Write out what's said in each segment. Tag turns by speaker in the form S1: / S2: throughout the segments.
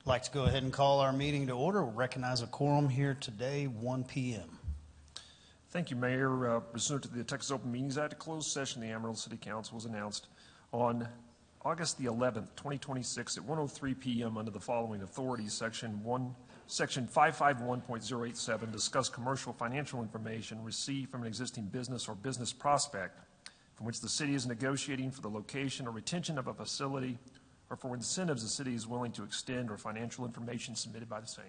S1: I'd like to go ahead and call our meeting to order. We'll recognize a quorum here today, 1 p.m.
S2: Thank you, Mayor. Pursuant to the Texas Open Meetings Act, a closed session of the Amarillo City Council was announced on August the 11th, 2026 at 1:03 p.m. under the following authorities. Section 551.087, discuss commercial financial information received from an existing business or business prospect from which the city is negotiating for the location or retention of a facility or for incentives the city is willing to extend, or financial information submitted by the same.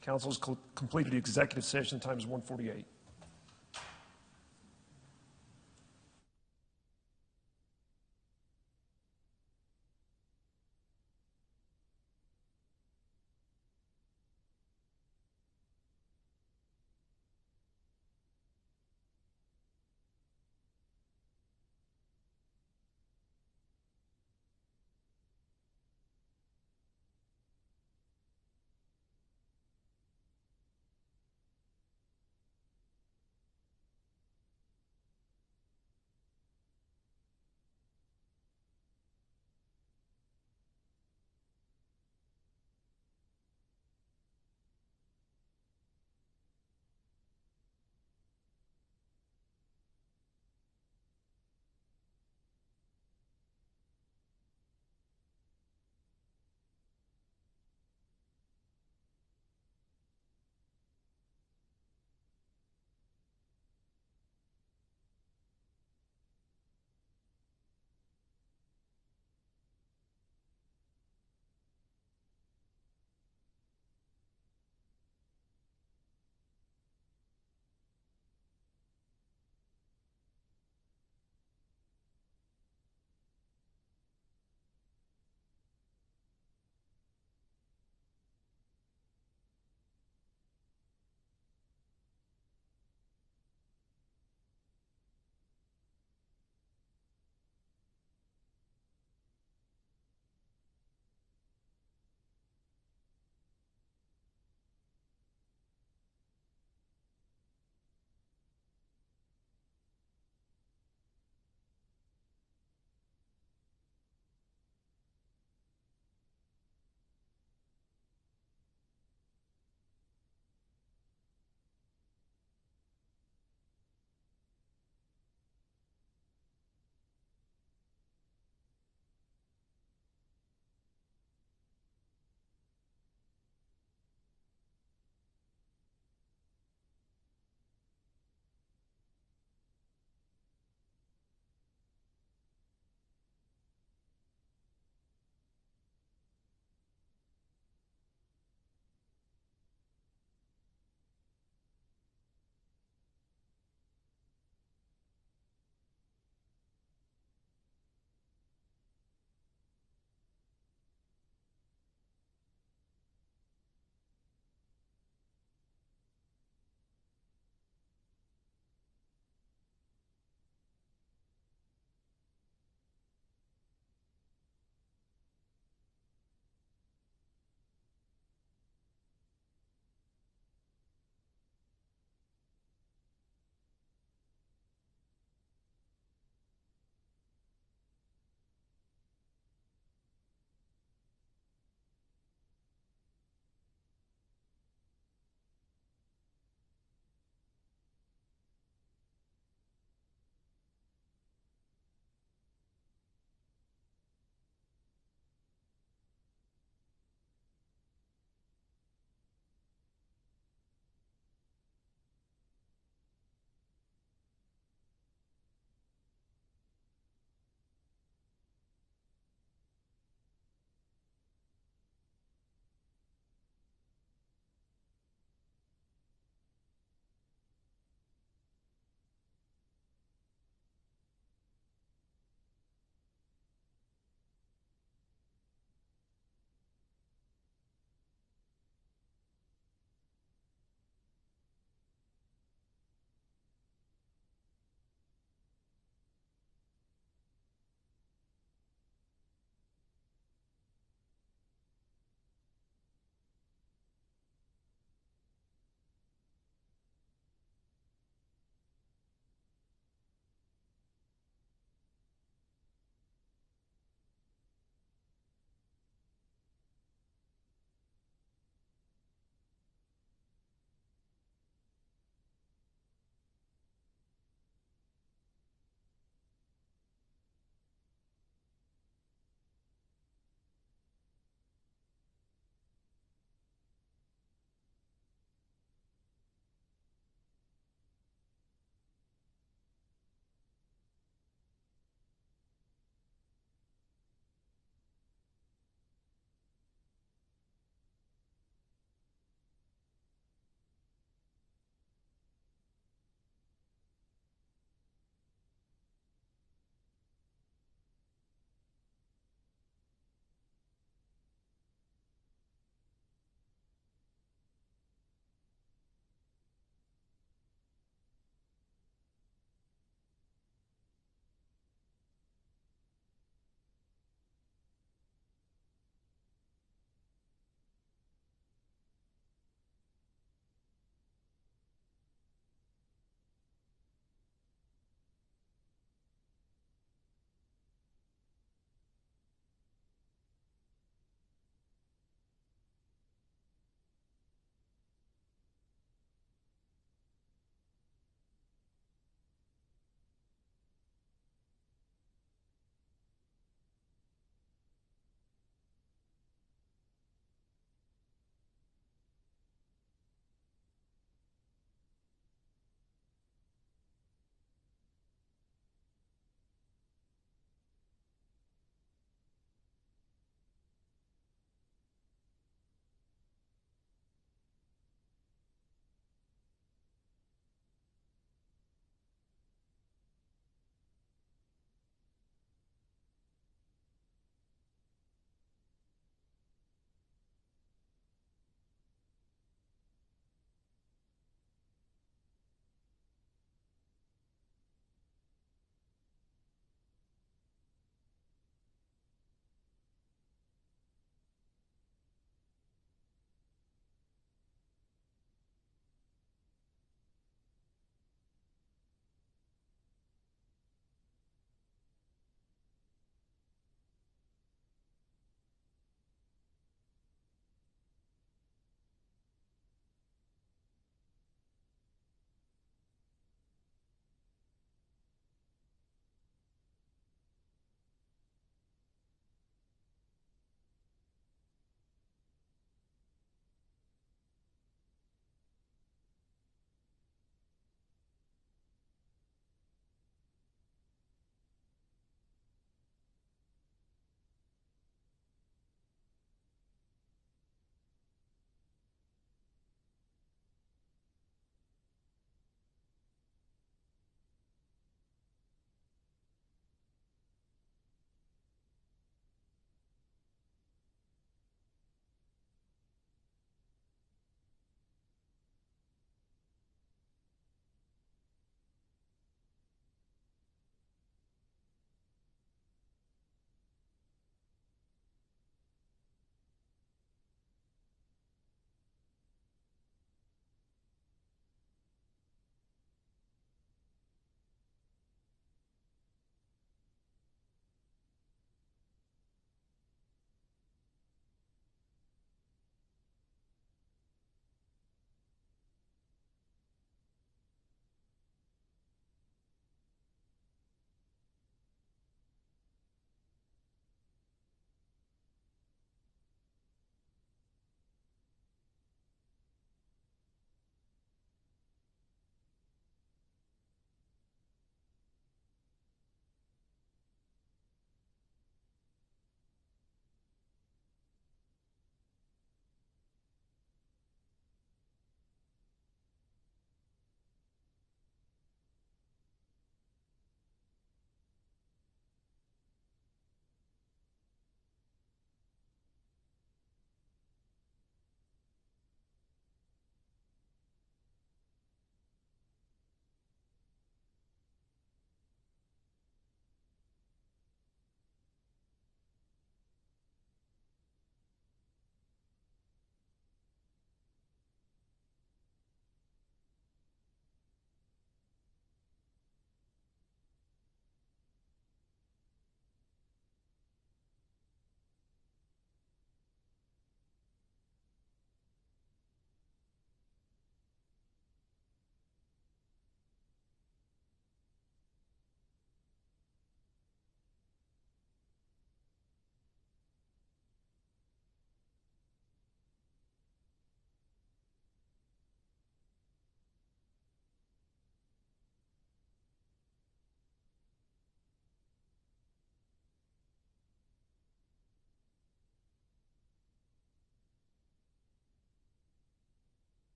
S2: Council has completed executive session. Time is 1:48.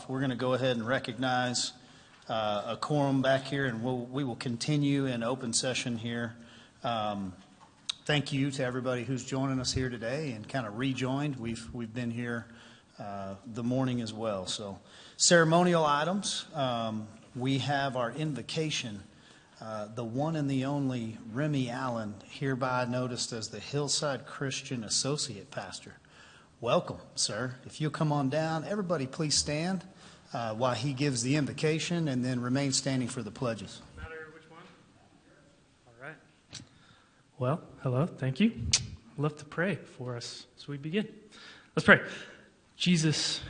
S1: We're going to go ahead and recognize a quorum back here, and we will continue in open session here. Thank you to everybody who's joining us here today and kind of rejoined. We've been here the morning as well. So ceremonial items, we have our invocation. The one and the only Remy Allen, hereby noticed as the Hillside Christian Associate Pastor. Welcome, sir. If you'll come on down, everybody please stand while he gives the invocation, and then remain standing for the pledges.
S3: No matter which one? All right. Well, hello. Thank you. I'd love to pray for us as we begin. Let's pray. Jesus,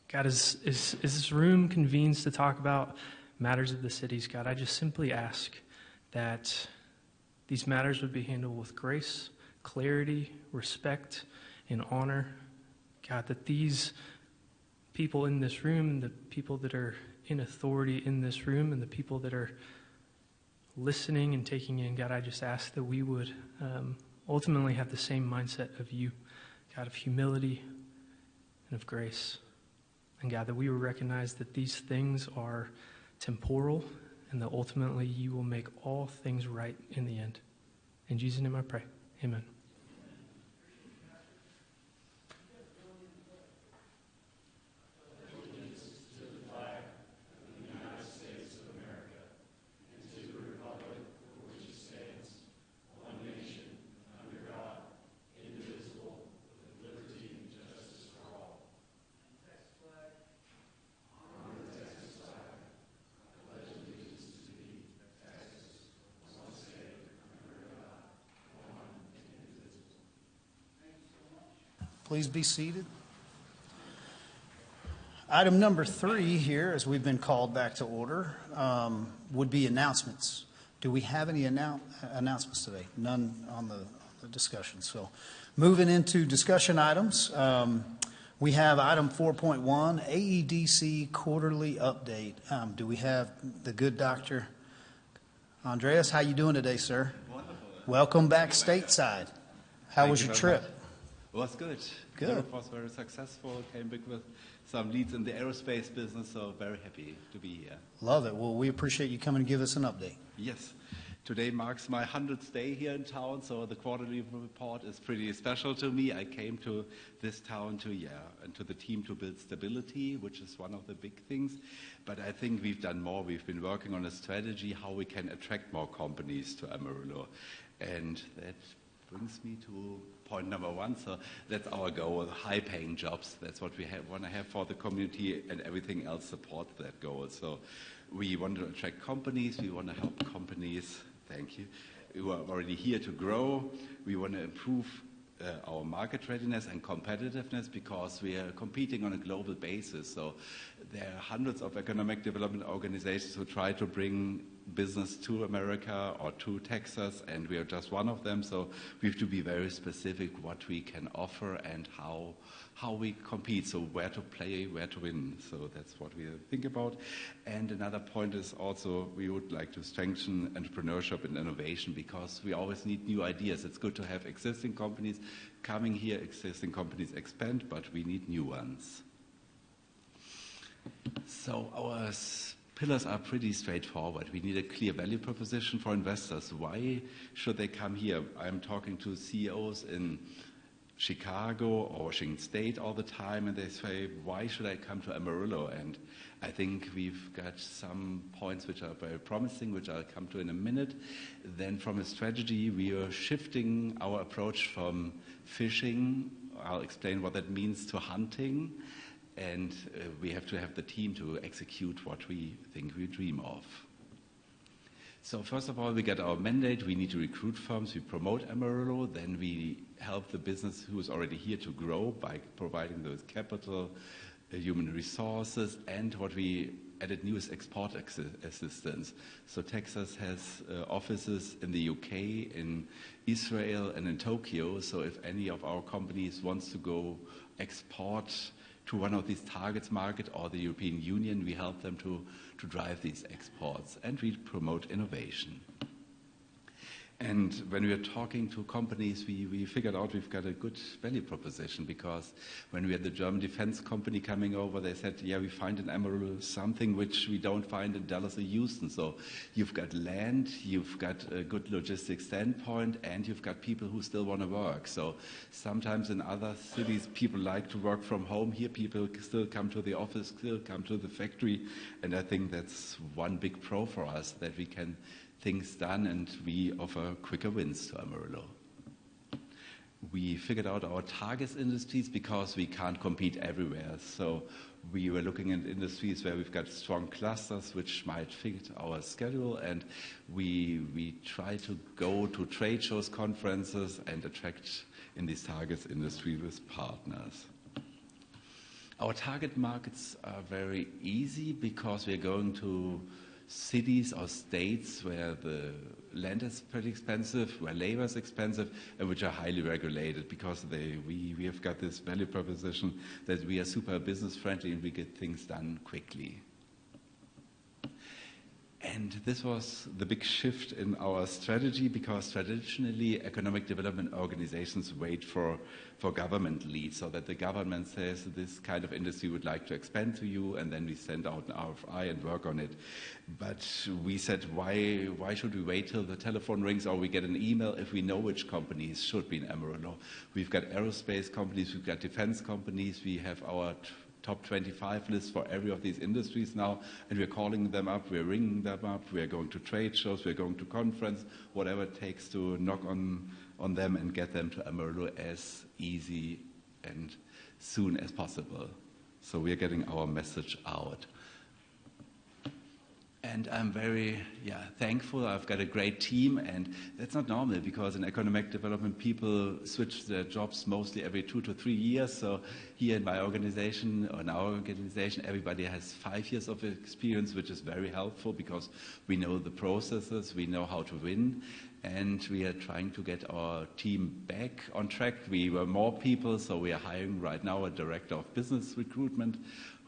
S3: God, as this room convenes to talk about matters of the cities, God, I just simply ask that these matters would be handled with grace, clarity, respect, and honor. God, that these people in this room, the people that are in authority in this room, and the people that are listening and taking in, God, I just ask that we would ultimately have the same mindset of you, God, of humility and of grace. And God, that we would recognize that these things are temporal, and that ultimately you will make all things right in the end. In Jesus' name I pray. Amen.
S1: Please be seated. Item number 3 here, as we've been called back to order, would be announcements. Do we have any announcements today? None on the discussion. So moving into discussion items, we have item 4.1, AEDC quarterly update. Do we have the good Dr. Andreas? How you doing today, sir?
S4: Wonderful.
S1: Welcome back stateside. How was your trip?
S4: It was good.
S1: Good.
S4: The trip was very successful. Came back with some leads in the aerospace business, so very happy to be here.
S1: Love it. Well, we appreciate you coming to give us an update.
S4: Yes. Today marks my 100th day here in town, so the quarterly report is pretty special to me. I came to this town and to the team to build stability, which is one of the big things. But I think we've done more. We've been working on a strategy how we can attract more companies to Amarillo. And that brings me to point number 1. So that's our goal, high-paying jobs. That's what we want to have for the community, and everything else supports that goal. So we want to attract companies. We want to help companies, thank you, who are already here to grow. We want to improve our market readiness and competitiveness because we are competing on a global basis. So there are hundreds of economic development organizations who try to bring business to America or to Texas, and we are just one of them. So we have to be very specific what we can offer and how we compete, so where to play, where to win. So that's what we think about. And another point is also we would like to strengthen entrepreneurship and innovation because we always need new ideas. It's good to have existing companies coming here, existing companies expand, but we need new ones. So our pillars are pretty straightforward. We need a clear value proposition for investors. Why should they come here? I'm talking to CEOs in Chicago or Washington State all the time, and they say, why should I come to Amarillo? And I think we've got some points which are very promising, which I'll come to in a minute. Then from a strategy, we are shifting our approach from fishing, I'll explain what that means, to hunting. And we have to have the team to execute what we think we dream of. So first of all, we get our mandate. We need to recruit firms. We promote Amarillo. Then we help the business who is already here to grow by providing those capital, human resources, and what we added new is export assistance. So Texas has offices in the UK, in Israel, and in Tokyo. So if any of our companies wants to go export to one of these targets market or the European Union, we help them to drive these exports, and we promote innovation. And when we are talking to companies, we figured out we've got a good value proposition, because when we had the German defense company coming over, they said, yeah, we find in Amarillo something which we don't find in Dallas or Houston. So you've got land, you've got a good logistics standpoint, and you've got people who still want to work. So sometimes in other cities, people like to work from home. Here, people still come to the office, still come to the factory. And I think that's one big pro for us, that we can things done, and we offer quicker wins to Amarillo. We figured out our target industries because we can't compete everywhere. So we were looking at industries where we've got strong clusters which might fit our schedule, and we try to go to trade shows, conferences, and attract in these target industries with partners. Our target markets are very easy because we're going to cities or states where the land is pretty expensive, where labor is expensive, and which are highly regulated, because we have got this value proposition that we are super business friendly and we get things done quickly. And this was the big shift in our strategy, because traditionally economic development organizations wait for government leads, so that the government says this kind of industry would like to expand to you, and then we send out an RFI and work on it. But we said, why should we wait till the telephone rings or we get an email if we know which companies should be in Amarillo? We've got aerospace companies, we've got defense companies, we have our top 25 list for every of these industries now, and we're calling them up, we're ringing them up, we're going to trade shows, we're going to conference, whatever it takes to knock on them and get them to Amarillo as easy and soon as possible. So we're getting our message out. And I'm very thankful. I've got a great team, and that's not normal, because in economic development people switch their jobs mostly every 2 to 3 years. So here in my organization, or in our organization, everybody has 5 years of experience, which is very helpful because we know the processes, we know how to win, and we are trying to get our team back on track. We were more people, so we are hiring right now a director of business recruitment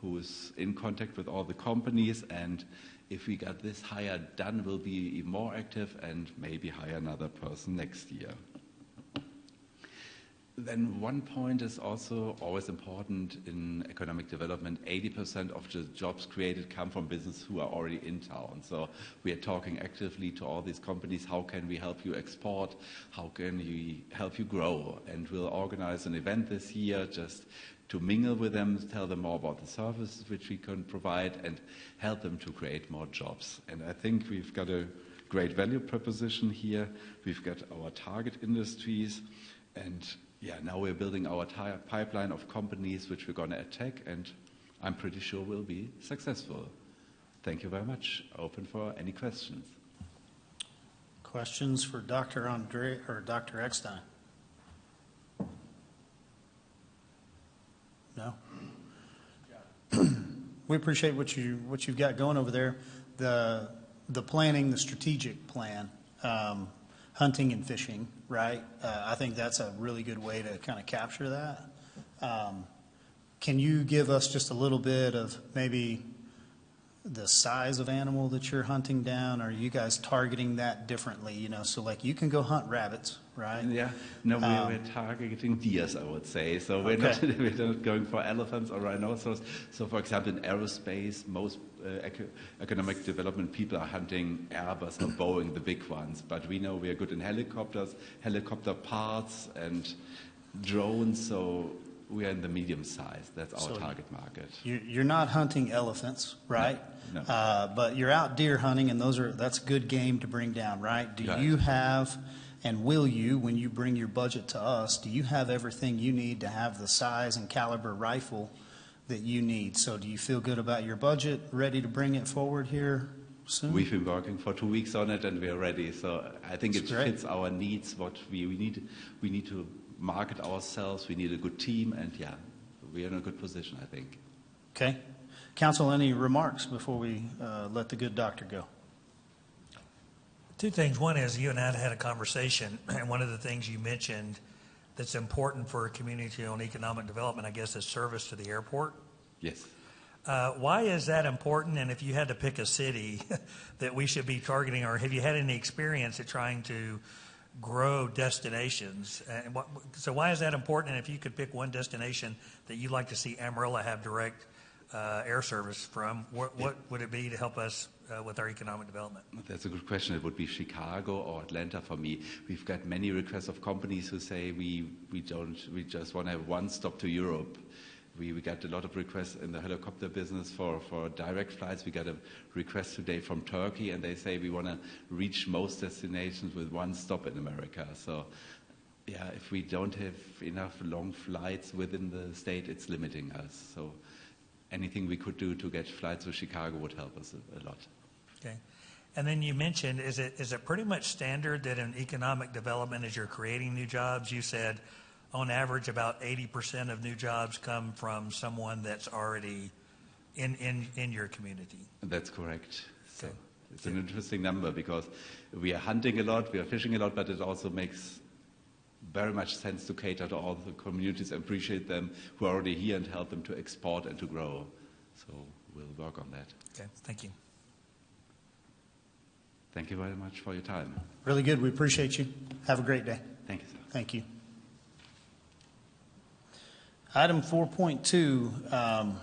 S4: who is in contact with all the companies, and if we got this hire done, we'll be even more active and maybe hire another person next year. Then one point is also always important in economic development. 80% of the jobs created come from business who are already in town. So we are talking actively to all these companies. How can we help you export? How can we help you grow? And we'll organize an event this year just to mingle with them, tell them more about the services which we can provide, and help them to create more jobs. And I think we've got a great value proposition here. We've got our target industries, and now we're building our pipeline of companies which we're going to attack, and I'm pretty sure we'll be successful. Thank you very much. Open for any questions.
S1: Questions for Dr. Andre or Dr. Eckstein? No? We appreciate what you've got going over there. The planning, the strategic plan, hunting and fishing, right? I think that's a really good way to kind of capture that. Can you give us just a little bit of maybe the size of animal that you're hunting down? Are you guys targeting that differently? You know, so like you can go hunt rabbits, right?
S4: Yeah, no, we're targeting deers, I would say. So we're not going for elephants or rhinoceros. So for example, in aerospace, most economic development people are hunting Airbus or Boeing, the big ones. But we know we are good in helicopters, helicopter parts and drones. So we are in the medium size. That's our target market.
S1: You're not hunting elephants, right?
S4: No.
S1: But you're out deer hunting, and that's good game to bring down, right? Do you have, and will you, when you bring your budget to us, do you have everything you need to have the size and caliber rifle that you need? So do you feel good about your budget, ready to bring it forward here soon?
S4: We've been working for 2 weeks on it, and we're ready. So I think it fits our needs. What we need to market ourselves. We need a good team, and we're in a good position, I think.
S1: Okay. Council, any remarks before we let the good doctor go?
S5: Two things. One is you and I had a conversation, and one of the things you mentioned that's important for a community on economic development, I guess, is service to the airport.
S4: Yes.
S5: Why is that important? And if you had to pick a city that we should be targeting, or have you had any experience at trying to grow destinations? So why is that important? And if you could pick one destination that you'd like to see Amarillo have direct air service from, what would it be to help us with our economic development?
S4: That's a good question. It would be Chicago or Atlanta for me. We've got many requests of companies who say we just want to have one stop to Europe. We got a lot of requests in the helicopter business for direct flights. We got a request today from Turkey, and they say we want to reach most destinations with one stop in America. So, yeah, if we don't have enough long flights within the state, it's limiting us. So anything we could do to get flights to Chicago would help us a lot.
S5: Okay. And then you mentioned, is it pretty much standard that in economic development, as you're creating new jobs, you said on average about 80% of new jobs come from someone that's already in your community?
S4: That's correct. So
S5: Okay.
S4: it's an interesting number because we are hunting a lot, we are fishing a lot, but it also makes very much sense to cater to all the communities, appreciate them who are already here and help them to export and to grow. So we'll work on that.
S5: Okay, thank you.
S4: Thank you very much for your time.
S1: Really good. We appreciate you. Have a great day.
S4: Thank you, sir.
S1: Thank you. Item 4.2,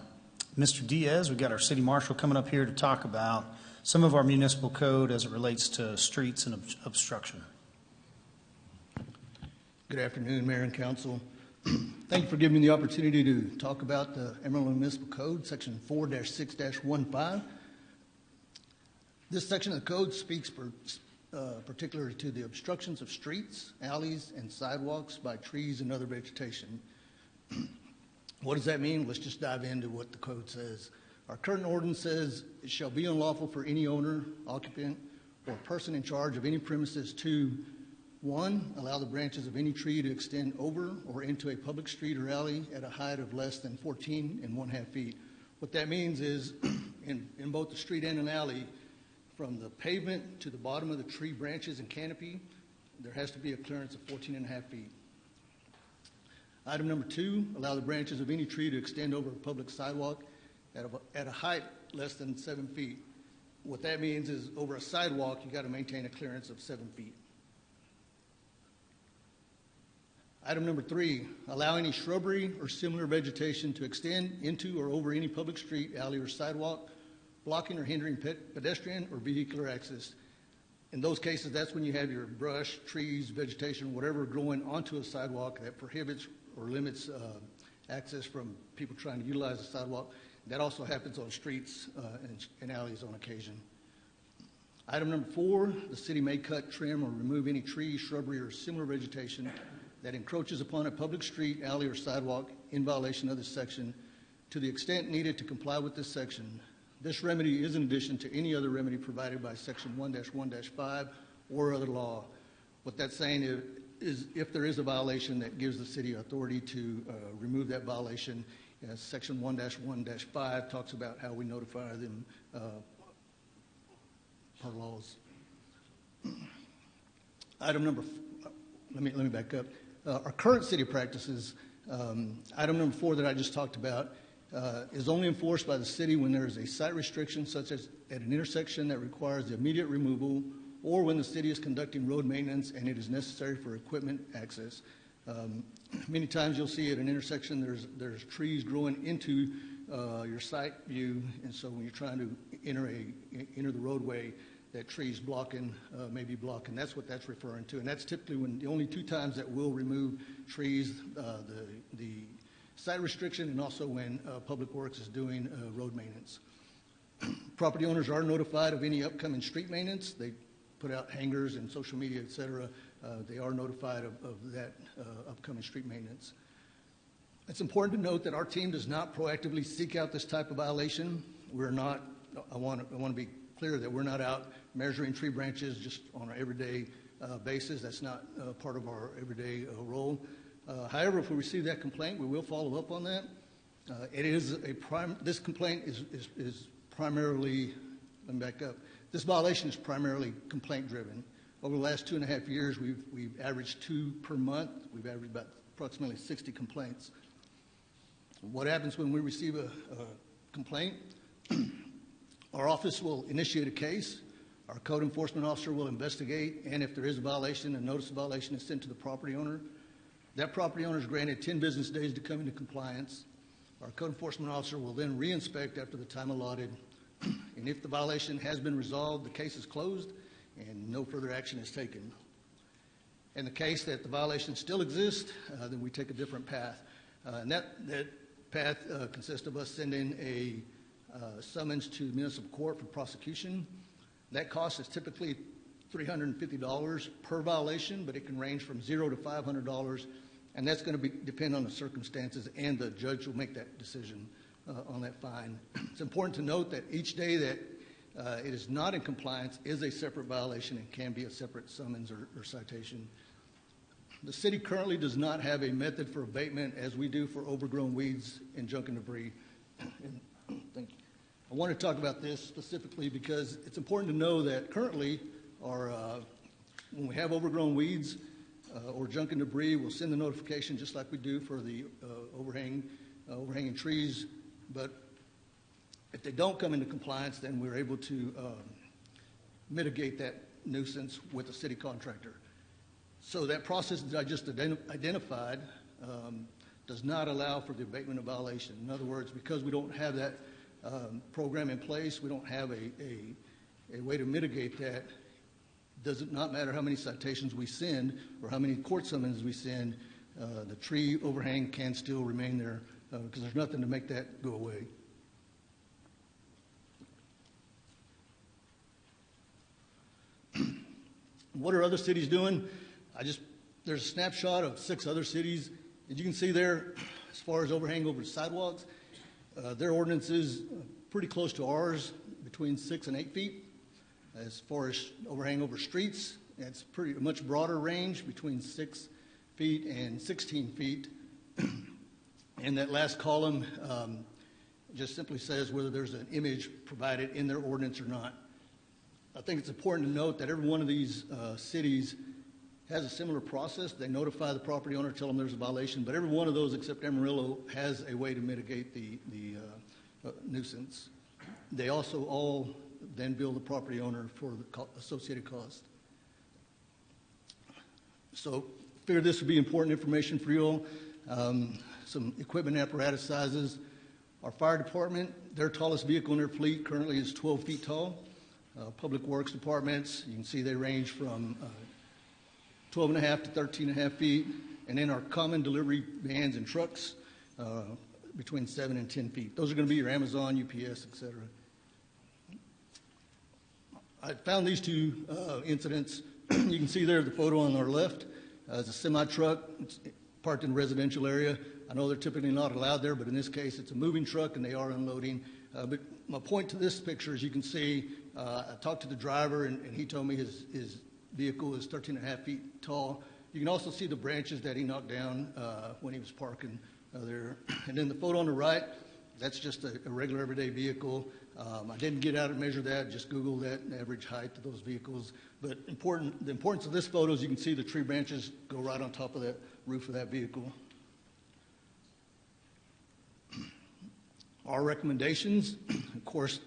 S1: Mr. Diaz, we've got our city marshal coming up here to talk about some of our municipal code as it relates to streets and obstruction.
S6: Good afternoon, Mayor and Council. Thank you for giving me the opportunity to talk about the Amarillo Municipal Code, Section 4-6-15. This section of the code speaks particularly to the obstructions of streets, alleys, and sidewalks by trees and other vegetation. What does that mean? Let's just dive into what the code says. Our current ordinance says it shall be unlawful for any owner, occupant, or person in charge of any premises to 1, allow the branches of any tree to extend over or into a public street or alley at a height of less than 14 1/2 feet. What that means is in both the street and an alley, from the pavement to the bottom of the tree branches and canopy, there has to be a clearance of 14 1/2 feet. Item number 2, allow the branches of any tree to extend over a public sidewalk at a height less than 7 feet. What that means is over a sidewalk, you got to maintain a clearance of 7 feet. Item number 3, allow any shrubbery or similar vegetation to extend into or over any public street, alley, or sidewalk, blocking or hindering pedestrian or vehicular access. In those cases, that's when you have your brush, trees, vegetation, whatever growing onto a sidewalk that prohibits or limits access from people trying to utilize the sidewalk. That also happens on streets and alleys on occasion. Item number 4, the city may cut, trim, or remove any tree, shrubbery, or similar vegetation that encroaches upon a public street, alley, or sidewalk in violation of this section to the extent needed to comply with this section. This remedy is in addition to any other remedy provided by Section 1-1-5 or other law. What that's saying is if there is a violation that gives the city authority to remove that violation, Section 1-1-5 talks about how we notify them per laws. Item number, let me back up. Our current city practices, item number 4 that I just talked about, is only enforced by the city when there is a site restriction, such as at an intersection that requires the immediate removal, or when the city is conducting road maintenance and it is necessary for equipment access. Many times you'll see at an intersection there's trees growing into your site view, and so when you're trying to enter the roadway, that tree's blocking, maybe blocking. That's what that's referring to, and that's typically when the only 2 times that we'll remove trees, the site restriction and also when Public Works is doing road maintenance. Property owners are notified of any upcoming street maintenance. They put out hangers and social media, et cetera. They are notified of that upcoming street maintenance. It's important to note that our team does not proactively seek out this type of violation. We're not, I want to be clear that we're not out measuring tree branches just on an everyday basis. That's not part of our everyday role. However, if we receive that complaint, we will follow up on that. This complaint is primarily, let me back up. This violation is primarily complaint driven. Over the last 2.5 years, we've averaged 2 per month. We've averaged about approximately 60 complaints. What happens when we receive a complaint, our office will initiate a case. Our code enforcement officer will investigate, and if there is a violation, a notice of violation is sent to the property owner. That property owner is granted 10 business days to come into compliance. Our code enforcement officer will then re-inspect after the time allotted, and if the violation has been resolved, the case is closed and no further action is taken. In the case that the violation still exists, then we take a different path. And that path consists of us sending a summons to municipal court for prosecution. That cost is typically $350 per violation, but it can range from $0 to $500, and that's going to depend on the circumstances, and the judge will make that decision on that fine. It's important to note that each day that it is not in compliance is a separate violation and can be a separate summons or citation. The city currently does not have a method for abatement as we do for overgrown weeds and junk and debris. Thank you. I want to talk about this specifically because it's important to know that currently when we have overgrown weeds or junk and debris, we'll send the notification just like we do for the overhanging trees. But if they don't come into compliance, then we're able to mitigate that nuisance with the city contractor. So that process that I just identified does not allow for the abatement of violation. In other words, because we don't have that program in place, we don't have a way to mitigate that. Does it not matter how many citations we send or how many court summonses we send, the tree overhang can still remain there because there's nothing to make that go away. What are other cities doing? There's a snapshot of 6 other cities. As you can see there, as far as overhang over sidewalks, their ordinance is pretty close to ours, between 6 and 8 feet. As far as overhang over streets, it's pretty much broader range, between 6 feet and 16 feet. And that last column just simply says whether there's an image provided in their ordinance or not. I think it's important to note that every one of these cities has a similar process. They notify the property owner, tell them there's a violation, but every one of those except Amarillo has a way to mitigate the nuisance. They also all then bill the property owner for the associated cost. So I figured this would be important information for you all. Some equipment apparatus sizes. Our fire department, their tallest vehicle in their fleet currently is 12 feet tall. Public Works departments, you can see they range from 12.5 to 13.5 feet. And then our common delivery vans and trucks, between 7 and 10 feet. Those are going to be your Amazon, UPS, et cetera. I found these 2 incidents. You can see there the photo on our left. It's a semi-truck. It's parked in a residential area. I know they're typically not allowed there, but in this case, it's a moving truck, and they are unloading. But my point to this picture, as you can see, I talked to the driver, and he told me his vehicle is 13.5 feet tall. You can also see the branches that he knocked down when he was parking there. And then the photo on the right, that's just a regular everyday vehicle. I didn't get out and measure that, just Google that average height of those vehicles. But the importance of this photo is you can see the tree branches go right on top of that roof of that vehicle. Our recommendations, of course,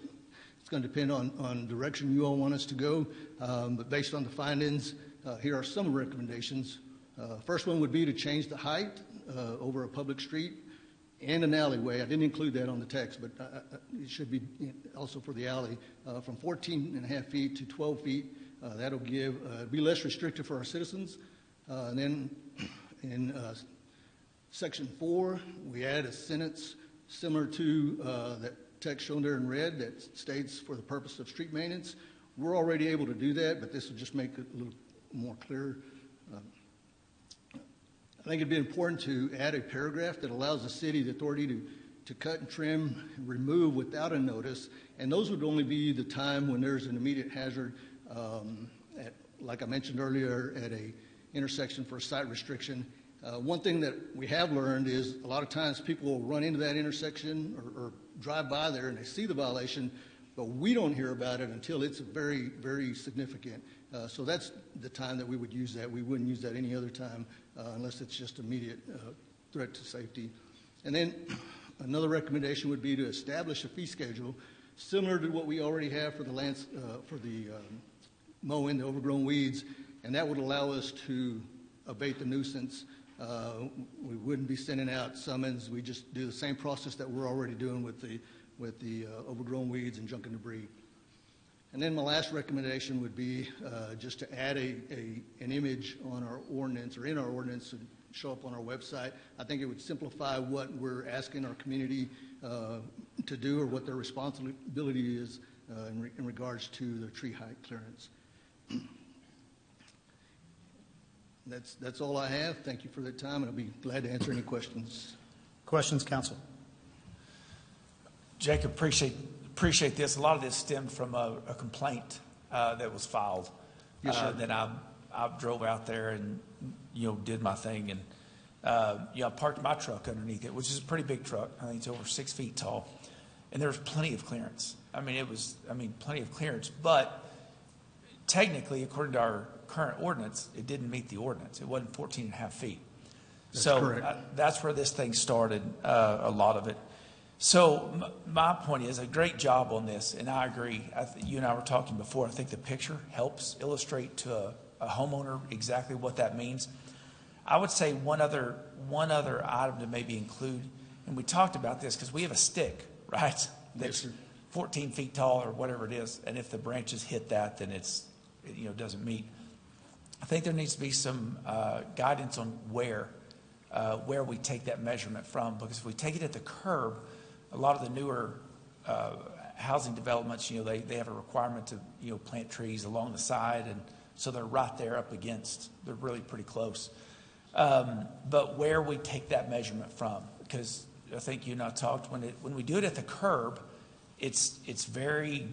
S6: it's going to depend on the direction you all want us to go, but based on the findings, here are some recommendations. First one would be to change the height over a public street and an alleyway. I didn't include that on the text, but it should be also for the alley, from 14.5 feet to 12 feet. That'll be less restrictive for our citizens. And then in Section 4, we add a sentence similar to that text shown there in red that states for the purpose of street maintenance. We're already able to do that, but this will just make it a little more clear. I think it'd be important to add a paragraph that allows the city the authority to cut and trim and remove without a notice, and those would only be the time when there's an immediate hazard, like I mentioned earlier, at a intersection for a site restriction. One thing that we have learned is a lot of times people will run into that intersection or drive by there and they see the violation, but we don't hear about it until it's very, very significant. So that's the time that we would use that. We wouldn't use that any other time unless it's just immediate threat to safety. And then Another recommendation would be to establish a fee schedule similar to what we already have for the mowing, the overgrown weeds, and that would allow us to abate the nuisance. We wouldn't be sending out summons. We just do the same process that we're already doing with the overgrown weeds and junk and debris. And then my last recommendation would be just to add an image on our ordinance or in our ordinance and show up on our website. I think it would simplify what we're asking our community to do or what their responsibility is in regards to the tree height clearance. That's all I have. Thank you for the time, and I'll be glad to answer any questions.
S1: Questions, council?
S7: Jacob, appreciate this. A lot of this stemmed from a complaint that was filed.
S6: Yes, sir.
S7: That I drove out there and did my thing, and I parked my truck underneath it, which is a pretty big truck. I think it's over 6 feet tall, and there was plenty of clearance. Plenty of clearance, but technically, according to our current ordinance, it didn't meet the ordinance. It wasn't 14 and a half feet.
S6: That's correct.
S7: That's where this thing started, a lot of it. So my point is, a great job on this, and I agree. You and I were talking before. I think the picture helps illustrate to a homeowner exactly what that means. I would say one other item to maybe include, and we talked about this because we have a stick, right? That's 14 feet tall or whatever it is, and if the branches hit that, then it doesn't meet. I think there needs to be some guidance on where we take that measurement from, because if we take it at the curb, a lot of the newer housing developments, they have a requirement to plant trees along the side, and so they're right there up against. They're really pretty close. But where we take that measurement from, because I think you and I talked when we do it at the curb, it's very,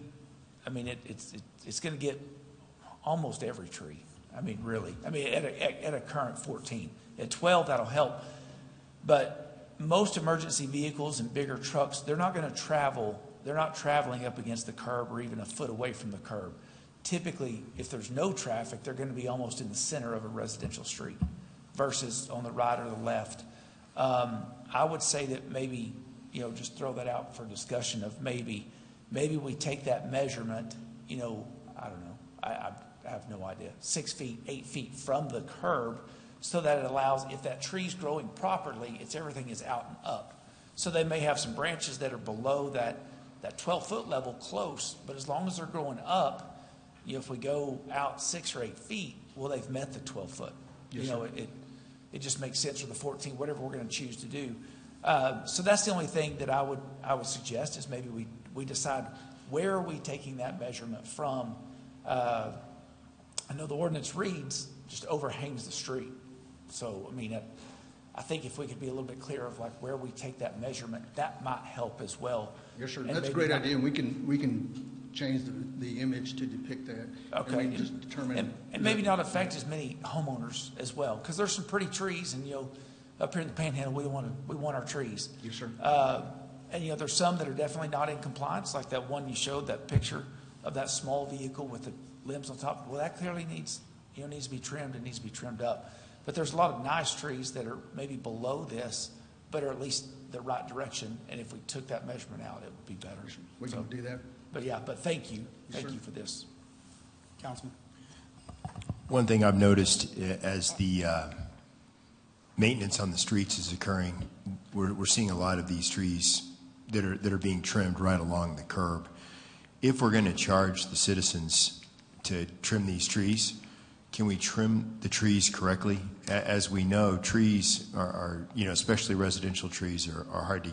S7: it's going to get almost every tree. Really. At a current 14. At 12, that'll help. But most emergency vehicles and bigger trucks, they're not going to travel. They're not traveling up against the curb or even a foot away from the curb. Typically, if there's no traffic, they're going to be almost in the center of a residential street versus on the right or the left. I would say that maybe, just throw that out for discussion of maybe we take that measurement, I don't know. I have no idea, 6 feet, 8 feet from the curb, so that it allows, if that tree's growing properly, everything is out and up. So they may have some branches that are below that 12-foot level close, but as long as they're growing up, if we go out 6 or 8 feet, well, they've met the 12-foot.
S6: Yes,
S7: It just makes sense for the 14, whatever we're going to choose to do. So that's the only thing that I would suggest is maybe we decide where are we taking that measurement from. I know the ordinance reads just overhangs the street. So, I think if we could be a little bit clearer of where we take that measurement, that might help as well.
S6: Yes, sir. That's a great idea, and we can change the image to depict that.
S7: Okay.
S6: And we can just determine.
S7: And maybe not affect as many homeowners as well, because there's some pretty trees, and up here in the Panhandle, we want our trees.
S6: Yes, sir.
S7: And there's some that are definitely not in compliance, like that one you showed, that picture of that small vehicle with the limbs on top. Well, that clearly needs to be trimmed. It needs to be trimmed up. But there's a lot of nice trees that are maybe below this, but are at least the right direction. And if we took that measurement out, it would be better.
S6: We can do that.
S7: But thank you.
S6: Yes,
S7: Thank
S6: sir.
S7: you for this.
S1: Councilman?
S8: One thing I've noticed as the maintenance on the streets is occurring, we're seeing a lot of these trees that are being trimmed right along the curb. If we're going to charge the citizens to trim these trees, can we trim the trees correctly? As we know, trees are especially residential trees are hard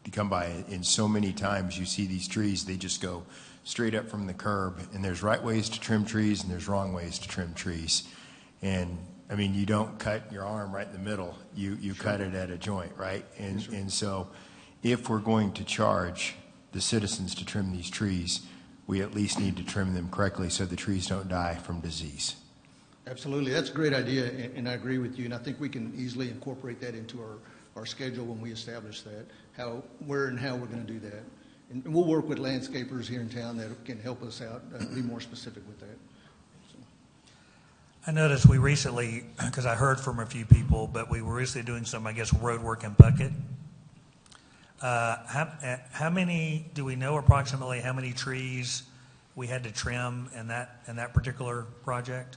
S8: to come by. And so many times you see these trees, they just go straight up from the curb. And there's right ways to trim trees and there's wrong ways to trim trees. And you don't cut your arm right in the middle. You sure. Cut it at a joint, right? And sure. And so if we're going to charge the citizens to trim these trees, we at least need to trim them correctly so the trees don't die from disease.
S6: Absolutely. That's a great idea, and I agree with you. And I think we can easily incorporate that into our schedule when we establish that, where and how we're going to do that. And we'll work with landscapers here in town that can help us out, be more specific with that. So.
S5: I noticed we recently, because I heard from a few people, but we were recently doing some, road work in Puckett. How many, do we know approximately how many trees we had to trim in that particular project?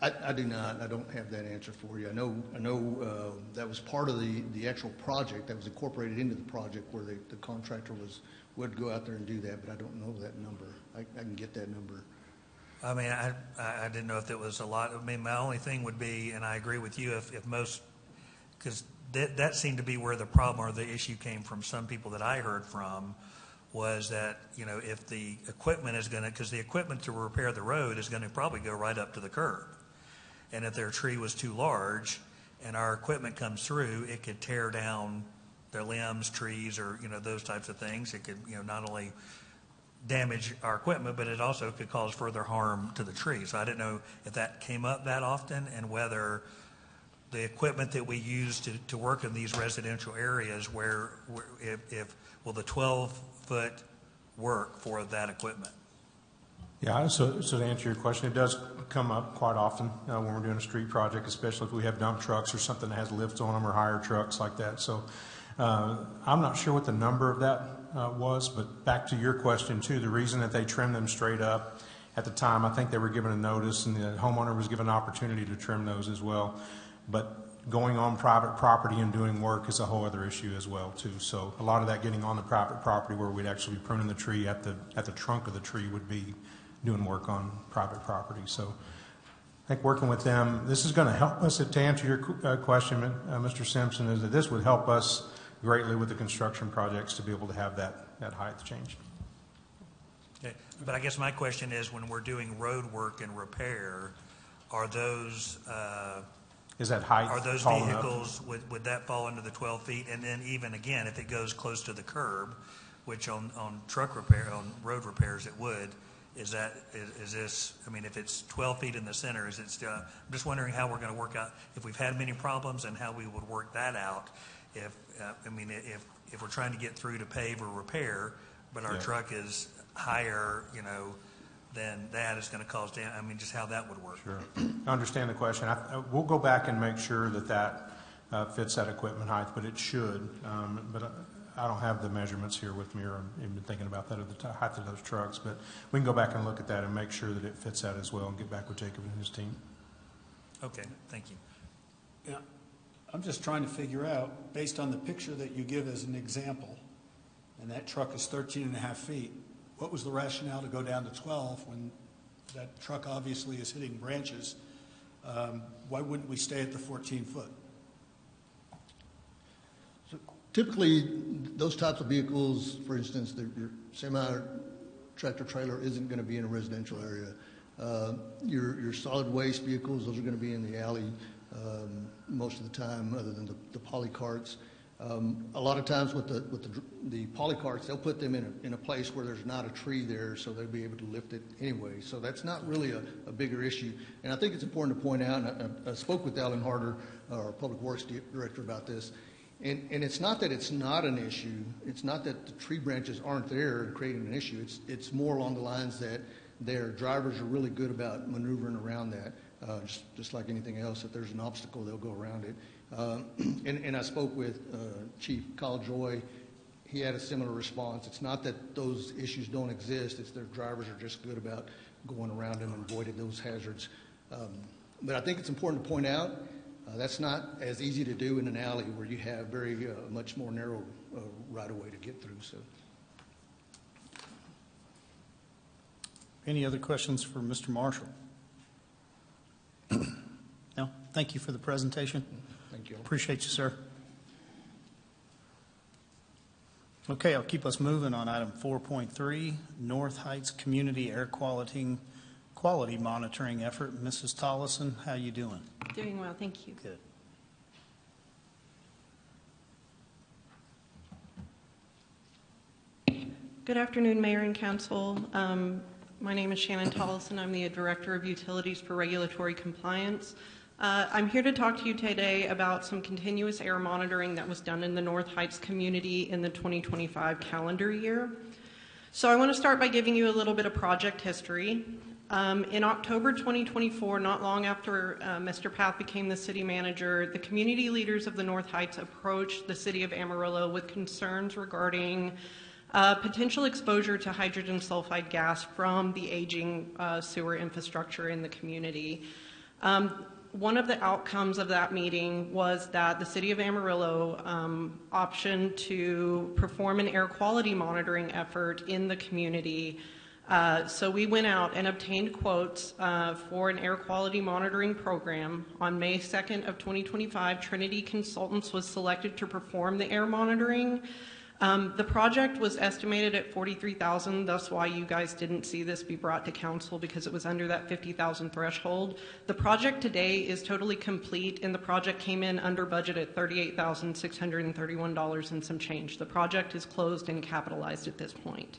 S6: I do not. I don't have that answer for you. I know that was part of the actual project that was incorporated into the project where the contractor would go out there and do that, but I don't know that number. I can get that number.
S5: I mean, I didn't know if it was a lot. I mean, my only thing would be, and I agree with you, if most, because that seemed to be where the problem or the issue came from some people that I heard from, was that, if the equipment is going to, because the equipment to repair the road is going to probably go right up to the curb. And if their tree was too large and our equipment comes through, it could tear down their limbs, trees, or, those types of things. It could, not only damage our equipment, but it also could cause further harm to the tree. So I didn't know if that came up that often and whether the equipment that we use to work in these residential areas if will the 12-foot work for that equipment?
S9: Yeah, so to answer your question, it does come up quite often when we're doing a street project, especially if we have dump trucks or something that has lifts on them or higher trucks like that. So I'm not sure what the number of that was, but back to your question too, the reason that they trimmed them straight up at the time, I think they were given a notice and the homeowner was given an opportunity to trim those as well. But going on private property and doing work is a whole other issue as well too. So a lot of that getting on the private property where we'd actually be pruning the tree at the trunk of the tree would be doing work on private property. So I think working with them, this is going to help us. To answer your question, Mr. Simpson, is that this would help us greatly with the construction projects to be able to have that height changed.
S5: Okay. But I guess my question is, when we're doing road work and repair, are those
S9: is that height?
S5: Are those vehicles, would that fall under the 12 feet? And then even again, if it goes close to the curb, which on truck repair, on road repairs it would, is this, I mean, if it's 12 feet in the center, is it still, I'm just wondering how we're going to work out, if we've had many problems and how we would work that out. If we're trying to get through to pave or repair, but our truck is higher, then that is going to cause damage. I mean, just how that would work.
S9: Sure. I understand the question. We'll go back and make sure that fits that equipment height, but it should. But I don't have the measurements here with me, or I've been thinking about that at the height of those trucks. But we can go back and look at that and make sure that it fits that as well and get back with Jacob and his team.
S5: Okay, thank you.
S10: Yeah, I'm just trying to figure out, based on the picture that you give as an example, and that truck is 13 and a half feet, what was the rationale to go down to 12 when that truck obviously is hitting branches? Why wouldn't we stay at the 14 foot?
S6: So typically, those types of vehicles, for instance, your semi-tractor trailer isn't going to be in a residential area. Your solid waste vehicles, those are going to be in the alley most of the time, other than the poly carts. A lot of times with the poly carts, they'll put them in a place where there's not a tree there, so they'll be able to lift it anyway. So that's not really a bigger issue. And I think it's important to point out, and I spoke with Alan Harder, our Public Works Director, about this, and it's not that it's not an issue. It's not that the tree branches aren't there and creating an issue. It's more along the lines that their drivers are really good about maneuvering around that. Just like anything else, if there's an obstacle, they'll go around it. And I spoke with Chief Kyle Joy. He had a similar response. It's not that those issues don't exist. It's their drivers are just good about going around them and avoiding those hazards. But I think it's important to point out that's not as easy to do in an alley where you have very much more narrow right-of-way to get through. So,
S1: Any other questions for Mr. Marshall? No? Thank you for the presentation.
S6: thank you.
S1: Appreciate you, sir. Okay, I'll keep us moving on item 4.3, North Heights Community Air Quality Monitoring Effort. Mrs. Tollison, how you doing?
S11: Doing well, thank you.
S1: Good.
S11: Good afternoon, Mayor and Council. My name is Shannon Tollison. I'm the Director of Utilities for Regulatory Compliance. I'm here to talk to you today about some continuous air monitoring that was done in the North Heights community in the 2025 calendar year. So I want to start by giving you a little bit of project history. In October 2024, not long after Mr. Path became the city manager, the community leaders of the North Heights approached the city of Amarillo with concerns regarding potential exposure to hydrogen sulfide gas from the aging sewer infrastructure in the community. One of the outcomes of that meeting was that the city of Amarillo optioned to perform an air quality monitoring effort in the community. So we went out and obtained quotes for an air quality monitoring program. On May 2nd of 2025, Trinity Consultants was selected to perform the air monitoring. The project was estimated at $43,000. That's why you guys didn't see this be brought to council, because it was under that $50,000 threshold. The project today is totally complete, and the project came in under budget at $38,631 and some change. The project is closed and capitalized at this point.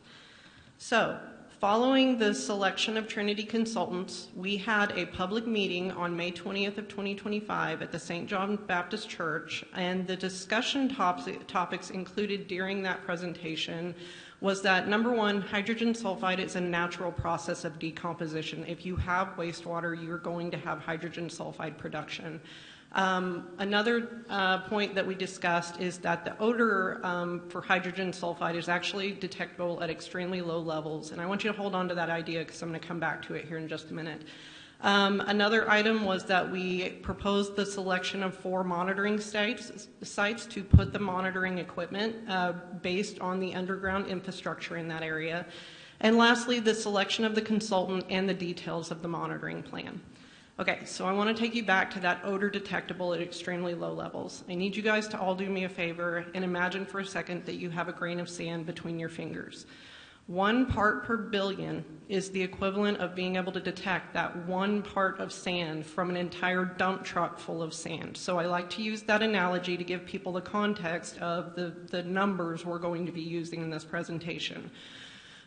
S11: So, following the selection of Trinity Consultants, we had a public meeting on May 20th of 2025 at the St. John Baptist Church, and the discussion topics included during that presentation was that, number one, hydrogen sulfide is a natural process of decomposition. If you have wastewater, you're going to have hydrogen sulfide production. Another point that we discussed is that the odor for hydrogen sulfide is actually detectable at extremely low levels, and I want you to hold on to that idea because I'm going to come back to it here in just a minute. Another item was that we proposed the selection of 4 monitoring sites to put the monitoring equipment based on the underground infrastructure in that area. And lastly, the selection of the consultant and the details of the monitoring plan. Okay, so I want to take you back to that odor detectable at extremely low levels. I need you guys to all do me a favor and imagine for a second that you have a grain of sand between your fingers. 1 part per billion is the equivalent of being able to detect that 1 part of sand from an entire dump truck full of sand. So I like to use that analogy to give people the context of the numbers we're going to be using in this presentation.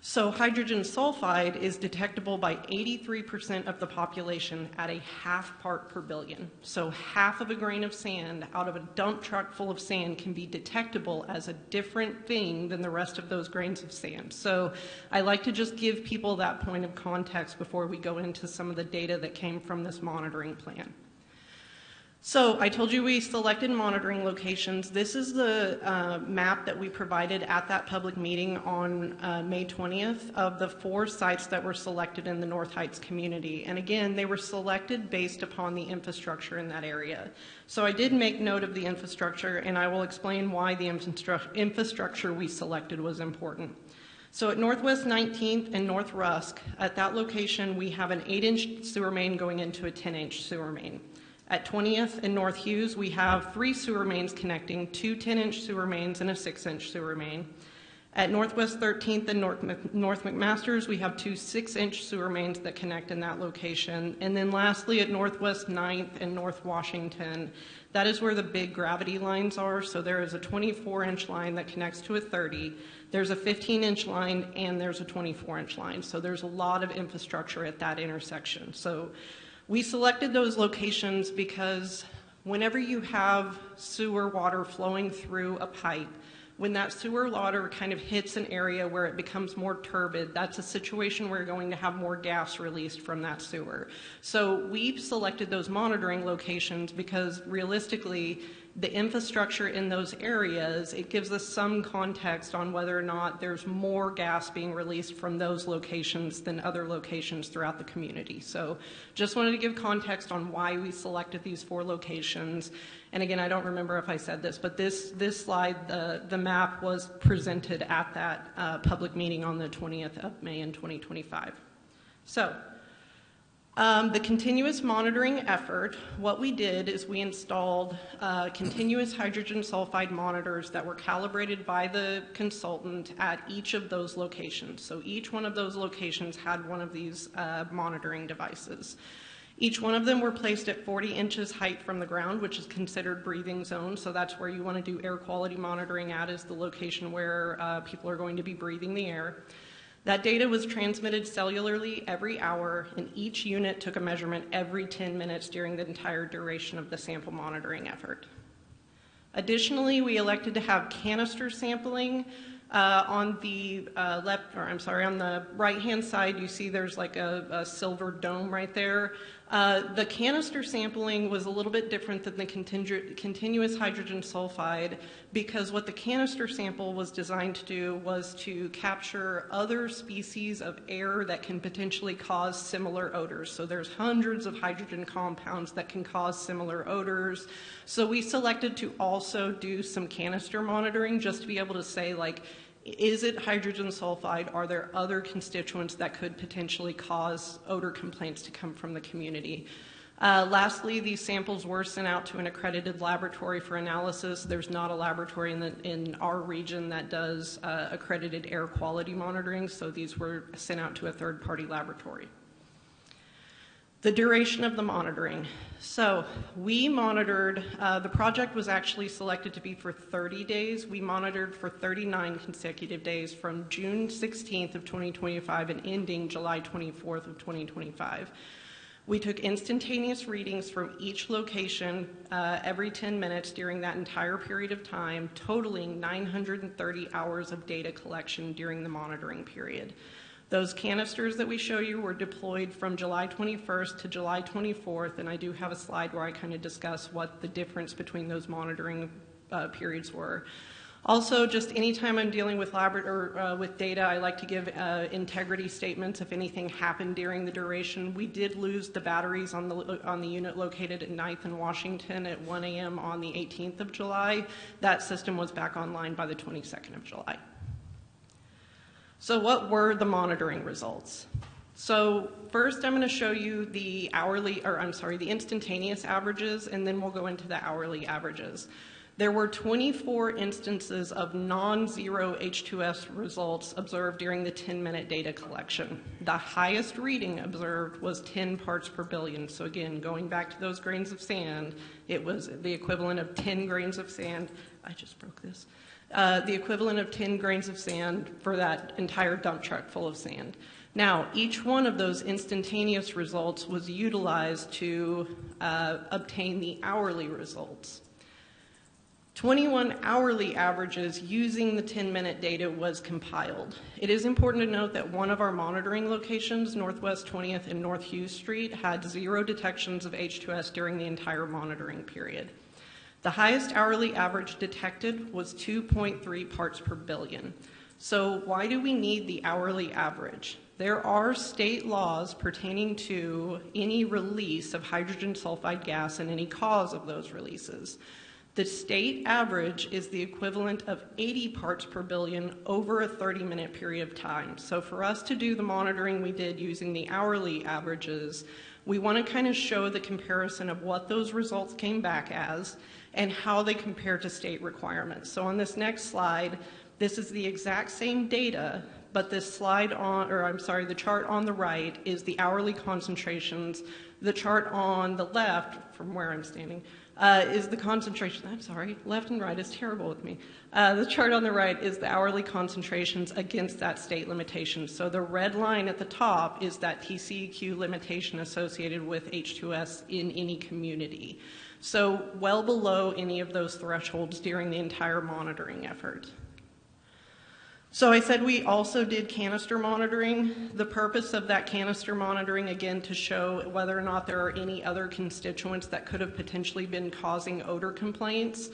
S11: So hydrogen sulfide is detectable by 83% of the population at a 1/2 part per billion. So half of a grain of sand out of a dump truck full of sand can be detectable as a different thing than the rest of those grains of sand. So I like to just give people that point of context before we go into some of the data that came from this monitoring plan. So I told you we selected monitoring locations. This is the map that we provided at that public meeting on May 20th of the 4 sites that were selected in the North Heights community. And again, they were selected based upon the infrastructure in that area. So I did make note of the infrastructure, and I will explain why the infrastructure we selected was important. So at Northwest 19th and North Rusk, at that location, we have an 8-inch sewer main going into a 10-inch sewer main. At 20th and North Hughes, we have 3 sewer mains connecting, 2 10-inch sewer mains and a 6-inch sewer main. At Northwest 13th and North McMasters, we have 2 6-inch sewer mains that connect in that location. And then lastly, at Northwest 9th and North Washington, that is where the big gravity lines are. So there is a 24-inch line that connects to a 30. There's a 15-inch line, and there's a 24-inch line. So there's a lot of infrastructure at that intersection. So we selected those locations because whenever you have sewer water flowing through a pipe, when that sewer water kind of hits an area where it becomes more turbid, that's a situation where you're going to have more gas released from that sewer. So we've selected those monitoring locations because realistically, the infrastructure in those areas, it gives us some context on whether or not there's more gas being released from those locations than other locations throughout the community. So just wanted to give context on why we selected these 4 locations. And again, I don't remember if I said this, but this slide, the map was presented at that public meeting on the 20th of May in 2025. So the continuous monitoring effort, what we did is we installed continuous hydrogen sulfide monitors that were calibrated by the consultant at each of those locations. So each one of those locations had one of these monitoring devices. Each one of them were placed at 40 inches height from the ground, which is considered breathing zone. So that's where you want to do air quality monitoring at, is the location where people are going to be breathing the air. That data was transmitted cellularly every hour, and each unit took a measurement every 10 minutes during the entire duration of the sample monitoring effort. Additionally, we elected to have canister sampling On the on the right-hand side, you see there's like a silver dome right there. The canister sampling was a little bit different than the continuous hydrogen sulfide, because what the canister sample was designed to do was to capture other species of air that can potentially cause similar odors. So there's hundreds of hydrogen compounds that can cause similar odors. So we selected to also do some canister monitoring just to be able to say, like, is it hydrogen sulfide? Are there other constituents that could potentially cause odor complaints to come from the community? Lastly, these samples were sent out to an accredited laboratory for analysis. There's not a laboratory in our region that does accredited air quality monitoring, so these were sent out to a third-party laboratory. The duration of the monitoring. So we monitored, the project was actually selected to be for 30 days. We monitored for 39 consecutive days from June 16th of 2025 and ending July 24th of 2025. We took instantaneous readings from each location every 10 minutes during that entire period of time, totaling 930 hours of data collection during the monitoring period. Those canisters that we show you were deployed from July 21st to July 24th, and I do have a slide where I kind of discuss what the difference between those monitoring periods were. Also, just anytime I'm dealing with with data, I like to give integrity statements if anything happened during the duration. We did lose the batteries on the unit located at 9th and Washington at 1 a.m. on the 18th of July. That system was back online by the 22nd of July. So what were the monitoring results? So first I'm going to show you the the instantaneous averages, and then we'll go into the hourly averages. There were 24 instances of non-zero H2S results observed during the 10-minute data collection. The highest reading observed was 10 parts per billion. So again, going back to those grains of sand, it was the equivalent of 10 grains of sand. I just broke this. The equivalent of 10 grains of sand for that entire dump truck full of sand. Now, each one of those instantaneous results was utilized to obtain the hourly results. 21 hourly averages using the 10-minute data was compiled. It is important to note that one of our monitoring locations, Northwest 20th and North Hughes Street, had 0 detections of H2S during the entire monitoring period. The highest hourly average detected was 2.3 parts per billion. So why do we need the hourly average? There are state laws pertaining to any release of hydrogen sulfide gas and any cause of those releases. The state average is the equivalent of 80 parts per billion over a 30-minute period of time. So for us to do the monitoring we did using the hourly averages, we want to kind of show the comparison of what those results came back as and how they compare to state requirements. So on this next slide, this is the exact same data, but this slide the chart on the right is the hourly concentrations. The chart on the left, from where I'm standing, is the concentration. I'm sorry, left and right is terrible with me. The chart on the right is the hourly concentrations against that state limitation. So the red line at the top is that TCEQ limitation associated with H2S in any community. So well below any of those thresholds during the entire monitoring effort. So I said we also did canister monitoring. The purpose of that canister monitoring, again, to show whether or not there are any other constituents that could have potentially been causing odor complaints.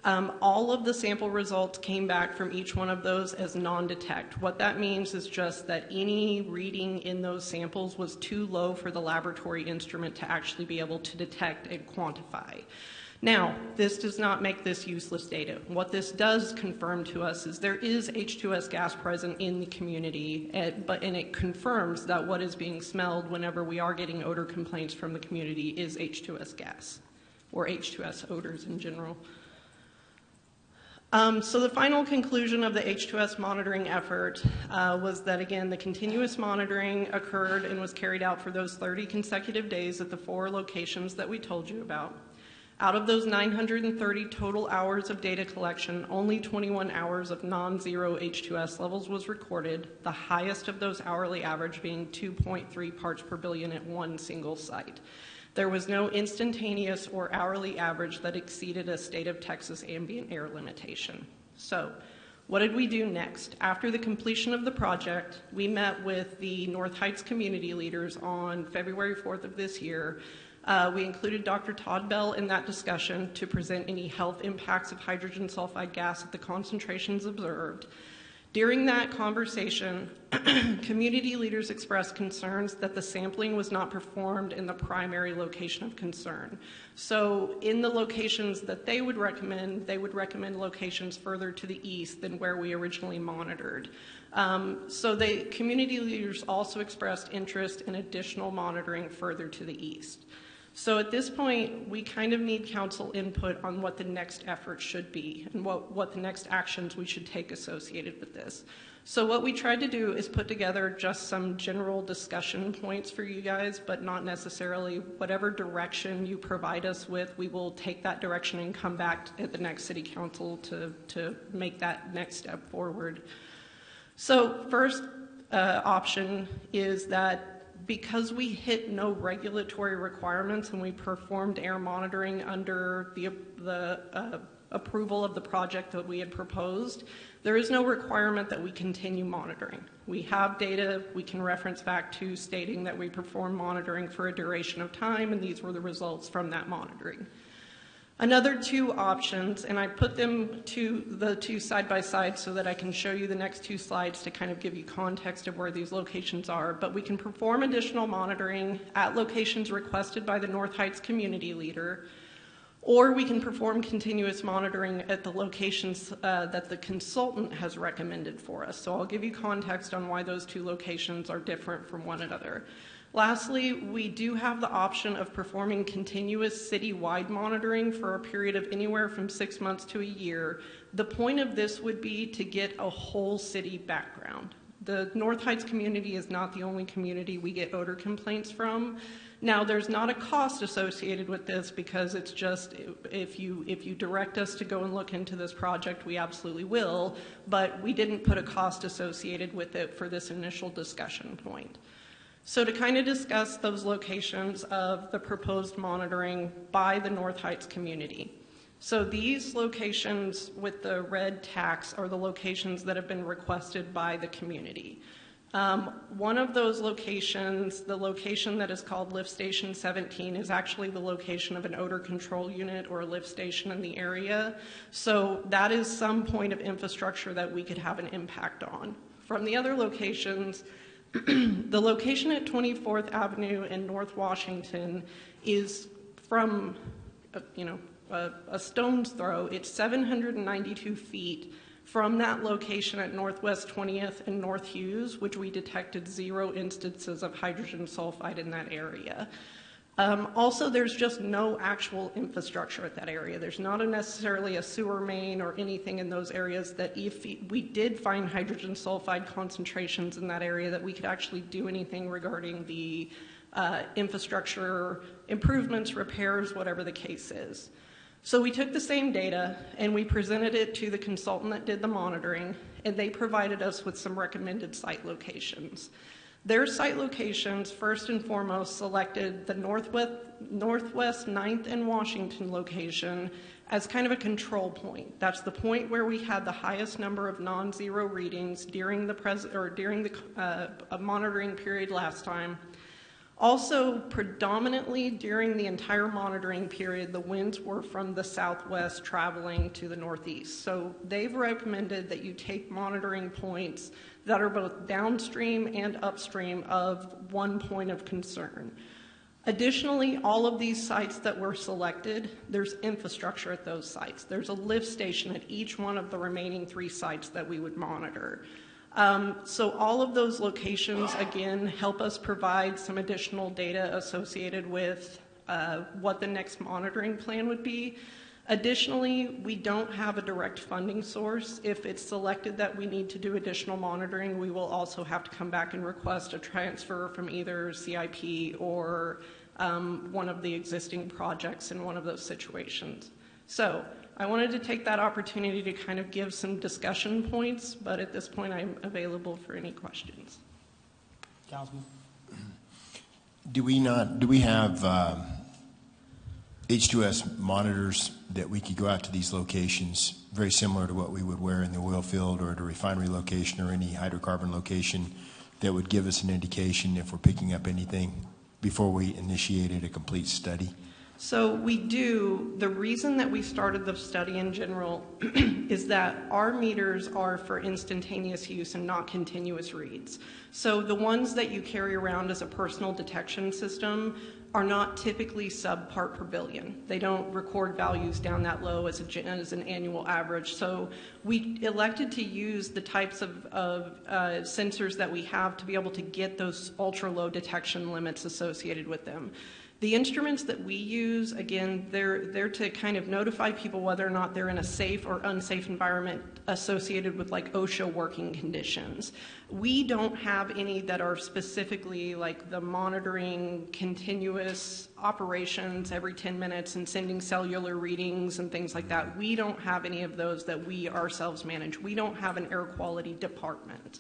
S11: All of the sample results came back from each one of those as non-detect. What that means is just that any reading in those samples was too low for the laboratory instrument to actually be able to detect and quantify. Now, this does not make this useless data. What this does confirm to us is there is H2S gas present in the community, and it confirms that what is being smelled whenever we are getting odor complaints from the community is H2S gas, or H2S odors in general. So the final conclusion of the H2S monitoring effort was that, again, the continuous monitoring occurred and was carried out for those 30 consecutive days at the 4 locations that we told you about. Out of those 930 total hours of data collection, only 21 hours of non-zero H2S levels was recorded, the highest of those hourly average being 2.3 parts per billion at one single site. There was no instantaneous or hourly average that exceeded a state of Texas ambient air limitation. So, What did we do next? After the completion of the project, we met with the North Heights community leaders on February 4th of this year. We included Dr. Todd Bell in that discussion to present any health impacts of hydrogen sulfide gas at the concentrations observed. During that conversation, community leaders expressed concerns that the sampling was not performed in the primary location of concern. So in the locations that they would recommend locations further to the east than where we originally monitored. So the community leaders also expressed interest in additional monitoring further to the east. So at this point, we kind of need council input on what the next effort should be and what the next actions we should take associated with this. So what we tried to do is put together just some general discussion points for you guys, but not necessarily whatever direction you provide us with, we will take that direction and come back at the next city council to make that next step forward. So first option is that because we hit no regulatory requirements and we performed air monitoring under the approval of the project that we had proposed, there is no requirement that we continue monitoring. We have data we can reference back to stating that we performed monitoring for a duration of time, and these were the results from that monitoring. Another two options, and I put them to the two side by side so that I can show you the next two slides to kind of give you context of where these locations are, but we can perform additional monitoring at locations requested by the North Heights community leader, or we can perform continuous monitoring at the locations that the consultant has recommended for us. So I'll give you context on why those two locations are different from one another. Lastly, we do have the option of performing continuous citywide monitoring for a period of anywhere from 6 months to a year. The point of this would be to get a whole city background. The North Heights community is not the only community we get odor complaints from. Now, there's not a cost associated with this because it's just if you direct us to go and look into this project, we absolutely will, but we didn't put a cost associated with it for this initial discussion point. So to kind of discuss those locations of the proposed monitoring by the North Heights community. So these locations with the red tacks are the locations that have been requested by the community. One of those locations, the location that is called Lift Station 17, is actually the location of an odor control unit or a lift station in the area. So that is some point of infrastructure that we could have an impact on. From the other locations, the location at 24th Avenue in North Washington is from, a stone's throw. It's 792 feet from that location at Northwest 20th and North Hughes, which we detected 0 instances of hydrogen sulfide in that area. Also, there's just no actual infrastructure at that area. There's not necessarily a sewer main or anything in those areas that if we did find hydrogen sulfide concentrations in that area that we could actually do anything regarding the infrastructure improvements, repairs, whatever the case is. So we took the same data and we presented it to the consultant that did the monitoring, and they provided us with some recommended site locations. Their site locations, first and foremost, selected the Northwest 9th and Washington location as kind of a control point. That's the point where we had the highest number of non-zero readings during the monitoring period last time. Also, predominantly during the entire monitoring period, the winds were from the southwest traveling to the northeast. So they've recommended that you take monitoring points that are both downstream and upstream of one point of concern. Additionally, all of these sites that were selected, there's infrastructure at those sites. There's a lift station at each one of the remaining 3 sites that we would monitor. So all of those locations, again, help us provide some additional data associated with what the next monitoring plan would be. Additionally, we don't have a direct funding source. If it's selected that we need to do additional monitoring, we will also have to come back and request a transfer from either CIP or one of the existing projects in one of those situations. So I wanted to take that opportunity to kind of give some discussion points, but at this point I'm available for any questions.
S1: Councilman?
S8: Do we have, H2S monitors that we could go out to these locations, very similar to what we would wear in the oil field or at a refinery location or any hydrocarbon location, that would give us an indication if we're picking up anything before we initiated a complete study?
S11: So we do. The reason that we started the study in general is that our meters are for instantaneous use and not continuous reads. So the ones that you carry around as a personal detection system are not typically sub-part per billion. They don't record values down that low as an annual average. So we elected to use the types of sensors that we have to be able to get those ultra-low detection limits associated with them. The instruments that we use, again, they're to kind of notify people whether or not they're in a safe or unsafe environment associated with like OSHA working conditions. We don't have any that are specifically like the monitoring continuous operations every 10 minutes and sending cellular readings and things like that. We don't have any of those that we ourselves manage. We don't have an air quality department.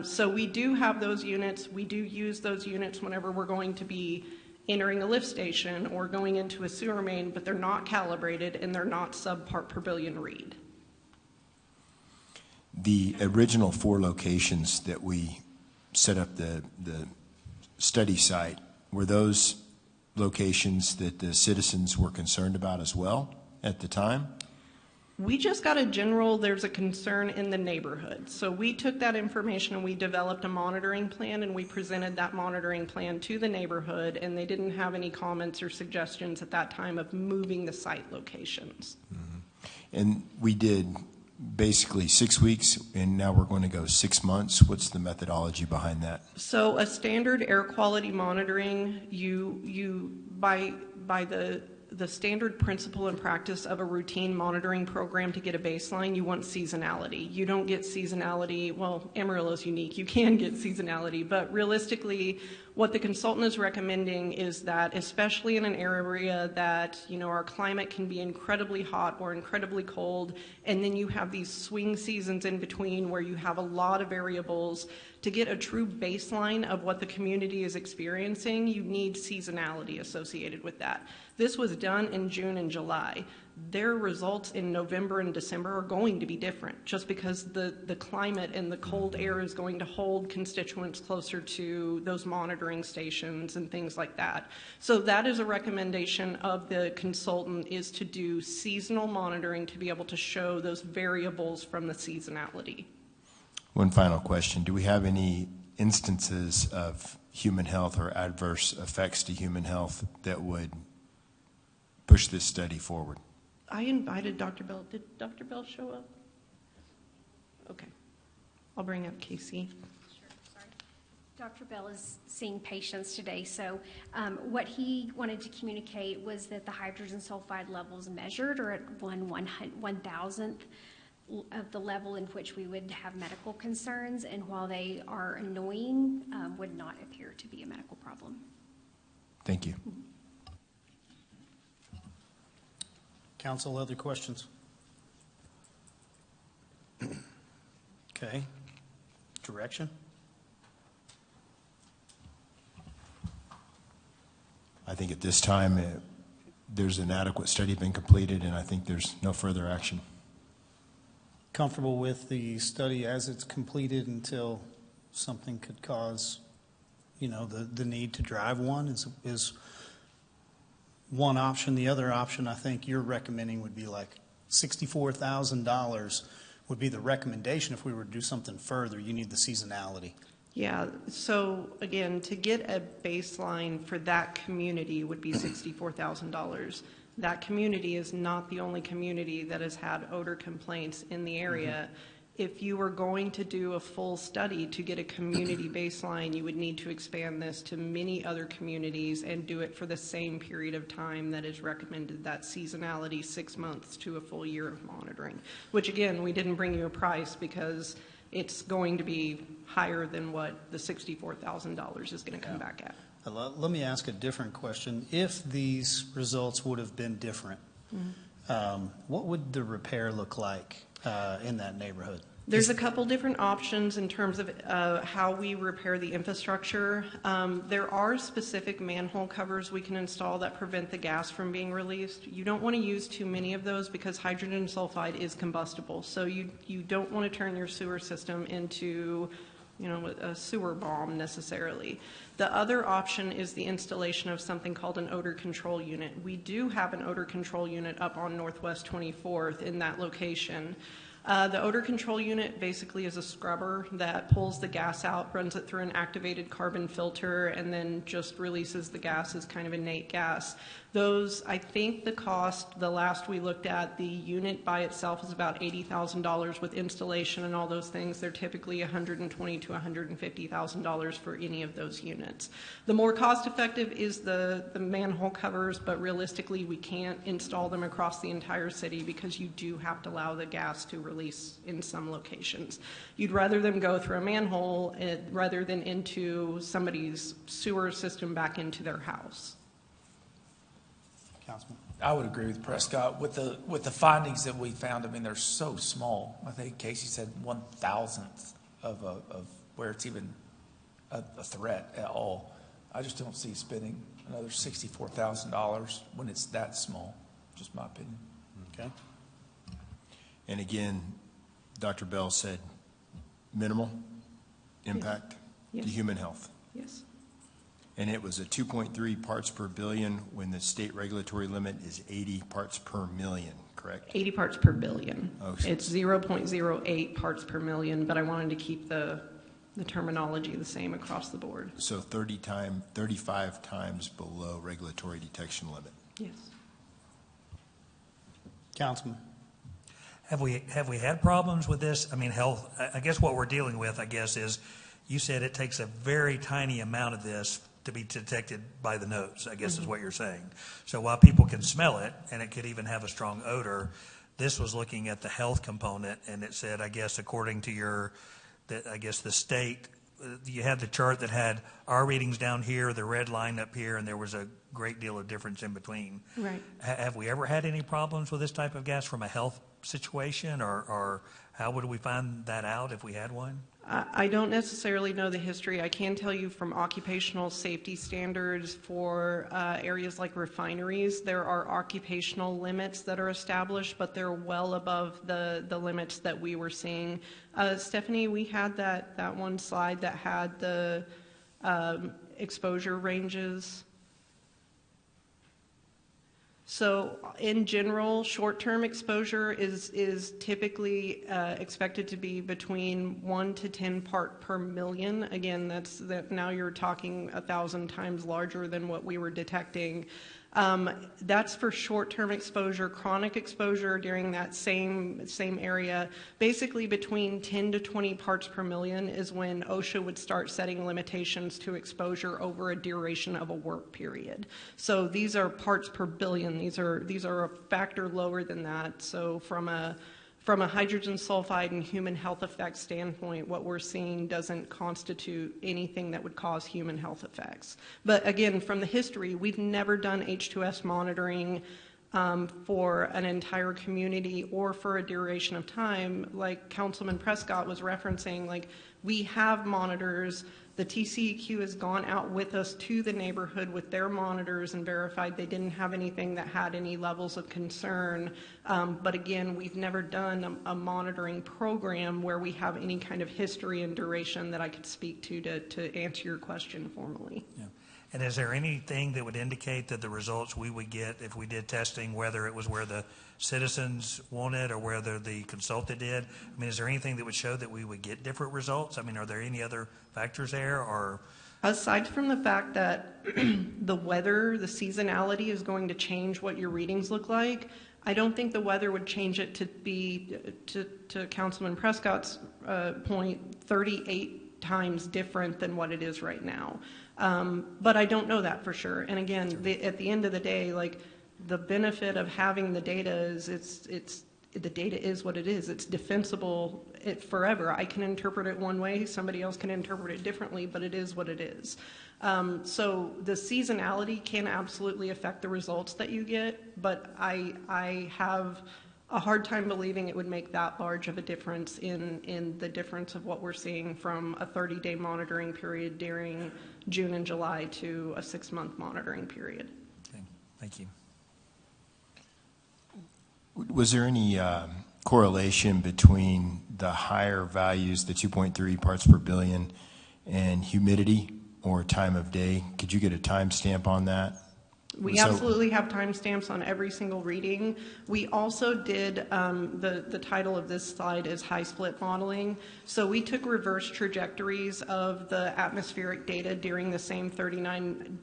S11: So we do have those units. We do use those units whenever we're going to be entering a lift station or going into a sewer main, but they're not calibrated and they're not sub-part per billion read.
S8: The original 4 locations that we set up the study site, were those locations that the citizens were concerned about as well at the time?
S11: We just got there's a concern in the neighborhood. So we took that information and we developed a monitoring plan and we presented that monitoring plan to the neighborhood, and they didn't have any comments or suggestions at that time of moving the site locations.
S8: Mm-hmm. And we did basically 6 weeks, and now we're going to go 6 months. What's the methodology behind that?
S11: So a standard air quality monitoring, by the standard principle and practice of a routine monitoring program to get a baseline, you want seasonality. You don't get seasonality, well, Amarillo is unique, you can get seasonality, but realistically, what the consultant is recommending is that, especially in an area that, our climate can be incredibly hot or incredibly cold, and then you have these swing seasons in between where you have a lot of variables, to get a true baseline of what the community is experiencing, you need seasonality associated with that. This was done in June and July. Their results in November and December are going to be different, just because the climate and the cold air is going to hold constituents closer to those monitoring stations and things like that. So that is a recommendation of the consultant, is to do seasonal monitoring to be able to show those variables from the seasonality.
S8: One final question. Do we have any instances of human health or adverse effects to human health that would push this study forward?
S11: I invited Dr. Bell. Did Dr. Bell show up? Okay. I'll bring up Casey.
S12: Sure, sorry. Dr. Bell is seeing patients today, so what he wanted to communicate was that the hydrogen sulfide levels measured are at 1/1000th of the level in which we would have medical concerns, and while they are annoying, would not appear to be a medical problem.
S8: Thank you.
S1: Council, other questions? Okay. Direction?
S8: I think at this time, there's an adequate study been completed, and I think there's no further action.
S1: Comfortable with the study as it's completed until something could cause, the need to drive one is one option. The other option I think you're recommending would be like $64,000 would be the recommendation if we were to do something further. You need the seasonality.
S11: Yeah, so again, to get a baseline for that community would be $64,000. That community is not the only community that has had odor complaints in the area. Mm-hmm. If you were going to do a full study to get a community baseline, you would need to expand this to many other communities and do it for the same period of time that is recommended, that seasonality, 6 months to a full year of monitoring, which again, we didn't bring you a price because it's going to be higher than what the $64,000 is going to come back at.
S1: Let me ask a different question. If these results would have been different, what would the repair look like in that neighborhood?
S11: There's a couple different options in terms of how we repair the infrastructure. There are specific manhole covers we can install that prevent the gas from being released. You don't want to use too many of those because hydrogen sulfide is combustible. So you don't want to turn your sewer system into, you know, a sewer bomb necessarily. The other option is the installation of something called an odor control unit. We do have an odor control unit up on Northwest 24th in that location. The odor control unit basically is a scrubber that pulls the gas out, runs it through an activated carbon filter, and then just releases the gas as kind of innate gas. Those, I think the cost, the last we looked at, the unit by itself is about $80,000 with installation and all those things. They're typically $120,000 to $150,000 for any of those units. The more cost effective is the manhole covers, but realistically we can't install them across the entire city because you do have to allow the gas to release in some locations. You'd rather them go through a manhole rather than into somebody's sewer system back into their house.
S1: Councilman.
S7: I would agree with Prescott with the findings that we found. I mean, they're so small. I think Casey said 1,000th of where it's even a threat at all. I just don't see spending another $64,000 when it's that small. Just my opinion.
S1: Okay.
S8: And again, Dr. Bell said minimal impact
S11: Yes.
S8: to human health.
S11: Yes.
S8: And it was a 2.3 parts per billion when the state regulatory limit is 80 parts per million, correct?
S11: 80 parts per billion.
S8: Oh,
S11: It's 0.08 parts per million, but I wanted to keep the terminology the same across the board.
S8: So 35 times below regulatory detection limit.
S11: Yes.
S1: Councilman.
S5: Have we had problems with this? I mean, health, I guess what we're dealing with, I guess, is you said it takes a very tiny amount of this to be detected by the nose, I guess is what you're saying. So while people can smell it, and it could even have a strong odor, this was looking at the health component, and it said, I guess, according to the state, you had the chart that had our readings down here, the red line up here, and there was a great deal of difference in between.
S11: Right.
S5: Have we ever had any problems with this type of gas from a health situation, or how would we find that out if we had one?
S11: I don't necessarily know the history. I can tell you from occupational safety standards for areas like refineries, there are occupational limits that are established, but they're well above the limits that we were seeing. Stephanie, we had that one slide that had the exposure ranges. So in general, short-term exposure is typically expected to be between 1 to 10 part per million. Again, now you're talking 1,000 times larger than what we were detecting. That's for short-term exposure. Chronic exposure during that same area, basically between 10 to 20 parts per million is when OSHA would start setting limitations to exposure over a duration of a work period. So these are parts per billion. These are a factor lower than that. So from a hydrogen sulfide and human health effects standpoint, what we're seeing doesn't constitute anything that would cause human health effects. But again, from the history, we've never done H2S monitoring for an entire community or for a duration of time. Like Councilman Prescott was referencing, like we have monitors. The TCEQ has gone out with us to the neighborhood with their monitors and verified they didn't have anything that had any levels of concern. But again, we've never done a monitoring program where we have any kind of history and duration that I could speak to answer your question formally.
S5: Yeah. And is there anything that would indicate that the results we would get if we did testing, whether it was where the citizens wanted or whether the consultant did? I mean, is there anything that would show that we would get different results? I mean, are there any other factors there, or?
S11: Aside from the fact that the weather, the seasonality is going to change what your readings look like, I don't think the weather would change it to be, to Councilman Prescott's point, 38 times different than what it is right now. But I don't know that for sure. And again, at the end of the day, like the benefit of having the data is the data is what it is. It's defensible forever. I can interpret it one way, somebody else can interpret it differently, but it is what it is. So the seasonality can absolutely affect the results that you get, but I have a hard time believing it would make that large of a difference in the difference of what we're seeing from a 30-day monitoring period during June and July to a 6-month monitoring period.
S5: Okay. Thank you.
S8: Was there any correlation between the higher values, the 2.3 parts per billion, and humidity or time of day? Could you get a timestamp on that?
S11: We absolutely have timestamps on every single reading. We also did, the title of this slide is high split modeling. So we took reverse trajectories of the atmospheric data during the same 39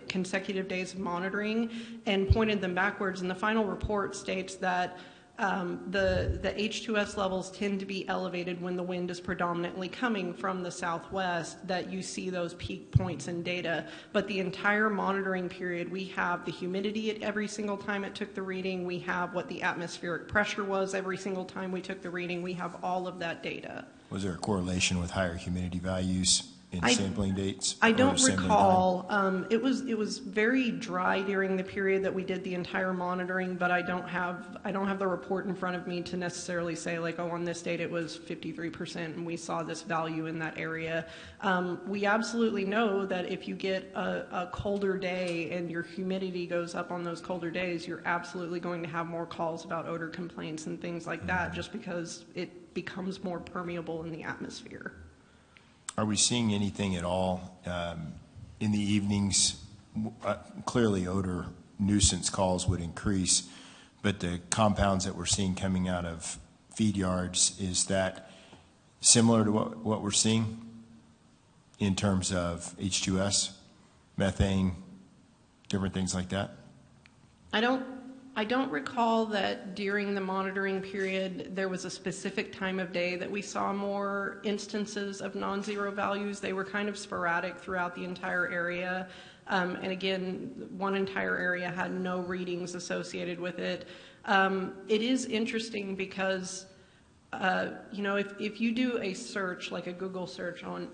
S11: consecutive days of monitoring and pointed them backwards. And the final report states that the H2S levels tend to be elevated when the wind is predominantly coming from the southwest, that you see those peak points in data. But the entire monitoring period, we have the humidity at every single time it took the reading. We have what the atmospheric pressure was every single time we took the reading. We have all of that data.
S8: Was there a correlation with higher humidity values in sampling dates?
S11: I don't recall. It was very dry during the period that we did the entire monitoring, but I don't have the report in front of me to necessarily say like, oh, on this date it was 53% and we saw this value in that area. We absolutely know that if you get a colder day and your humidity goes up on those colder days, you're absolutely going to have more calls about odor complaints and things like that, just because it becomes more permeable in the atmosphere.
S8: Are we seeing anything at all in the evenings? Clearly, odor nuisance calls would increase, but the compounds that we're seeing coming out of feed yards, is that similar to what we're seeing in terms of H2S, methane, different things like that?
S11: I don't recall that during the monitoring period there was a specific time of day that we saw more instances of non-zero values. They were kind of sporadic throughout the entire area. And again, one entire area had no readings associated with it. It is interesting because if you do a search, like a Google search on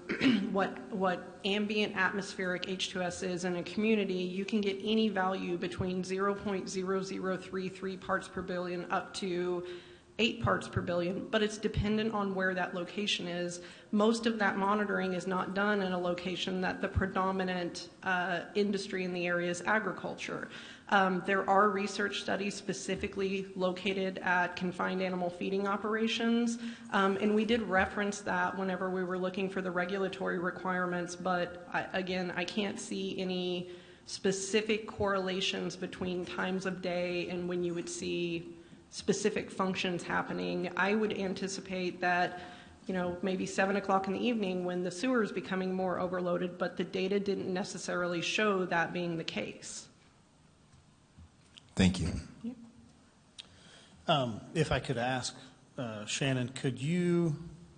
S11: what ambient atmospheric H2S is in a community, you can get any value between 0.0033 parts per billion up to 8 parts per billion, but it's dependent on where that location is. Most of that monitoring is not done in a location that the predominant industry in the area is agriculture. There are research studies specifically located at confined animal feeding operations, and we did reference that whenever we were looking for the regulatory requirements, but I can't see any specific correlations between times of day and when you would see specific functions happening. I would anticipate that maybe 7 o'clock in the evening when the sewer is becoming more overloaded, but the data didn't necessarily show that being the case.
S8: Thank you.
S1: If I could ask, Shannon, could you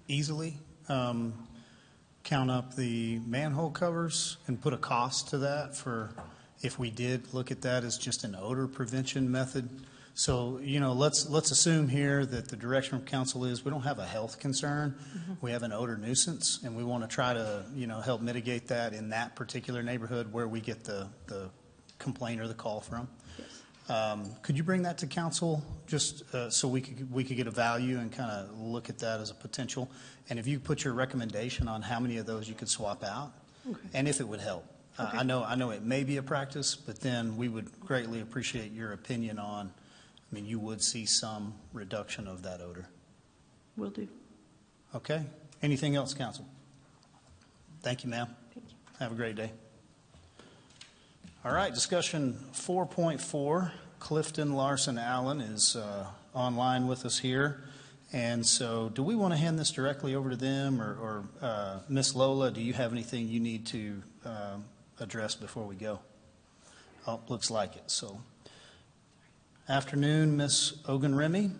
S1: easily count up the manhole covers and put a cost to that for if we did look at that as just an odor prevention method? So, let's assume here that the direction of council is we don't have a health concern. Mm-hmm. We have an odor nuisance, and we want to try to, help mitigate that in that particular neighborhood where we get the complaint or the call from. Could you bring that to council just so we could get a value and kind of look at that as a potential? And if you put your recommendation on how many of those you could swap out, okay, and if it would help. Okay. I know it may be a practice, but then we would greatly appreciate your opinion on, you would see some reduction of that odor.
S11: Will do.
S1: Okay. Anything else, council? Thank you, ma'am.
S11: Thank you.
S1: Have a great day. All right, discussion 4.4. Clifton Larson Allen is online with us here. And so do we want to hand this directly over to them, or Miss Lola, do you have anything you need to address before we go? Oh, looks like it. So, afternoon, Miss Ogunremi.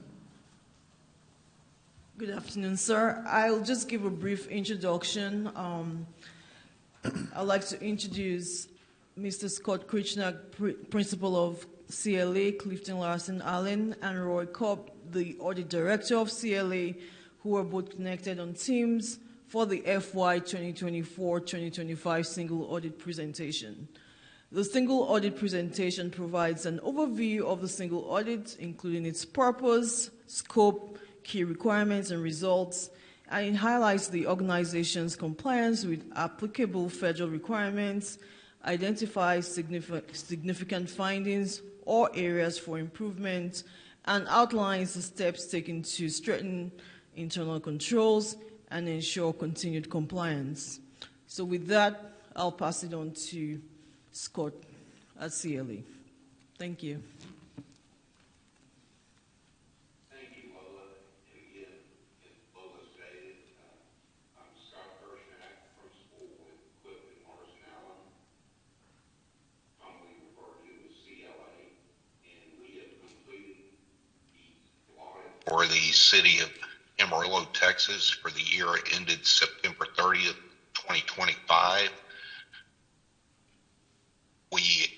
S13: Good afternoon, sir. I'll just give a brief introduction. I'd like to introduce Mr. Scott Krichner, Principal of CLA, Clifton Larson Allen, and Roy Cobb, the Audit Director of CLA, who are both connected on Teams for the FY 2024-2025 single audit presentation. The single audit presentation provides an overview of the single audit, including its purpose, scope, key requirements, and results, and it highlights the organization's compliance with applicable federal requirements, identifies significant findings or areas for improvement, and outlines the steps taken to strengthen internal controls and ensure continued compliance. So with that, I'll pass it on to Scott at CLE. Thank you.
S14: Thank you, Lola. And again, as Lola stated, I'm Scott Kirshnak, principal with Clifton Morrison Allen, commonly referred to as CLA, and we have completed the audit for the city of Amarillo, Texas, for the year ended September 30th, 2025. We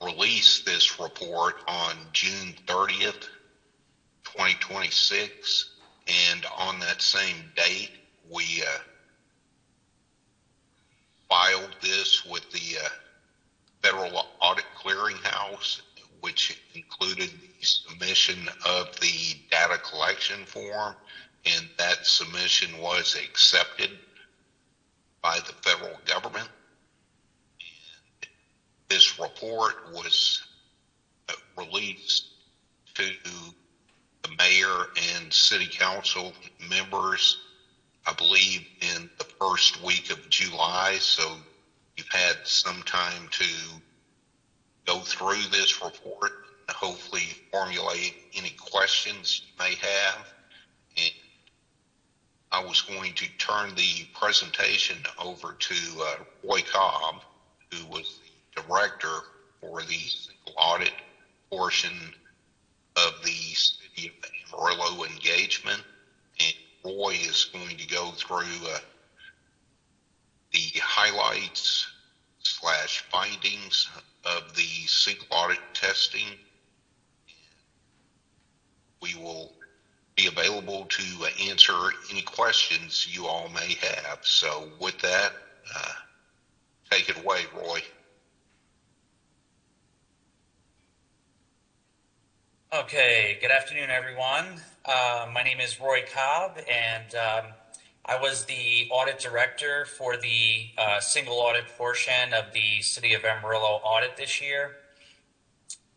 S14: released this report on June 30th, 2026, and on that same date, we filed this with the Federal Audit Clearinghouse, which included the submission of the data collection form, and that submission was accepted by the federal government. And this report was released to the mayor and city council members, I believe, in the first week of July, so you've had some time to go through this report and hopefully formulate any questions you may have. And I was going to turn the presentation over to Roy Cobb, who was the director for the single audit portion of the City of Amarillo engagement. And Roy is going to go through the highlights / findings of the single audit testing. We will be available to answer any questions you all may have. So with that, take it away, Roy.
S15: Okay, good afternoon, everyone. My name is Roy Cobb, and I was the audit director for the single audit portion of the City of Amarillo audit this year.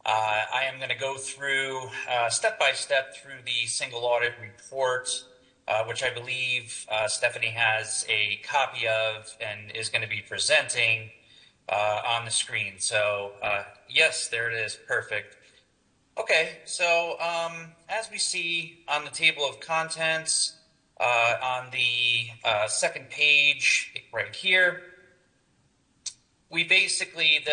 S15: I am going to go through step by step through the single audit report, which I believe Stephanie has a copy of and is going to be presenting on the screen. So yes, there it is. Perfect. Okay, so as we see on the table of contents on the second page right here, we basically,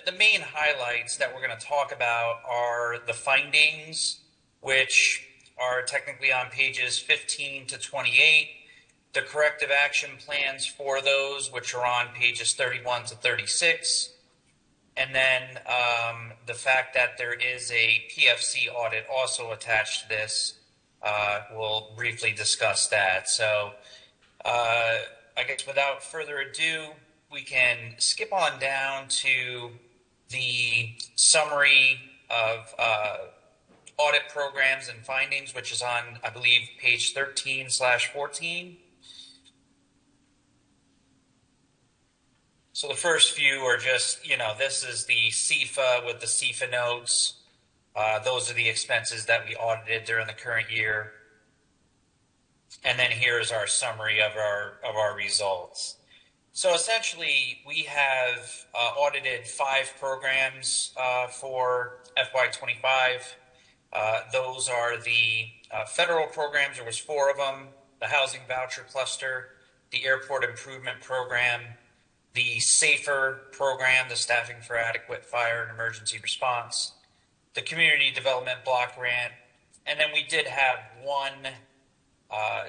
S15: the main highlights that we're going to talk about are the findings, which are technically on pages 15 to 28, the corrective action plans for those, which are on pages 31 to 36, and then the fact that there is a PFC audit also attached to this. We'll briefly discuss that. So I guess without further ado, we can skip on down to the summary of audit programs and findings, which is on, I believe, page 13/14. So the first few are just, this is the CFA with the CFA notes. Those are the expenses that we audited during the current year. And then here is our summary of our results. So essentially, we have audited 5 programs for FY25. Those are the federal programs. There was 4 of them: the housing voucher cluster, the airport improvement program, the SAFER program, the staffing for adequate fire and emergency response, the community development block grant, and then we did have one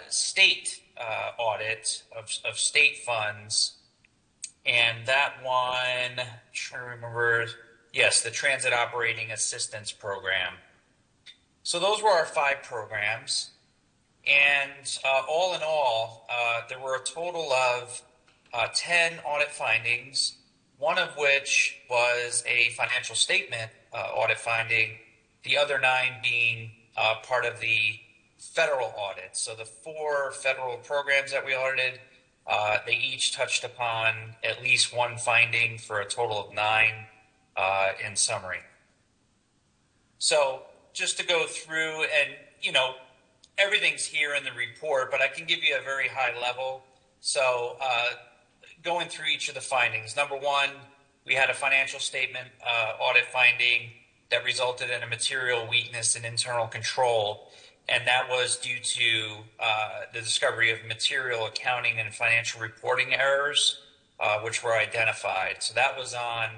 S15: state audit of state funds, and that one, I'm trying to remember, yes, the Transit Operating Assistance Program. So those were our 5 programs, and all in all, there were a total of 10 audit findings, one of which was a financial statement audit finding, the other 9 being part of the federal audit. So the 4 federal programs that we audited, they each touched upon at least one finding for a total of 9 in summary. So just to go through, and everything's here in the report, but I can give you a very high level. So going through each of the findings. Number 1, we had a financial statement audit finding that resulted in a material weakness in internal control, and that was due to the discovery of material accounting and financial reporting errors, which were identified. So that was on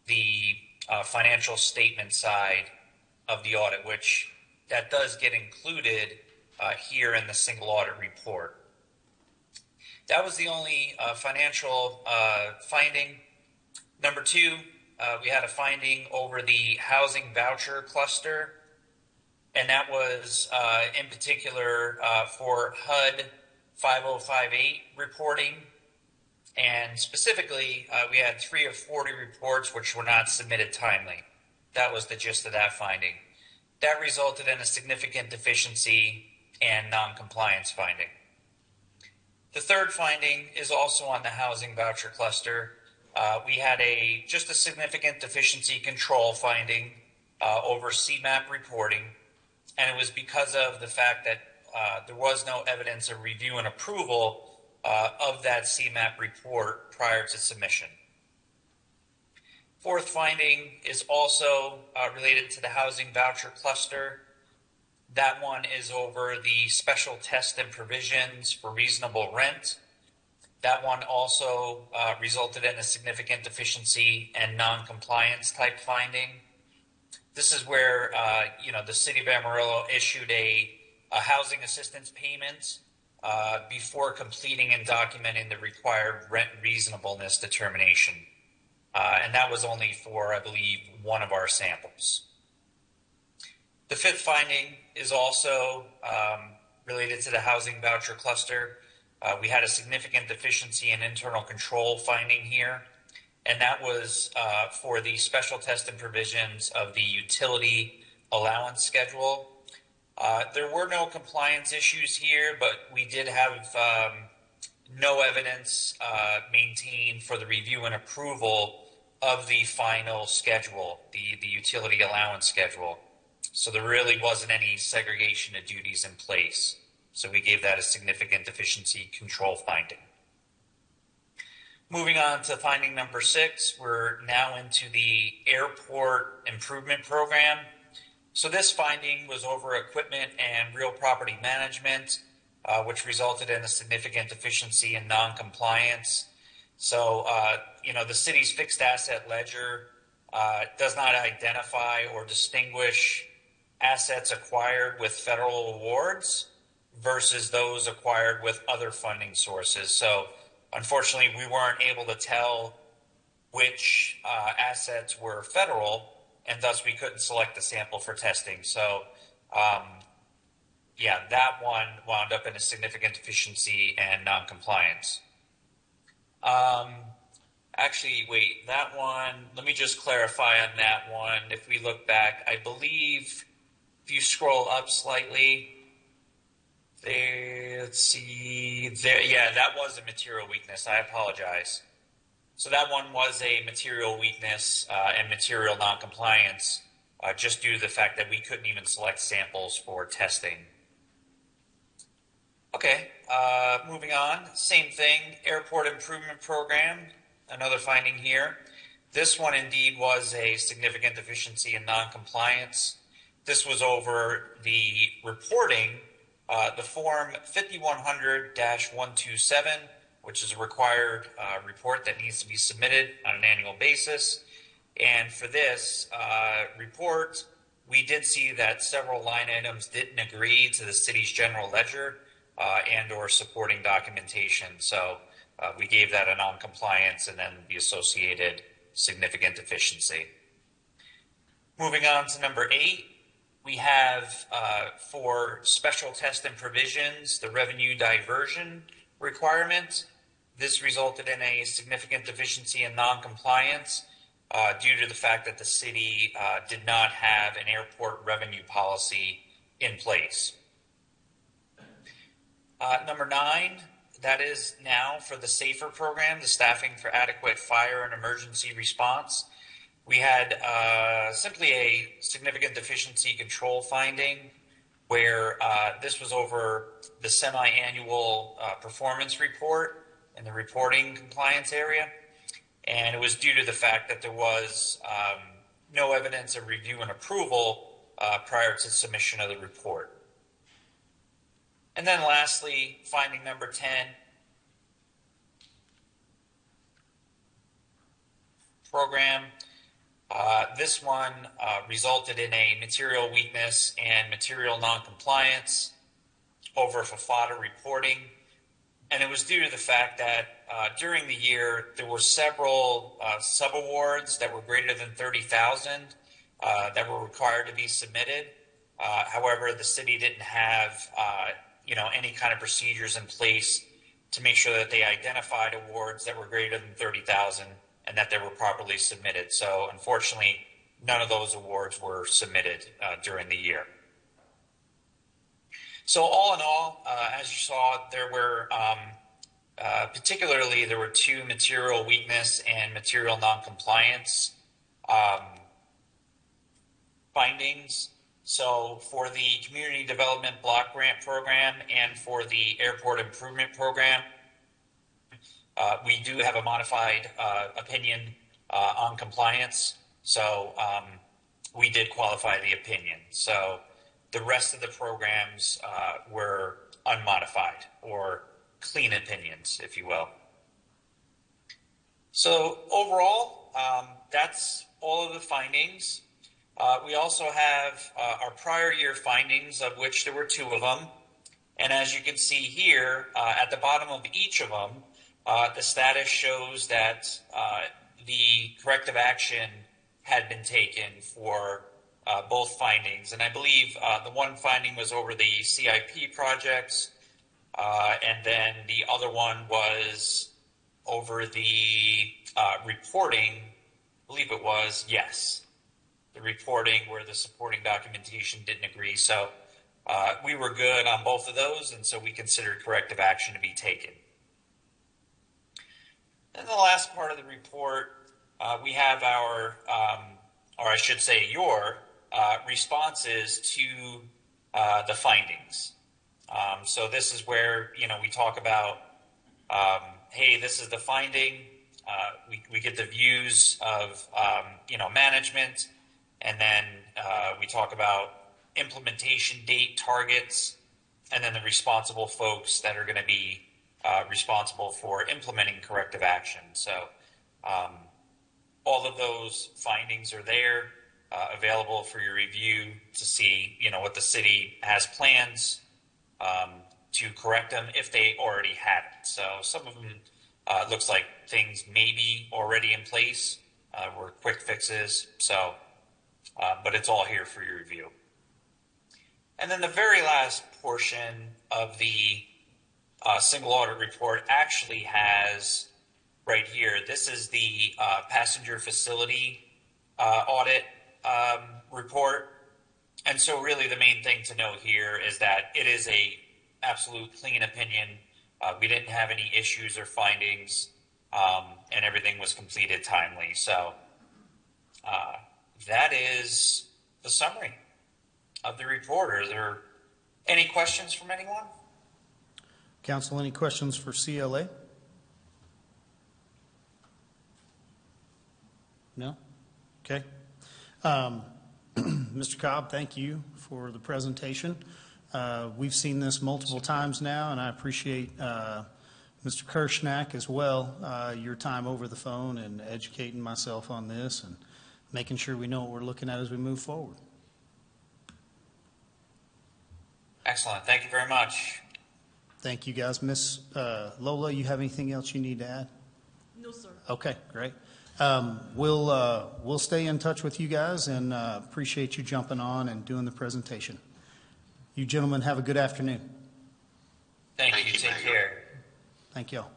S15: the financial statement side of the audit, which that does get included here in the single audit report. That was the only financial finding. Number 2, we had a finding over the housing voucher cluster, and that was in particular for HUD 5058 reporting. And specifically, we had 3 of 40 reports which were not submitted timely. That was the gist of that finding. That resulted in a significant deficiency and non-compliance finding. The third finding is also on the housing voucher cluster. We had just a significant deficiency control finding over CMAP reporting, and it was because of the fact that there was no evidence of review and approval of that CMAP report prior to submission. Fourth finding is also related to the housing voucher cluster. That one is over the special test and provisions for reasonable rent. That one also resulted in a significant deficiency and non-compliance type finding. This is where the city of Amarillo issued a housing assistance payment before completing and documenting the required rent reasonableness determination. And that was only for, I believe, one of our samples. The fifth finding is also related to the housing voucher cluster. We had a significant deficiency in internal control finding here, and that was for the special test and provisions of the utility allowance schedule. There were no compliance issues here, but we did have no evidence maintained for the review and approval of the final schedule, the utility allowance schedule. So there really wasn't any segregation of duties in place. So we gave that a significant deficiency control finding. Moving on to finding number 6, we're now into the airport improvement program. So this finding was over equipment and real property management, which resulted in a significant deficiency in non-compliance. So, the city's fixed asset ledger does not identify or distinguish assets acquired with federal awards versus those acquired with other funding sources. So, unfortunately, we weren't able to tell which assets were federal, and thus we couldn't select the sample for testing. So, that one wound up in a significant deficiency and non-compliance. That one, let me just clarify on that one. If we look back, I believe if you scroll up slightly, let's see, that was a material weakness. I apologize. So that one was a material weakness and material non-compliance just due to the fact that we couldn't even select samples for testing. Okay, moving on. Same thing, airport improvement program, another finding here. This one indeed was a significant deficiency in non-compliance. This was over the reporting, the form 5100-127, which is a required report that needs to be submitted on an annual basis. And for this report, we did see that several line items didn't agree to the city's general ledger and or supporting documentation. So we gave that a non-compliance and then the associated significant deficiency. Moving on to number 8, we have for special test and provisions, the revenue diversion requirement. This resulted in a significant deficiency in noncompliance due to the fact that the city did not have an airport revenue policy in place. Number 9, that is now for the SAFER program, the Staffing for Adequate Fire and Emergency Response. We had simply a significant deficiency control finding where this was over the semi-annual performance report in the reporting compliance area. And it was due to the fact that there was no evidence of review and approval prior to submission of the report. And then lastly, finding number 10, program. This one resulted in a material weakness and material noncompliance over FFATA reporting. And it was due to the fact that during the year, there were several subawards that were greater than $30,000 that were required to be submitted. However, the city didn't have any kind of procedures in place to make sure that they identified awards that were greater than $30,000 and that they were properly submitted. So unfortunately, none of those awards were submitted during the year. So all in all, as you saw, there were particularly there were 2 material weakness and material noncompliance findings. So for the Community Development Block Grant Program and for the Airport Improvement Program, we do have a modified opinion on compliance. So we did qualify the opinion. So the rest of the programs were unmodified or clean opinions, if you will. So overall, that's all of the findings. We also have our prior year findings, of which there were 2 of them. And as you can see here, at the bottom of each of them, the status shows that the corrective action had been taken for both findings. And I believe the one finding was over the CIP projects, and then the other one was over the reporting. I believe it was, yes, the reporting where the supporting documentation didn't agree. So we were good on both of those, and so we considered corrective action to be taken. And the last part of the report, we have our, or I should say your, responses to the findings. So this is where, we talk about, hey, this is the finding. We get the views of, management, and then we talk about implementation date targets, and then the responsible folks that are going to be responsible for implementing corrective action. So all of those findings are there, available for your review to see, what the city has plans to correct them if they already had it. So some of them looks like things may be already in place, were quick fixes. So, but it's all here for your review. And then the very last portion of the single audit report actually has right here, this is the passenger facility audit report. And so really the main thing to note here is that it is a absolute clean opinion. We didn't have any issues or findings, and everything was completed timely. So that is the summary of the report. Are there any questions from anyone?
S1: Council, any questions for CLA? No? Okay. Mr. Cobb, thank you for the presentation. We've seen this multiple times now, and I appreciate Mr. Kirschnack as well, your time over the phone and educating myself on this and making sure we know what we're looking at as we move forward.
S15: Excellent. Thank you very much.
S1: Thank you, guys. Miss Lola, you have anything else you need to add?
S13: No, sir.
S1: Okay, great. We'll stay in touch with you guys, and appreciate you jumping on and doing the presentation. You gentlemen have a good afternoon.
S15: Thank you. Take care.
S1: Thank y'all.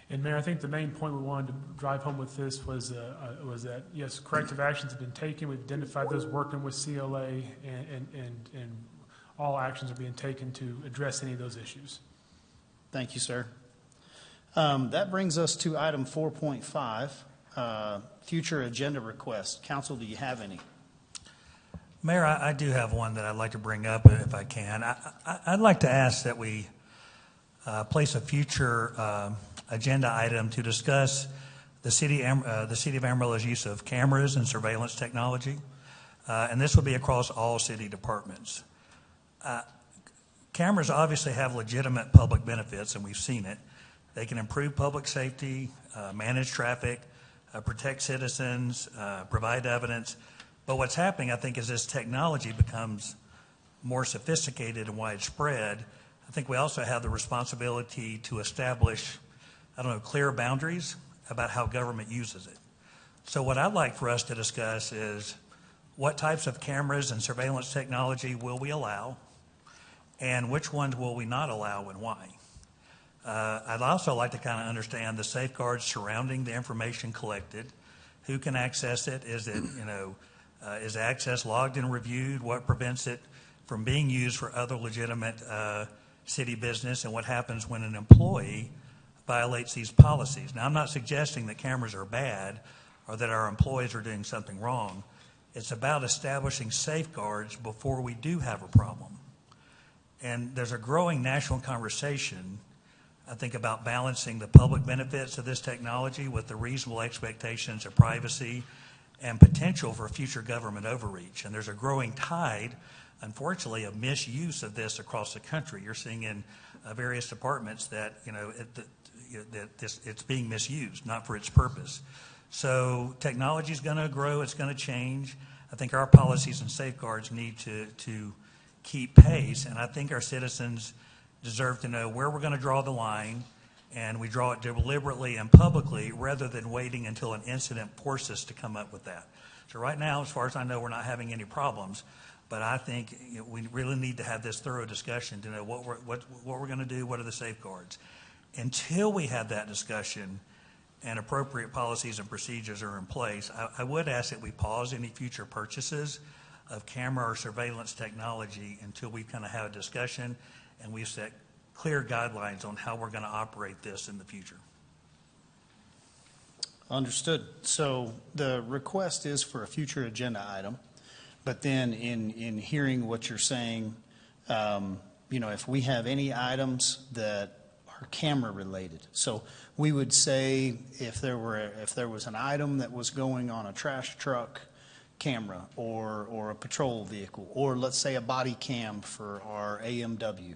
S3: And Mayor, I think the main point we wanted to drive home with this was that, yes, corrective actions have been taken. We've identified those working with CLA, and all actions are being taken to address any of those issues.
S1: Thank you, sir. That brings us to item 4.5, future agenda requests. Council, do you have any?
S5: Mayor, I do have one that I'd like to bring up if I can. I'd like to ask that we place a future agenda item to discuss the city of Amarillo's use of cameras and surveillance technology, and this will be across all city departments. Cameras obviously have legitimate public benefits, and we've seen it. They can improve public safety, manage traffic, protect citizens, provide evidence. But what's happening, I think, as this technology becomes more sophisticated and widespread, I think we also have the responsibility to establish, clear boundaries about how government uses it. So what I'd like for us to discuss is what types of cameras and surveillance technology will we allow, and which ones will we not allow and why. I'd also like to kind of understand the safeguards surrounding the information collected. Who can access it? Is it, is access logged and reviewed? What prevents it from being used for other legitimate city business? And what happens when an employee violates these policies? Now, I'm not suggesting that cameras are bad or that our employees are doing something wrong. It's about establishing safeguards before we do have a problem. And there's a growing national conversation, I think, about balancing the public benefits of this technology with the reasonable expectations of privacy and potential for future government overreach. And there's a growing tide, unfortunately, of misuse of this across the country. You're seeing in various departments that, it's being misused, not for its purpose. So technology is going to grow. It's going to change. I think our policies and safeguards need to keep pace, and I think our citizens deserve to know where we're going to draw the line, and we draw it deliberately and publicly rather than waiting until an incident forces us to come up with that. So right now, as far as I know, we're not having any problems, but I think we really need to have this thorough discussion to know what we're going to do, what are the safeguards. Until we have that discussion and appropriate policies and procedures are in place, I would ask that we pause any future purchases of camera or surveillance technology until we kind of have a discussion and we've set clear guidelines on how we're going to operate this in the future.
S1: Understood. So the request is for a future agenda item, but then in hearing what you're saying, if we have any items that are camera related, so we would say if there was an item that was going on a trash truck camera or a patrol vehicle, or let's say a body cam for our AMW,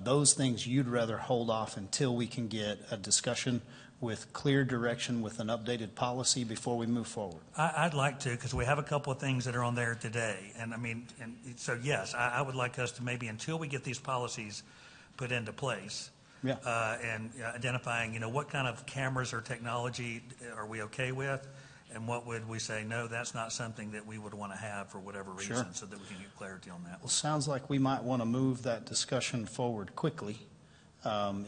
S1: those things you'd rather hold off until we can get a discussion with clear direction with an updated policy before we move forward.
S5: I'd like to, because we have a couple of things that are on there today. And so yes, I would like us to maybe, until we get these policies put into place, and identifying, what kind of cameras or technology are we okay with, and what would we say, no, that's not something that we would want to have for whatever reason, so that we can get clarity on that.
S1: Well, sounds like we might want to move that discussion forward quickly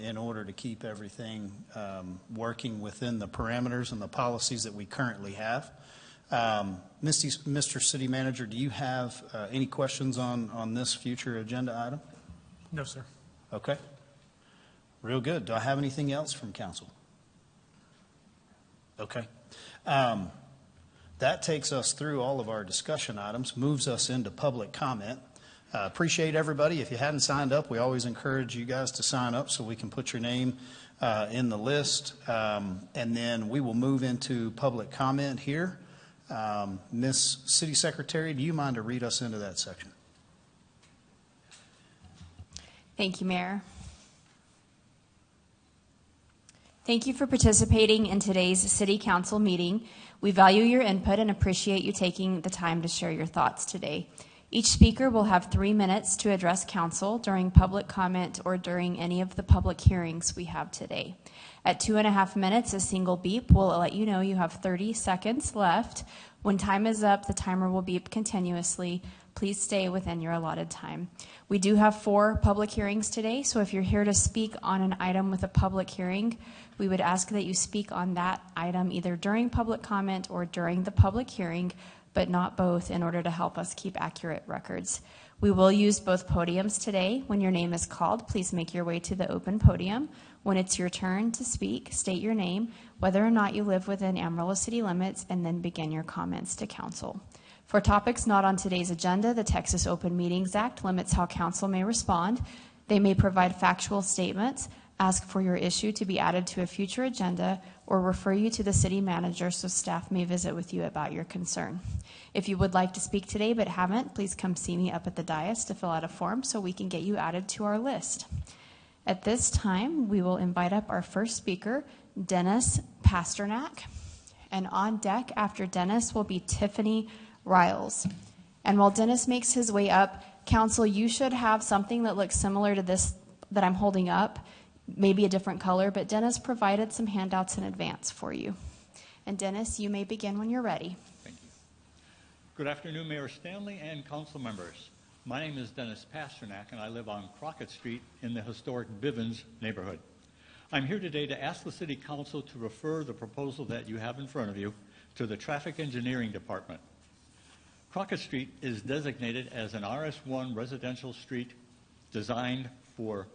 S1: in order to keep everything working within the parameters and the policies that we currently have. Mr. City Manager, do you have any questions on this future agenda item?
S3: No, sir.
S1: Okay. Real good. Do I have anything else from council? Okay. That takes us through all of our discussion items, moves us into public comment. Appreciate everybody. If you hadn't signed up, we always encourage you guys to sign up so we can put your name in the list. And then we will move into public comment here. Ms. City Secretary, do you mind to read us into that section?
S16: Thank you, Mayor. Thank you for participating in today's City Council meeting. We value your input and appreciate you taking the time to share your thoughts today. Each speaker will have 3 minutes to address council during public comment or during any of the public hearings we have today. At 2.5 minutes, a single beep will let you know you have 30 seconds left. When time is up, the timer will beep continuously. Please stay within your allotted time. We do have 4 public hearings today, so if you're here to speak on an item with a public hearing, we would ask that you speak on that item either during public comment or during the public hearing, but not both, in order to help us keep accurate records. We will use both podiums today. When your name is called, please make your way to the open podium. When it's your turn to speak, state your name, whether or not you live within Amarillo city limits, and then begin your comments to council. For topics not on today's agenda, the Texas Open Meetings Act limits how council may respond. They may provide factual statements, ask for your issue to be added to a future agenda, or refer you to the city manager so staff may visit with you about your concern. If you would like to speak today but haven't, please come see me up at the dais to fill out a form so we can get you added to our list. At this time, we will invite up our first speaker, Dennis Pasternak. And on deck after Dennis will be Tiffany Riles. And while Dennis makes his way up, council, you should have something that looks similar to this that I'm holding up, maybe a different color, but Dennis provided some handouts in advance for you. And Dennis, you may begin when you're ready.
S17: Thank you. Good afternoon, Mayor Stanley and council members. My name is Dennis Pasternak, and I live on Crockett Street in the historic Bivens neighborhood. I'm here today to ask the City Council to refer the proposal that you have in front of you to the Traffic Engineering Department. Crockett Street is designated as an RS1 residential street designed for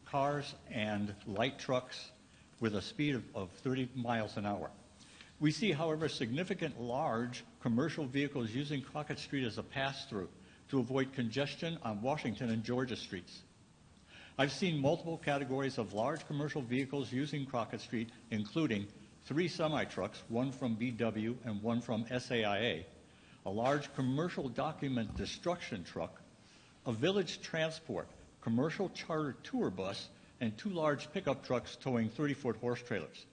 S17: cars and light trucks with a speed of 30 miles an hour. We see, however, significant large commercial vehicles using Crockett Street as a pass-through to avoid congestion on Washington and Georgia streets. I've seen multiple categories of large commercial vehicles using Crockett Street, including 3 semi-trucks, one from VW and one from SAIA, a large commercial document destruction truck, a village transport, commercial charter tour bus, and 2 large pickup trucks towing 30-foot horse trailers.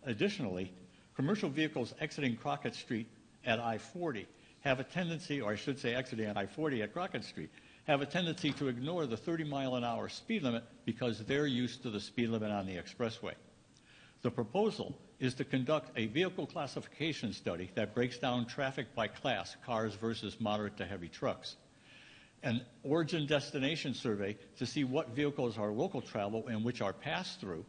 S17: Additionally, commercial vehicles exiting Crockett Street at I-40 have a tendency, or I should say exiting at I-40 at Crockett Street, have a tendency to ignore the 30-mile-an-hour speed limit because they're used to the speed limit on the expressway. The proposal is to conduct a vehicle classification study that breaks down traffic by class, cars versus moderate to heavy trucks, an origin-destination survey to see what vehicles are local travel and which are pass-through,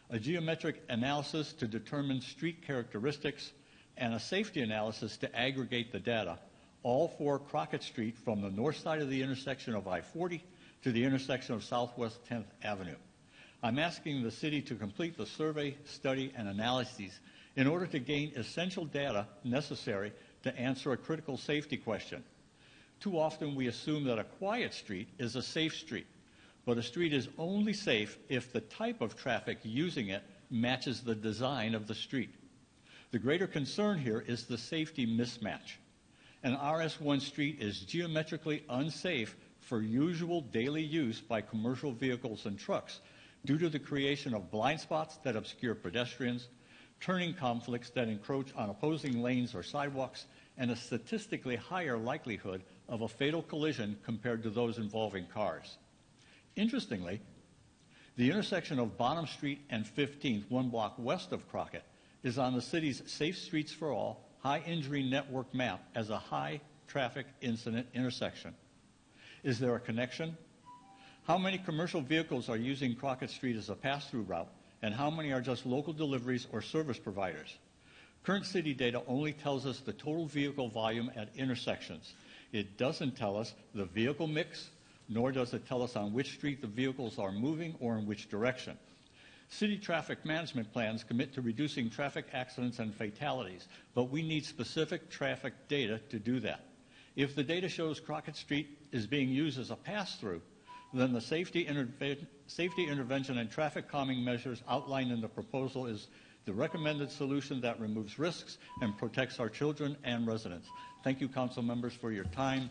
S17: a geometric analysis to determine street characteristics, and a safety analysis to aggregate the data, all for Crockett Street from the north side of the intersection of I-40 to the intersection of Southwest 10th Avenue. I'm asking the city to complete the survey, study, and analyses in order to gain essential data necessary to answer a critical safety question. Too often we assume that a quiet street is a safe street, but a street is only safe if the type of traffic using it matches the design of the street. The greater concern here is the safety mismatch. An RS1 street is geometrically unsafe for usual daily use by commercial vehicles and trucks due to the creation of blind spots that obscure pedestrians, turning conflicts that encroach on opposing lanes or sidewalks, and a statistically higher likelihood of a fatal collision compared to those involving cars. Interestingly, the intersection of Bonham Street and 15th, 1 block west of Crockett, is on the city's Safe Streets for All high injury network map as a high traffic incident intersection. Is there a connection? How many commercial vehicles are using Crockett Street as a pass-through route, and how many are just local deliveries or service providers? Current city data only tells us the total vehicle volume at intersections. It doesn't tell us the vehicle mix, nor does it tell us on which street the vehicles are moving or in which direction. City traffic management plans commit to reducing traffic accidents and fatalities, but we need specific traffic data to do that. If the data shows Crockett Street is being used as a pass-through, then the safety intervention and traffic calming measures outlined in the proposal is the recommended solution that removes risks and protects our children and residents. Thank you, council members, for your time.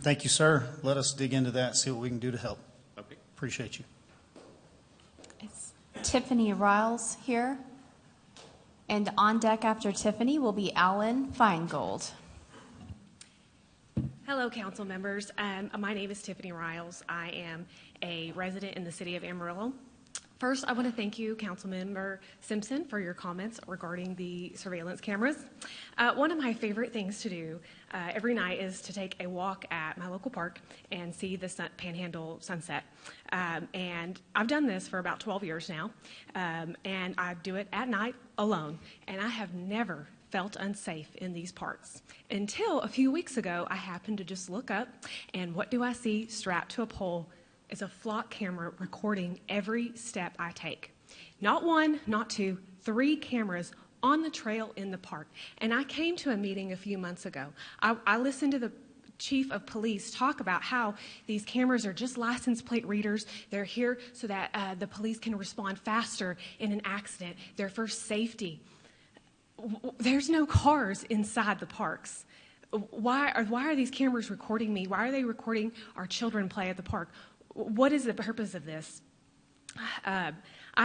S1: Thank you, sir. Let us dig into that, see what we can do to help.
S17: Okay.
S1: Appreciate you.
S16: It's Tiffany Riles here. And on deck after Tiffany will be Alan Feingold.
S18: Hello, council members. My name is Tiffany Riles. I am a resident in the city of Amarillo. First, I want to thank you, Councilmember Simpson, for your comments regarding the surveillance cameras. One of my favorite things to do every night is to take a walk at my local park and see the Panhandle sunset. And I've done this for about 12 years now, and I do it at night alone, and I have never felt unsafe in these parks. Until a few weeks ago, I happened to just look up, and what do I see strapped to a pole is a flock camera recording every step I take. Not one, not two, 3 cameras on the trail in the park. And I came to a meeting a few months ago. I listened to the chief of police talk about how these cameras are just license plate readers. They're here so that the police can respond faster in an accident. They're for safety. There's no cars inside the parks. Why are these cameras recording me? Why are they recording our children play at the park? What is the purpose of this? I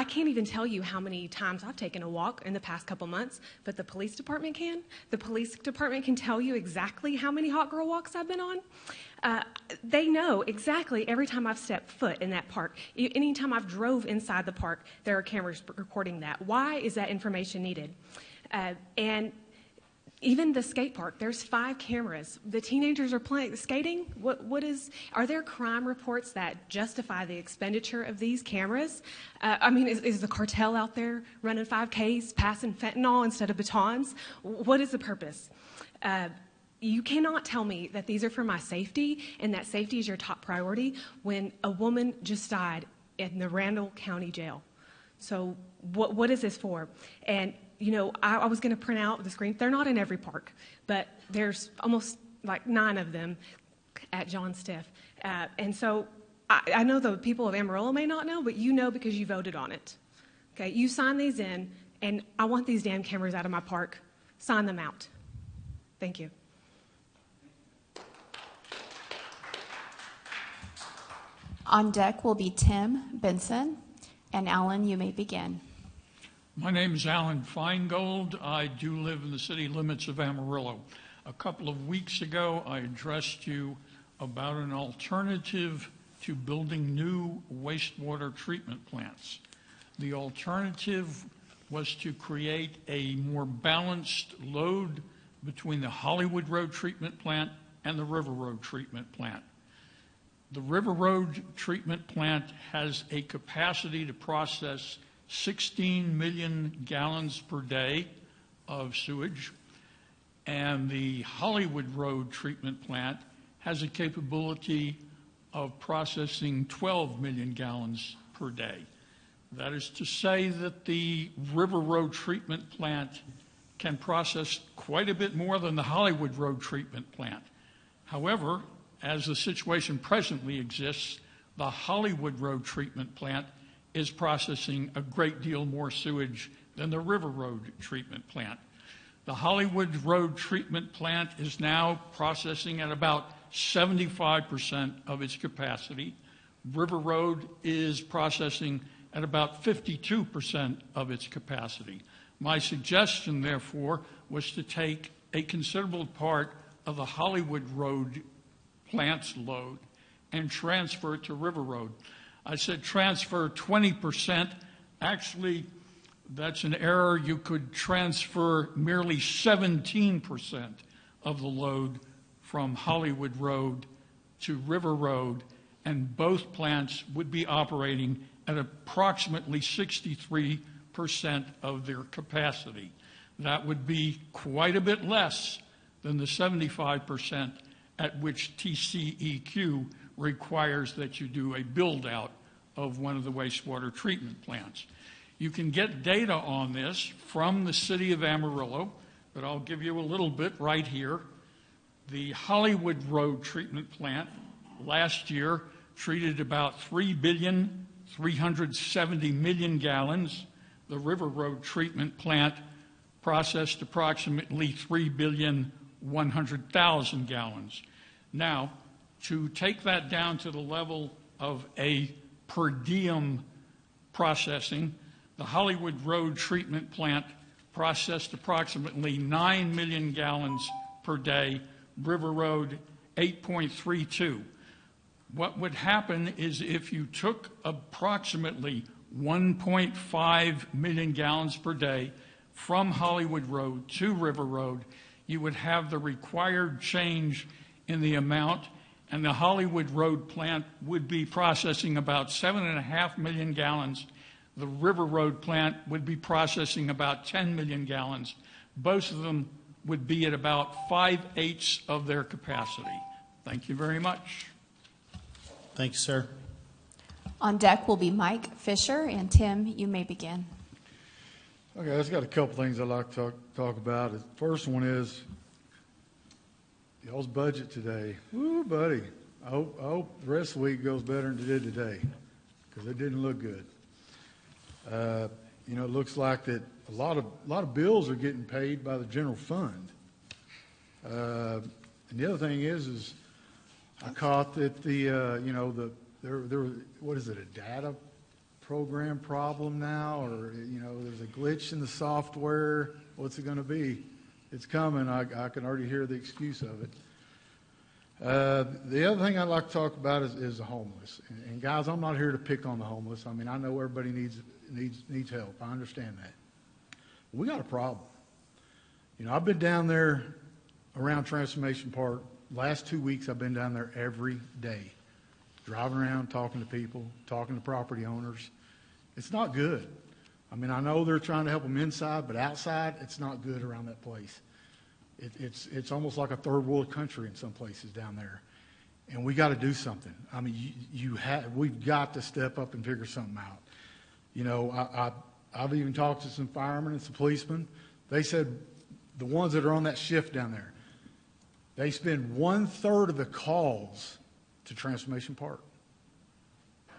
S18: can't even tell you how many times I've taken a walk in the past couple months, but the police department can. The police department can tell you exactly how many hot girl walks I've been on. They know exactly every time I've stepped foot in that park. Anytime I've drove inside the park, there are cameras recording that. Why is that information needed? And even the skate park, there's 5 cameras. The teenagers are skating. Are there crime reports that justify the expenditure of these cameras? Is the cartel out there running 5Ks, passing fentanyl instead of batons? What is the purpose? You cannot tell me that these are for my safety and that safety is your top priority when a woman just died in the Randall County Jail. So what is this for? And I was going to print out the screen. They're not in every park, but there's almost like 9 of them at John Stiff. And so I know the people of Amarillo may not know, but you know because you voted on it. Okay, you signed these in, and I want these damn cameras out of my park. Sign them out. Thank you.
S16: On deck will be Tim Benson, and Alan, you may begin.
S19: My name is Alan Feingold. I do live in the city limits of Amarillo. A couple of weeks ago, I addressed you about an alternative to building new wastewater treatment plants. The alternative was to create a more balanced load between the Hollywood Road treatment plant and the River Road treatment plant. The River Road treatment plant has a capacity to process 16 million gallons per day of sewage, and the Hollywood Road treatment plant has a capability of processing 12 million gallons per day. That is to say that the River Road treatment plant can process quite a bit more than the Hollywood Road treatment plant. However, as the situation presently exists, the Hollywood Road treatment plant is processing a great deal more sewage than the River Road treatment plant. The Hollywood Road treatment plant is now processing at about 75% of its capacity. River Road is processing at about 52% of its capacity. My suggestion, therefore, was to take a considerable part of the Hollywood Road plant's load and transfer it to River Road. I said transfer 20%. Actually, that's an error. You could transfer merely 17% of the load from Hollywood Road to River Road, and both plants would be operating at approximately 63% of their capacity. That would be quite a bit less than the 75% at which TCEQ requires that you do a build-out of one of the wastewater treatment plants. You can get data on this from the city of Amarillo, but I'll give you a little bit right here. The Hollywood Road treatment plant last year treated about 3,370,000,000 gallons. The River Road treatment plant processed approximately 3,100,000,000 gallons. Now, to take that down to the level of a per diem processing, the Hollywood Road treatment plant processed approximately 9 million gallons per day, River Road 8.32. What would happen is if you took approximately 1.5 million gallons per day from Hollywood Road to River Road, you would have the required change in the amount, and the Hollywood Road plant would be processing about 7.5 million gallons. The River Road plant would be processing about 10 million gallons. Both of them would be at about 5/8 of their capacity. Thank you very much.
S1: Thank you, sir.
S16: On deck will be Mike Fisher, and Tim, you may begin.
S20: Okay, I've got a couple things I'd like to talk about. The first one is y'all's budget today. Woo, buddy. I hope the rest of the week goes better than it did today, because it didn't look good. It looks like that a lot of bills are getting paid by the general fund. And the other thing is I caught that there what is it, a data program problem now, or there's a glitch in the software. What's it going to be? It's coming. I can already hear the excuse of it. The other thing I'd like to talk about is the homeless. And guys, I'm not here to pick on the homeless. I mean, I know everybody needs help. I understand that. We got a problem. I've been down there around Transformation Park. Last 2 weeks, I've been down there every day, driving around, talking to people, talking to property owners. It's not good. I mean, I know they're trying to help them inside, but outside, it's not good around that place. It's almost like a third world country in some places down there, and we got to do something. I mean, we've got to step up and figure something out. I've even talked to some firemen and some policemen. They said the ones that are on that shift down there, they spend 1/3 of the calls to Transformation Park.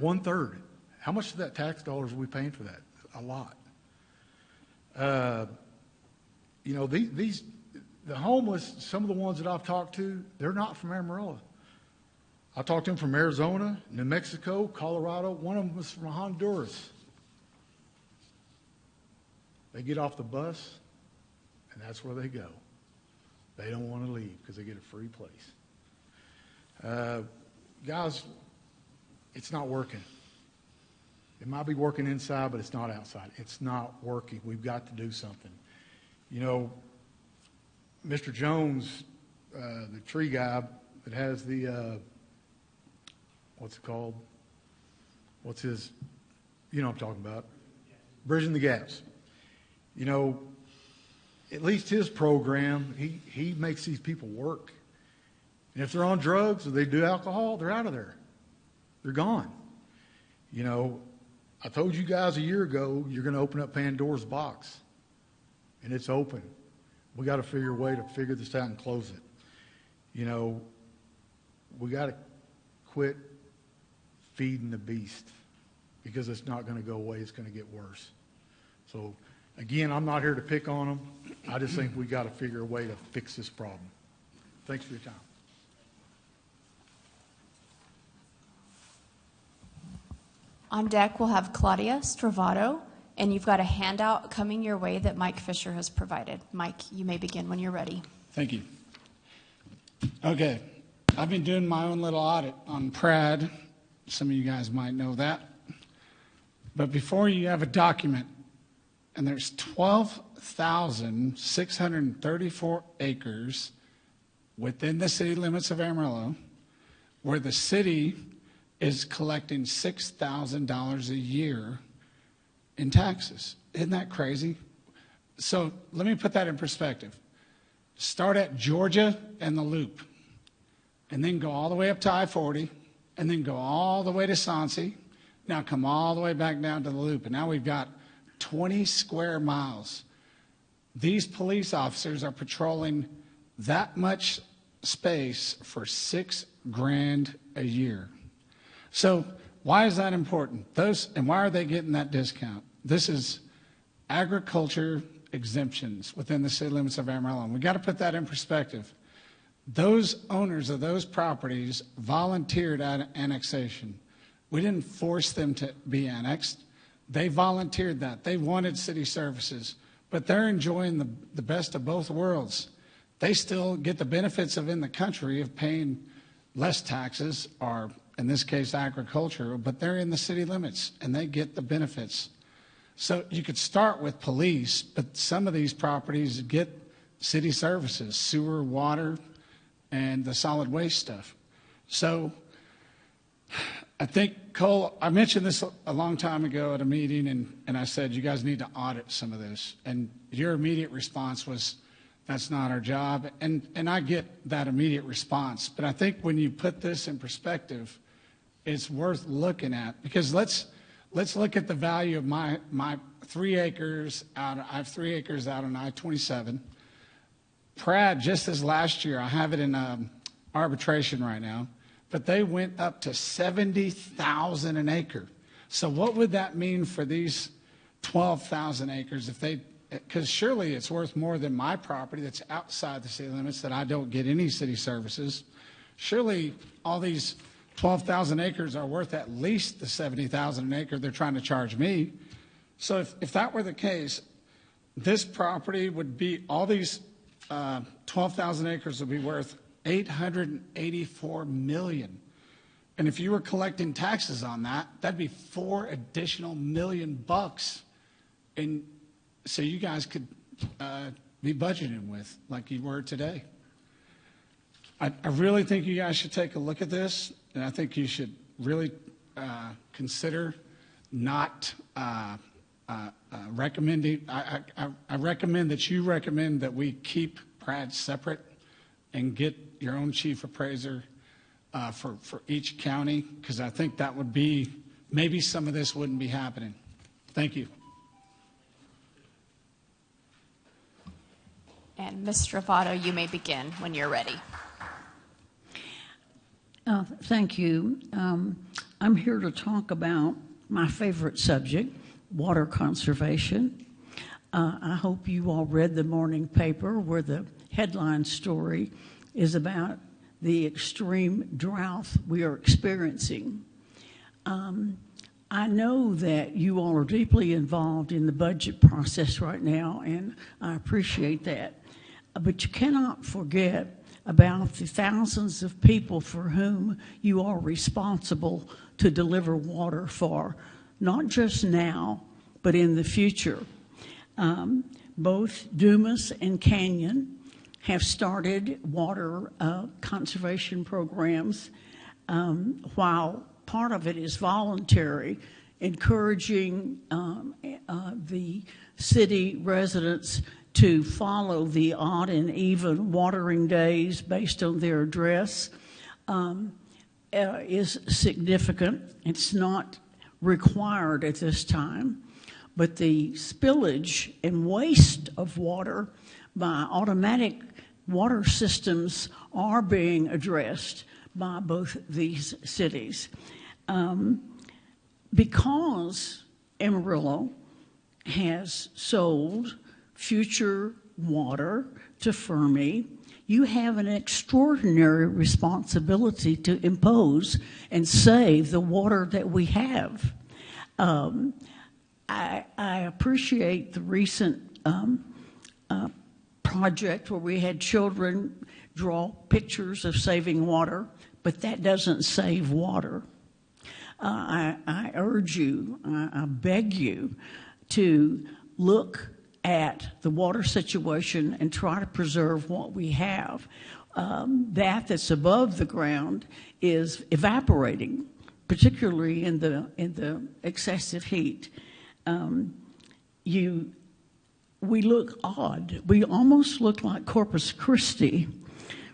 S20: 1/3. How much of that tax dollars are we paying for that? A lot. The homeless, some of the ones that I've talked to, they're not from Amarillo. I talked to them from Arizona, New Mexico, Colorado. One of them was from Honduras. They get off the bus, and that's where they go. They don't want to leave because they get a free place. Guys, it's not working. It might be working inside, but it's not outside. It's not working. We've got to do something. Mr. Jones, the tree guy that has the, what's it called? What's his, what I'm talking about? Bridging the Gaps. At least his program, he makes these people work. And if they're on drugs or they do alcohol, they're out of there. They're gone. I told you guys a year ago, you're going to open up Pandora's box. And it's open. We got to figure a way to figure this out and close it. We got to quit feeding the beast, because it's not going to go away. It's going to get worse. So, again, I'm not here to pick on them. I just think we got to figure a way to fix this problem. Thanks for your time.
S16: On deck, we'll have Claudia Stravato, and you've got a handout coming your way that Mike Fisher has provided. Mike, you may begin when you're ready.
S21: Thank you. Okay, I've been doing my own little audit on PRAD. Some of you guys might know that. But before you have a document, and there's 12,634 acres within the city limits of Amarillo, where the city is collecting $6,000 a year in taxes. Isn't that crazy? So let me put that in perspective. Start at Georgia and the Loop, and then go all the way up to I-40, and then go all the way to Soncy. Now come all the way back down to the Loop, and now we've got 20 square miles. These police officers are patrolling that much space for $6,000 a year. So why is that important? And why are they getting that discount? This is agriculture exemptions within the city limits of Amarillo. And we got to put that in perspective. Those owners of those properties volunteered at annexation. We didn't force them to be annexed. They volunteered that. They wanted city services, but they're enjoying the best of both worlds. They still get the benefits of in the country of paying less taxes or in this case agricultural, but they're in the city limits and they get the benefits. So you could start with police, but some of these properties get city services, sewer, water, and the solid waste stuff. So I think, Cole, I mentioned this a long time ago at a meeting, and I said, you guys need to audit some of this. And your immediate response was, that's not our job. And I get that immediate response. But I think when you put this in perspective, it's worth looking at. Because let's look at the value of my 3 acres out. I have 3 acres out on I-27. Pratt, just as last year, I have it in arbitration right now, but they went up to $70,000 an acre. So what would that mean for these 12,000 acres if they, because surely it's worth more than my property that's outside the city limits that I don't get any city services. Surely all these 12,000 acres are worth at least the $70,000 an acre they're trying to charge me. So if that were the case, this property would be, all these 12,000 acres would be worth $884 million. And if you were collecting taxes on that, that'd be $4 additional million. And so you guys could be budgeting with, like you were today. I really think you guys should take a look at this, and I think you should really consider not recommending. I recommend that you recommend that we keep Pratt separate and get your own chief appraiser for each county, because I think that would be, maybe some of this wouldn't be happening. Thank you.
S16: And Ms. Stravato, you may begin when you're ready.
S2: Thank you. I'm here to talk about my favorite subject, water conservation. I hope you all read the morning paper where the headline story is about the extreme drought we are experiencing. I know that you all are deeply involved in the budget process right now, and I appreciate that. But you cannot forget about the thousands of people for whom you are responsible to deliver water for, not just now, but in the future. Both Dumas and Canyon have started water conservation programs. While part of it is voluntary, encouraging the city residents to follow the odd and even watering days based on their address is significant. It's not required at this time, but the spillage and waste of water by automatic water systems are being addressed by both these cities. Because Amarillo has sold future water to Fermi, you have an extraordinary responsibility to impose and save the water that we have. I appreciate the recent project where we had children draw pictures of saving water, but that doesn't save water. I urge you, I beg you to look at the water situation and try to preserve what we have. That's above the ground is evaporating, particularly in the excessive heat. We look odd. We almost look like Corpus Christi,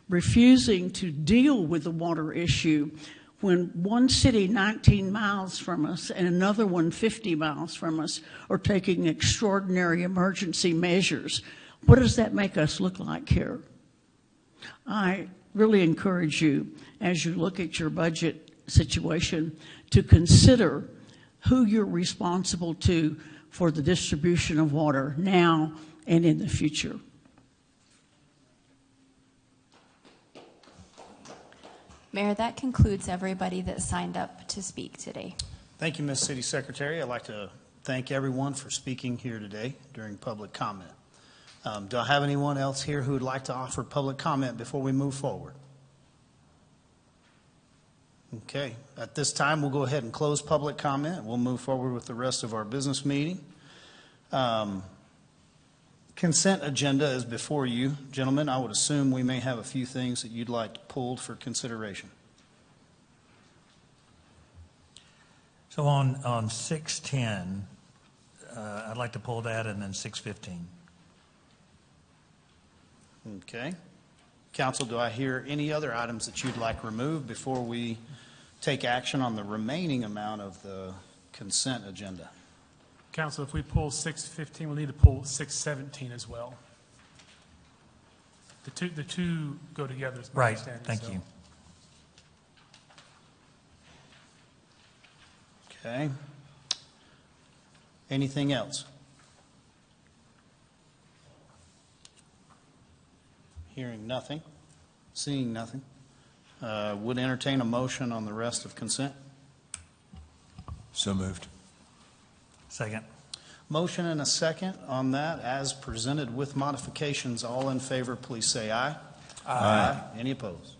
S2: refusing to deal with the water issue when one city 19 miles from us and another one 50 miles from us are taking extraordinary emergency measures. What does that make us look like here? I really encourage you, as you look at your budget situation, to consider who you're responsible to for the distribution of water now and in the future.
S16: Mayor, that concludes everybody that signed up to speak today.
S1: Thank you, Ms. City Secretary. I'd like to thank everyone for speaking here today during public comment. Do I have anyone else here who would like to offer public comment before we move forward? Okay, at this time, we'll go ahead and close public comment. We'll move forward with the rest of our business meeting. Consent agenda is before you. Gentlemen, I would assume we may have a few things that you'd like pulled for consideration.
S5: So on 610, I'd like to pull that, and then 615.
S1: Okay. Council, do I hear any other items that you'd like removed before we take action on the remaining amount of the consent agenda?
S3: Council, if we pull 615, we'll need to pull 617 as well. The two go together, is my
S5: Right,
S3: understanding.
S5: thank you.
S1: Okay. Anything else? Hearing nothing, seeing nothing. Would entertain a motion on the rest of consent.
S8: So moved.
S5: Second.
S1: Motion and a second on that as presented with modifications. All in favor, please say aye. Aye. Any opposed?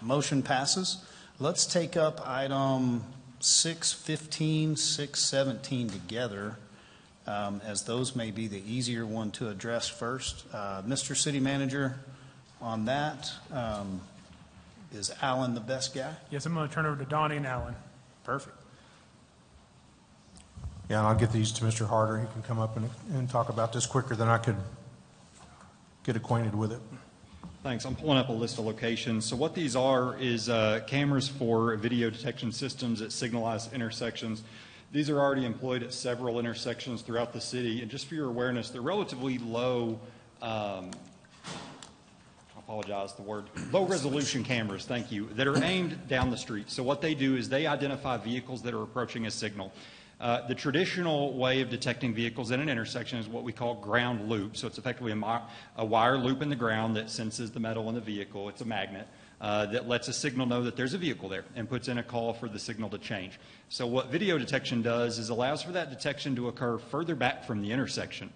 S1: Motion passes. Let's take up item 615, 617 together, as those may be the easier one to address first. Mr. City Manager, on that, is Alan the best guy?
S3: Yes, I'm going to turn over to Donnie and Alan.
S1: Perfect.
S9: Yeah, and I'll get these to Mr. Harder. He can come up and talk about this quicker than I could get acquainted with it.
S4: Thanks. I'm pulling up a list of locations. So what these are is cameras for video detection systems at signalized intersections. These are already employed at several intersections throughout the city. And just for your awareness, they're relatively low, low resolution cameras, thank you, that are aimed down the street. So what they do is they identify vehicles that are approaching a signal. The traditional way of detecting vehicles in an intersection is what we call ground loop. So it's effectively a wire loop in the ground that senses the metal in the vehicle. It's a magnet that lets a signal know that there's a vehicle there and puts in a call for the signal to change. So what video detection does is allows for that detection to occur further back from the intersection.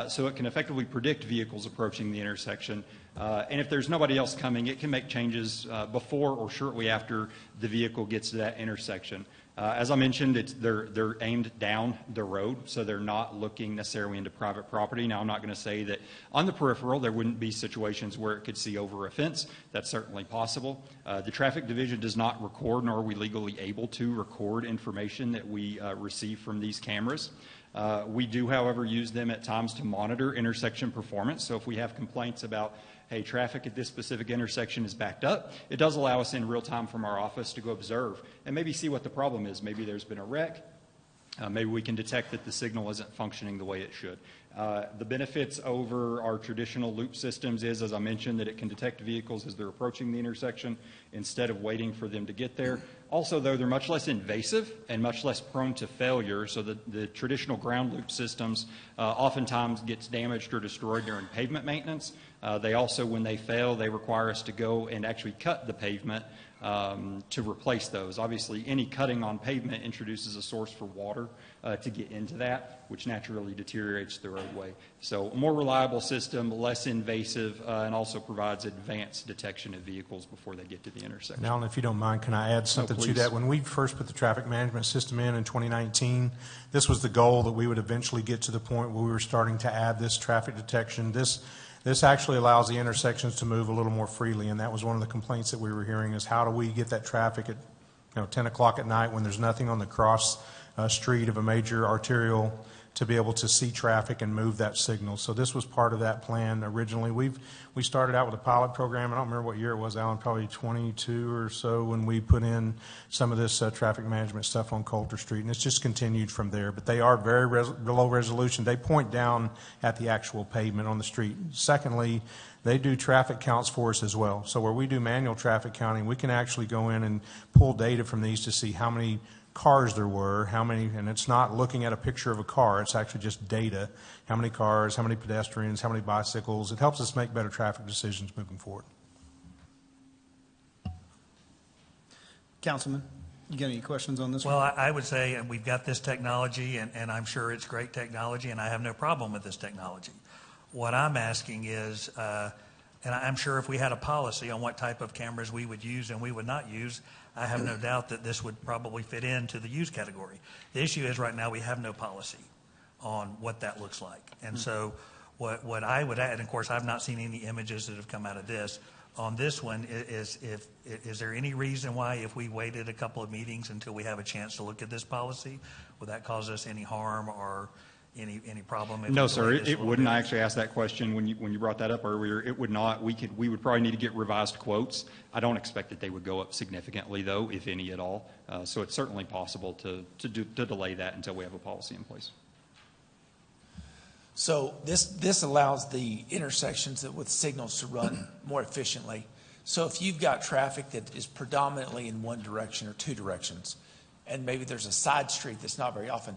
S4: So it can effectively predict vehicles approaching the intersection. And if there's nobody else coming, it can make changes before or shortly after the vehicle gets to that intersection. As I mentioned, they're aimed down the road, so they're not looking necessarily into private property. Now, I'm not going to say that on the peripheral there wouldn't be situations where it could see over a fence. That's certainly possible. The traffic division does not record, nor are we legally able to record information that we receive from these cameras. We do, however, use them at times to monitor intersection performance. So if we have complaints about, hey, traffic at this specific intersection is backed up, it does allow us in real time from our office to go observe and maybe see what the problem is. Maybe there's been a wreck. Maybe we can detect that the signal isn't functioning the way it should. The benefits over our traditional loop systems is, as I mentioned, that it can detect vehicles as they're approaching the intersection instead of waiting for them to get there. Also, though, they're much less invasive and much less prone to failure, so the traditional ground loop systems oftentimes gets damaged or destroyed during pavement maintenance. They also, when they fail, they require us to go and actually cut the pavement to replace those. Obviously, any cutting on pavement introduces a source for water to get into that, which naturally deteriorates the roadway. So a more reliable system, less invasive, and also provides advanced detection of vehicles before they get to the intersection.
S9: Alan, if you don't mind, can I add something to that? When we first put the traffic management system in 2019, this was the goal that we would eventually get to the point where we were starting to add this traffic detection. This actually allows the intersections to move a little more freely, and that was one of the complaints that we were hearing is how do we get that traffic at 10 o'clock at night when there's nothing on the cross street of a major arterial to be able to see traffic and move that signal. So this was part of that plan originally. We started out with a pilot program. I don't remember what year it was, Alan, probably 22 or so when we put in some of this traffic management stuff on Coulter Street, and it's just continued from there. But they are very low resolution. They point down at the actual pavement on the street. Secondly, they do traffic counts for us as well. So where we do manual traffic counting, we can actually go in and pull data from these to see how many cars there were, how many, and it's not looking at a picture of a car, it's actually just data. How many cars, how many pedestrians, how many bicycles. It helps us make better traffic decisions moving forward.
S1: Councilman, you got any questions on this
S5: well,
S1: one?
S5: I would say we've got this technology, and I'm sure it's great technology, and I have no problem with this technology. What I'm asking is, And I'm sure if we had a policy on what type of cameras we would use and we would not use, I have no doubt that this would probably fit into the use category. The issue is right now we have no policy on what that looks like. And so what I would add, and of course I've not seen any images that have come out of this, on this one is there any reason why if we waited a couple of meetings until we have a chance to look at this policy, would that cause us any harm or any problem?
S4: No, sir, it wouldn't. I actually asked that question when you brought that up earlier. It would not. We would probably need to get revised quotes. I don't expect that they would go up significantly, though, if any at all. So it's certainly possible to delay that until we have a policy in place.
S7: So this allows the intersections with signals to run more efficiently. So if you've got traffic that is predominantly in one direction or two directions, and maybe there's a side street that's not very often,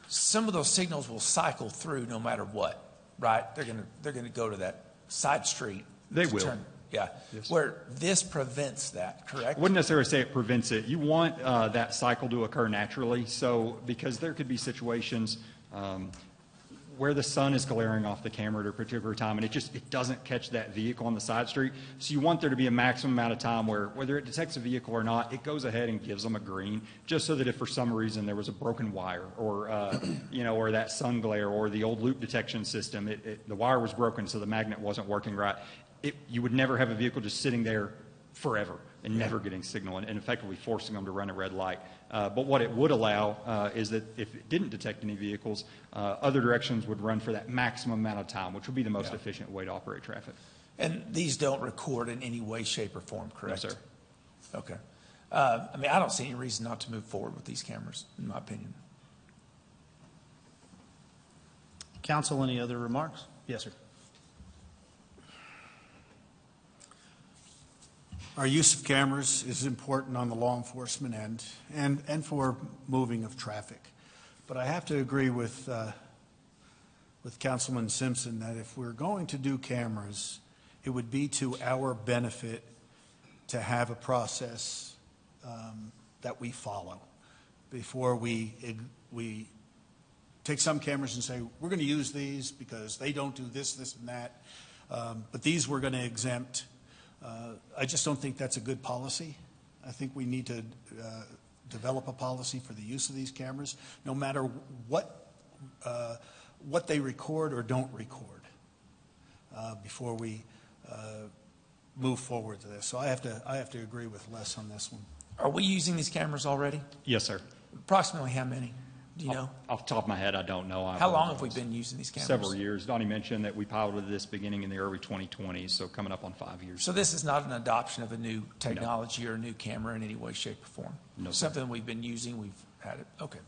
S7: some of those signals will cycle through no matter what, right? They're gonna go to that side street.
S4: They will.
S7: Yeah. Yes. Where this prevents that, correct?
S4: I wouldn't necessarily say it prevents it. You want that cycle to occur naturally. So because there could be situations where the sun is glaring off the camera at a particular time and it doesn't catch that vehicle on the side street. So you want there to be a maximum amount of time where whether it detects a vehicle or not, it goes ahead and gives them a green, just so that if for some reason there was a broken wire or, or that sun glare or the old loop detection system, the wire was broken so the magnet wasn't working right, you would never have a vehicle just sitting there forever and never getting signal and effectively forcing them to run a red light. But what it would allow is that if it didn't detect any vehicles, other directions would run for that maximum amount of time, which would be the most efficient way to operate traffic.
S7: And these don't record in any way, shape, or form, correct?
S4: No, sir.
S7: Okay. I mean, I don't see any reason not to move forward with these cameras, in my opinion.
S1: Council, any other remarks? Yes, sir.
S10: Our use of cameras is important on the law enforcement end and for moving of traffic. But I have to agree with Councilman Simpson that if we're going to do cameras, it would be to our benefit to have a process that we follow before we take some cameras and say, we're going to use these because they don't do this, this, and that, but these we're going to exempt. I just don't think that's a good policy. I think we need to develop a policy for the use of these cameras, no matter what they record or don't record, before we move forward to this. So I have to agree with Les on this one.
S7: Are we using these cameras already?
S4: Yes, sir.
S7: Approximately how many? Do you know?
S4: Off the top of my head, I don't know.
S7: How long have we been using these cameras?
S4: Several years. Donnie mentioned that we piloted this beginning in the early 2020s, so coming up on 5 years.
S7: So this is not an adoption of a new technology or a new camera in any way, shape, or form?
S4: No, sir.
S7: Something we've been using, we've had it. Okay.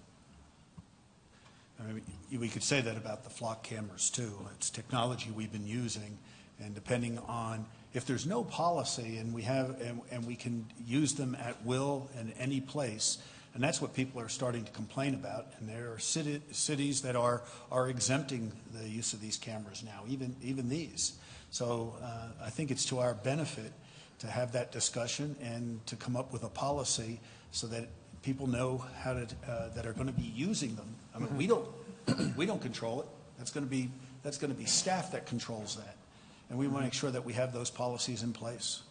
S10: I mean, we could say that about the flock cameras too. It's technology we've been using, and depending on if there's no policy and we can use them at will in any place. And that's what people are starting to complain about. And there are cities that are exempting the use of these cameras now, even these. So I think it's to our benefit to have that discussion and to come up with a policy so that people know how to that are going to be using them. I mean, we don't control it. That's going to be staff that controls that, and we want to make sure that we have those policies in place.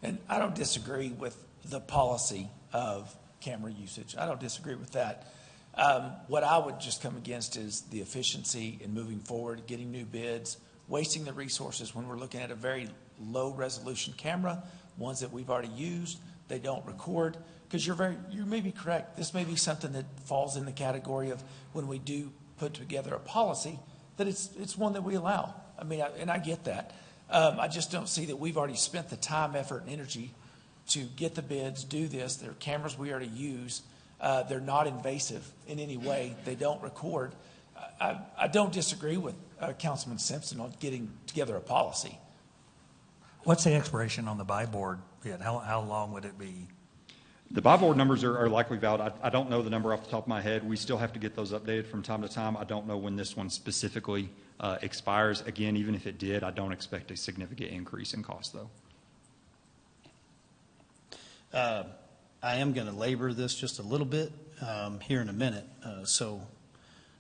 S7: And I don't disagree with the policy of camera usage. I don't disagree with that. What I would just come against is the efficiency in moving forward, getting new bids, wasting the resources when we're looking at a very low resolution camera, ones that we've already used, they don't record. Because you may be correct. This may be something that falls in the category of when we do put together a policy, that it's one that we allow. I mean, and I get that. I just don't see that we've already spent the time, effort, and energy to get the bids, do this. They're cameras we already use. They're not invasive in any way. They don't record. I don't disagree with Councilman Simpson on getting together a policy.
S5: What's the expiration on the buy board bid? How long would it be?
S4: The buy board numbers are likely valid. I don't know the number off the top of my head. We still have to get those updated from time to time. I don't know when this one specifically expires. Again, even if it did, I don't expect a significant increase in cost, though.
S1: I am going to labor this just a little bit here in a minute. So,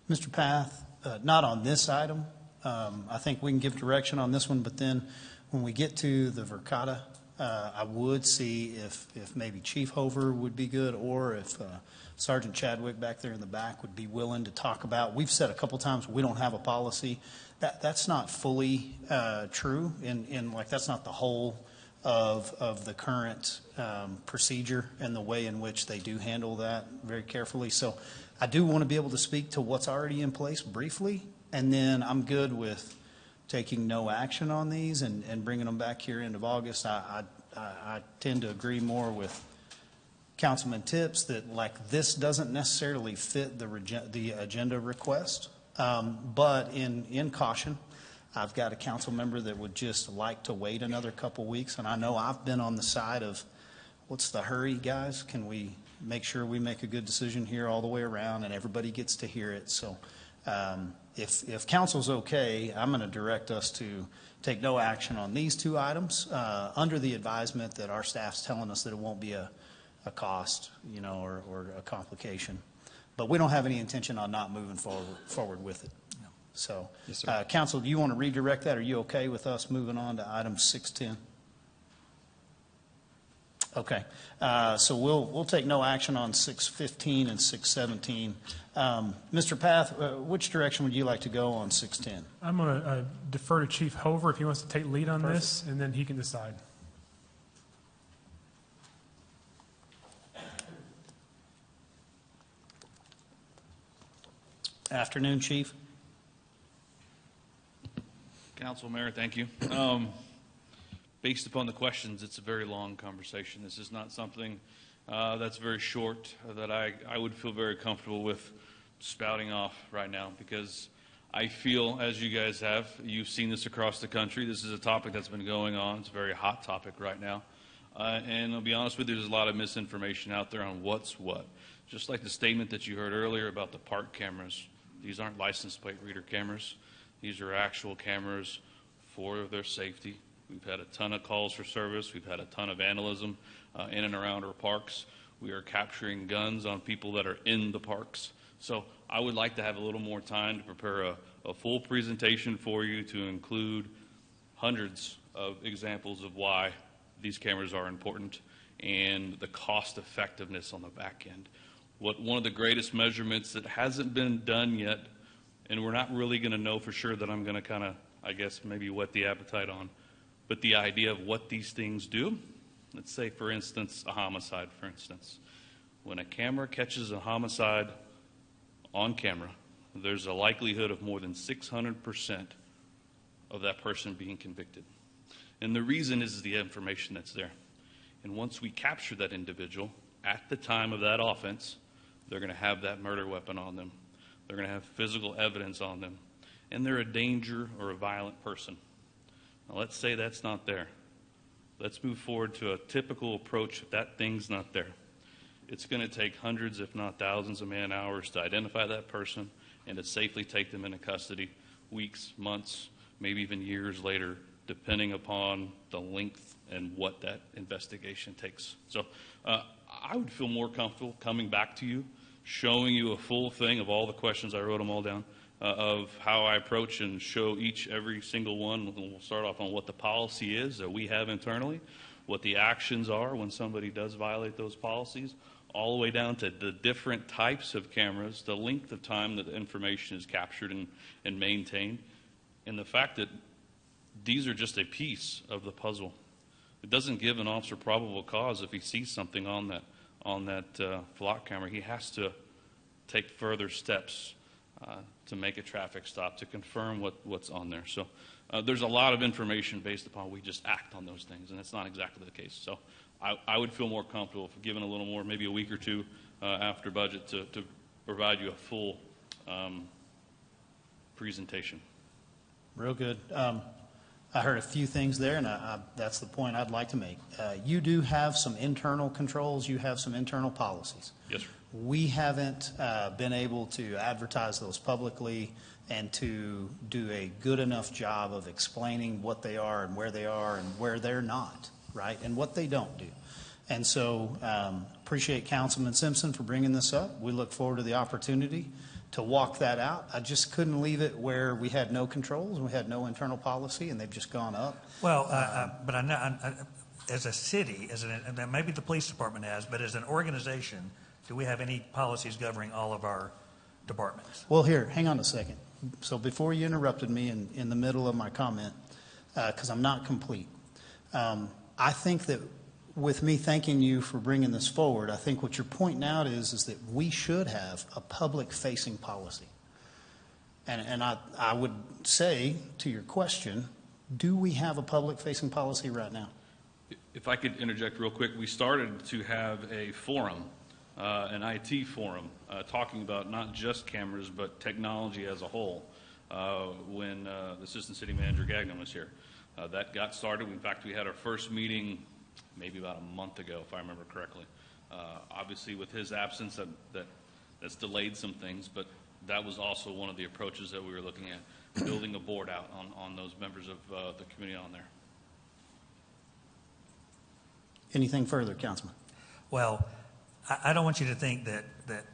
S1: Mr. Path, not on this item. I think we can give direction on this one, but then when we get to the Verkada, I would see if maybe Chief Hover would be good, or if Sergeant Chadwick back there in the back would be willing to talk about. We've said a couple times we don't have a policy. That's not fully true. In like that's not the whole of the current procedure and the way in which they do handle that very carefully. So I do want to be able to speak to what's already in place briefly, and then I'm good with taking no action on these and bringing them back here end of August. I tend to agree more with Councilman Tips that like this doesn't necessarily fit the agenda request, but in caution, I've got a council member that would just like to wait another couple weeks, and I know I've been on the side of what's the hurry, guys? Can we make sure we make a good decision here all the way around and everybody gets to hear it? So if council's okay, I'm going to direct us to take no action on these two items under the advisement that our staff's telling us that it won't be a cost, or a complication. But we don't have any intention on not moving forward with it. So,
S4: Yes, sir.
S1: Council, do you want to redirect that? Are you okay with us moving on to item 610? Okay, so we'll take no action on 615 and 617. Mr. Path, which direction would you like to go on 610?
S6: I'm going to defer to Chief Hover if he wants to take lead on this, and then he can decide.
S1: Afternoon, Chief.
S22: Council, Mayor, thank you. Based upon the questions, it's a very long conversation. This is not something that's very short that I would feel very comfortable with spouting off right now, because I feel, as you guys have, you've seen this across the country. This is a topic that's been going on. It's a very hot topic right now. And I'll be honest with you, there's a lot of misinformation out there on what's what. Just like the statement that you heard earlier about the park cameras. These aren't license plate reader cameras. These are actual cameras for their safety. We've had a ton of calls for service. We've had a ton of vandalism in and around our parks. We are capturing guns on people that are in the parks. So I would like to have a little more time to prepare a full presentation for you to include hundreds of examples of why these cameras are important and the cost effectiveness on the back end. One of the greatest measurements that hasn't been done yet, and we're not really going to know for sure, that I'm going to kind of, I guess, maybe whet the appetite on, but the idea of what these things do. Let's say, for instance, a homicide, for instance. When a camera catches a homicide on camera, there's a likelihood of more than 600% of that person being convicted. And the reason is the information that's there. And once we capture that individual at the time of that offense, they're going to have that murder weapon on them. They're going to have physical evidence on them. And they're a danger or a violent person. Now, let's say that's not there. Let's move forward to a typical approach if that thing's not there. It's going to take hundreds, if not thousands, of man-hours to identify that person and to safely take them into custody weeks, months, maybe even years later, depending upon the length and what that investigation takes. So I would feel more comfortable coming back to you, showing you a full thing of all the questions. I wrote them all down, of how I approach and show every single one. We'll start off on what the policy is that we have internally, what the actions are when somebody does violate those policies, all the way down to the different types of cameras, the length of time that the information is captured and maintained, and the fact that these are just a piece of the puzzle. It doesn't give an officer probable cause if he sees something on that flock camera. He has to take further steps to make a traffic stop, to confirm what's on there. So there's a lot of information based upon we just act on those things, and that's not exactly the case. So I would feel more comfortable if given a little more, maybe a week or two after budget, to provide you a full presentation.
S1: Real good. I heard a few things there, and that's the point I'd like to make. You do have some internal controls. You have some internal policies.
S22: Yes, sir.
S1: We haven't been able to advertise those publicly and to do a good enough job of explaining what they are and where they're not, right, and what they don't do. And so appreciate Councilman Simpson for bringing this up. We look forward to the opportunity to walk that out. I just couldn't leave it where we had no controls, and we had no internal policy, and they've just gone up.
S5: Well, but I know, as a city, and maybe the police department has, but as an organization, do we have any policies governing all of our departments?
S1: Well, here, hang on a second. So before you interrupted me in the middle of my comment, because I'm not complete, I think that with me thanking you for bringing this forward, I think what you're pointing out is that we should have a public-facing policy. And I would say, to your question, do we have a public-facing policy right now?
S22: If I could interject real quick, we started to have a forum, an IT forum, talking about not just cameras, but technology as a whole, when the Assistant City Manager Gagnon was here. That got started. In fact, we had our first meeting maybe about a month ago, if I remember correctly. Obviously, with his absence, that's delayed some things, but that was also one of the approaches that we were looking at, building a board out on those members of the community on there.
S1: Anything further, Councilman?
S5: Well, I don't want you to think that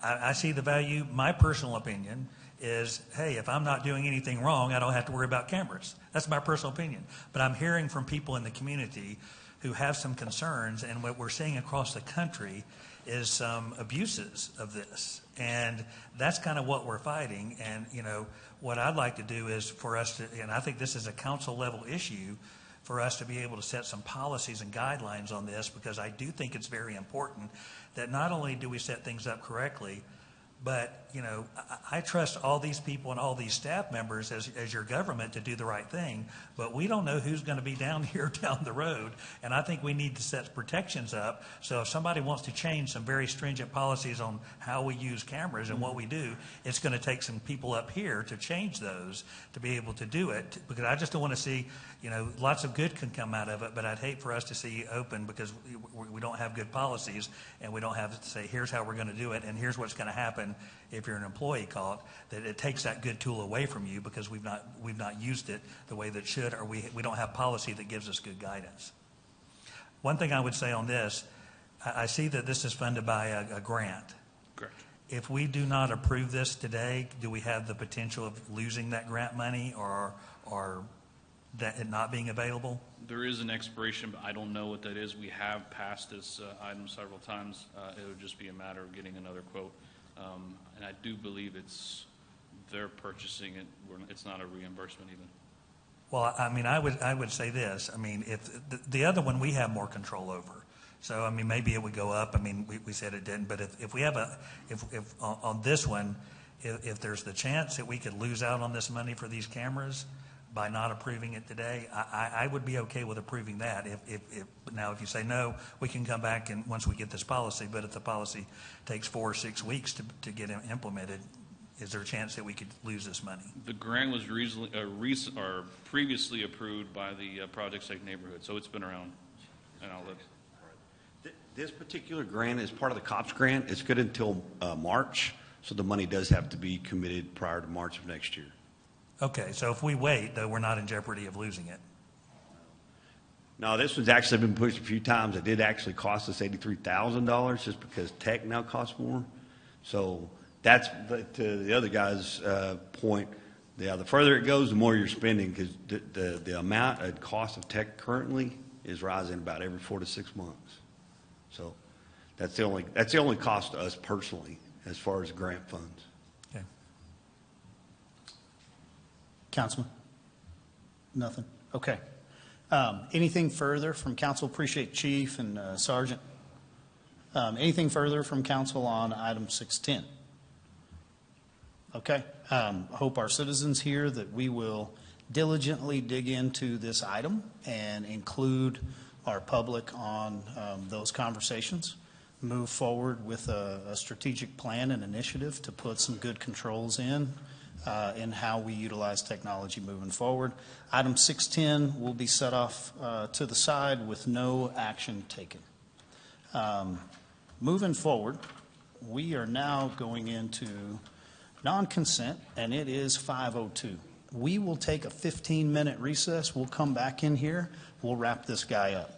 S5: I see the value. My personal opinion is, hey, if I'm not doing anything wrong, I don't have to worry about cameras. That's my personal opinion. But I'm hearing from people in the community who have some concerns, and what we're seeing across the country is some abuses of this. And that's kind of what we're fighting. And, you know, what I'd like to do is for us to, and I think this is a council level issue, for us to be able to set some policies and guidelines on this, because I do think it's very important that not only do we set things up correctly, but, you know, I trust all these people and all these staff members as your government to do the right thing, but we don't know who's going to be down here down the road, and I think we need to set protections up. So if somebody wants to change some very stringent policies on how we use cameras and what we do, it's going to take some people up here to change those to be able to do it, because I just don't want to see, you know, lots of good can come out of it, but I'd hate for us to see open because we don't have good policies, and we don't have to say, here's how we're going to do it, and here's what's going to happen if you're an employee caught, that it takes that good tool away from you because we've not used it the way that it should, or we don't have policy that gives us good guidance. One thing I would say on this, I see that this is funded by a grant.
S22: Correct.
S5: If we do not approve this today, do we have the potential of losing that grant money or that it not being available?
S22: There is an expiration, but I don't know what that is. We have passed this item several times. It would just be a matter of getting another quote. And I do believe they're purchasing it. It's not a reimbursement even.
S5: Well, I mean, I would say this. I mean, if the other one we have more control over. So, I mean, maybe it would go up. I mean, we said it didn't, but if we have if on this one, if there's the chance that we could lose out on this money for these cameras by not approving it today, I would be okay with approving that. Now, if you say no, we can come back and once we get this policy, but if the policy takes 4 or 6 weeks to get implemented, is there a chance that we could lose this money?
S22: The grant was previously approved by the Project Safe Neighborhood, so it's been around. And I'll let.
S11: This particular grant is part of the COPS grant. It's good until March, so the money does have to be committed prior to March of next year.
S5: Okay, so if we wait, though, we're not in jeopardy of losing it.
S11: No, this one's actually been pushed a few times. It did actually cost us $83,000 just because tech now costs more. So that's to the other guy's point. Yeah, the further it goes, the more you're spending because the amount and cost of tech currently is rising about every 4 to 6 months. So that's the only cost to us personally as far as grant funds.
S5: Okay.
S1: Councilman? Nothing? Okay. Anything further from council? Appreciate Chief and Sergeant. Anything further from council on item 610? Okay. I hope our citizens hear that we will diligently dig into this item and include our public on those conversations. Move forward with a strategic plan and initiative to put some good controls in how we utilize technology moving forward. Item 610 will be set off to the side with no action taken. Moving forward, we are now going into non-consent, and it is 5:02. We will take a 15-minute recess. We'll come back in here. We'll wrap this guy up.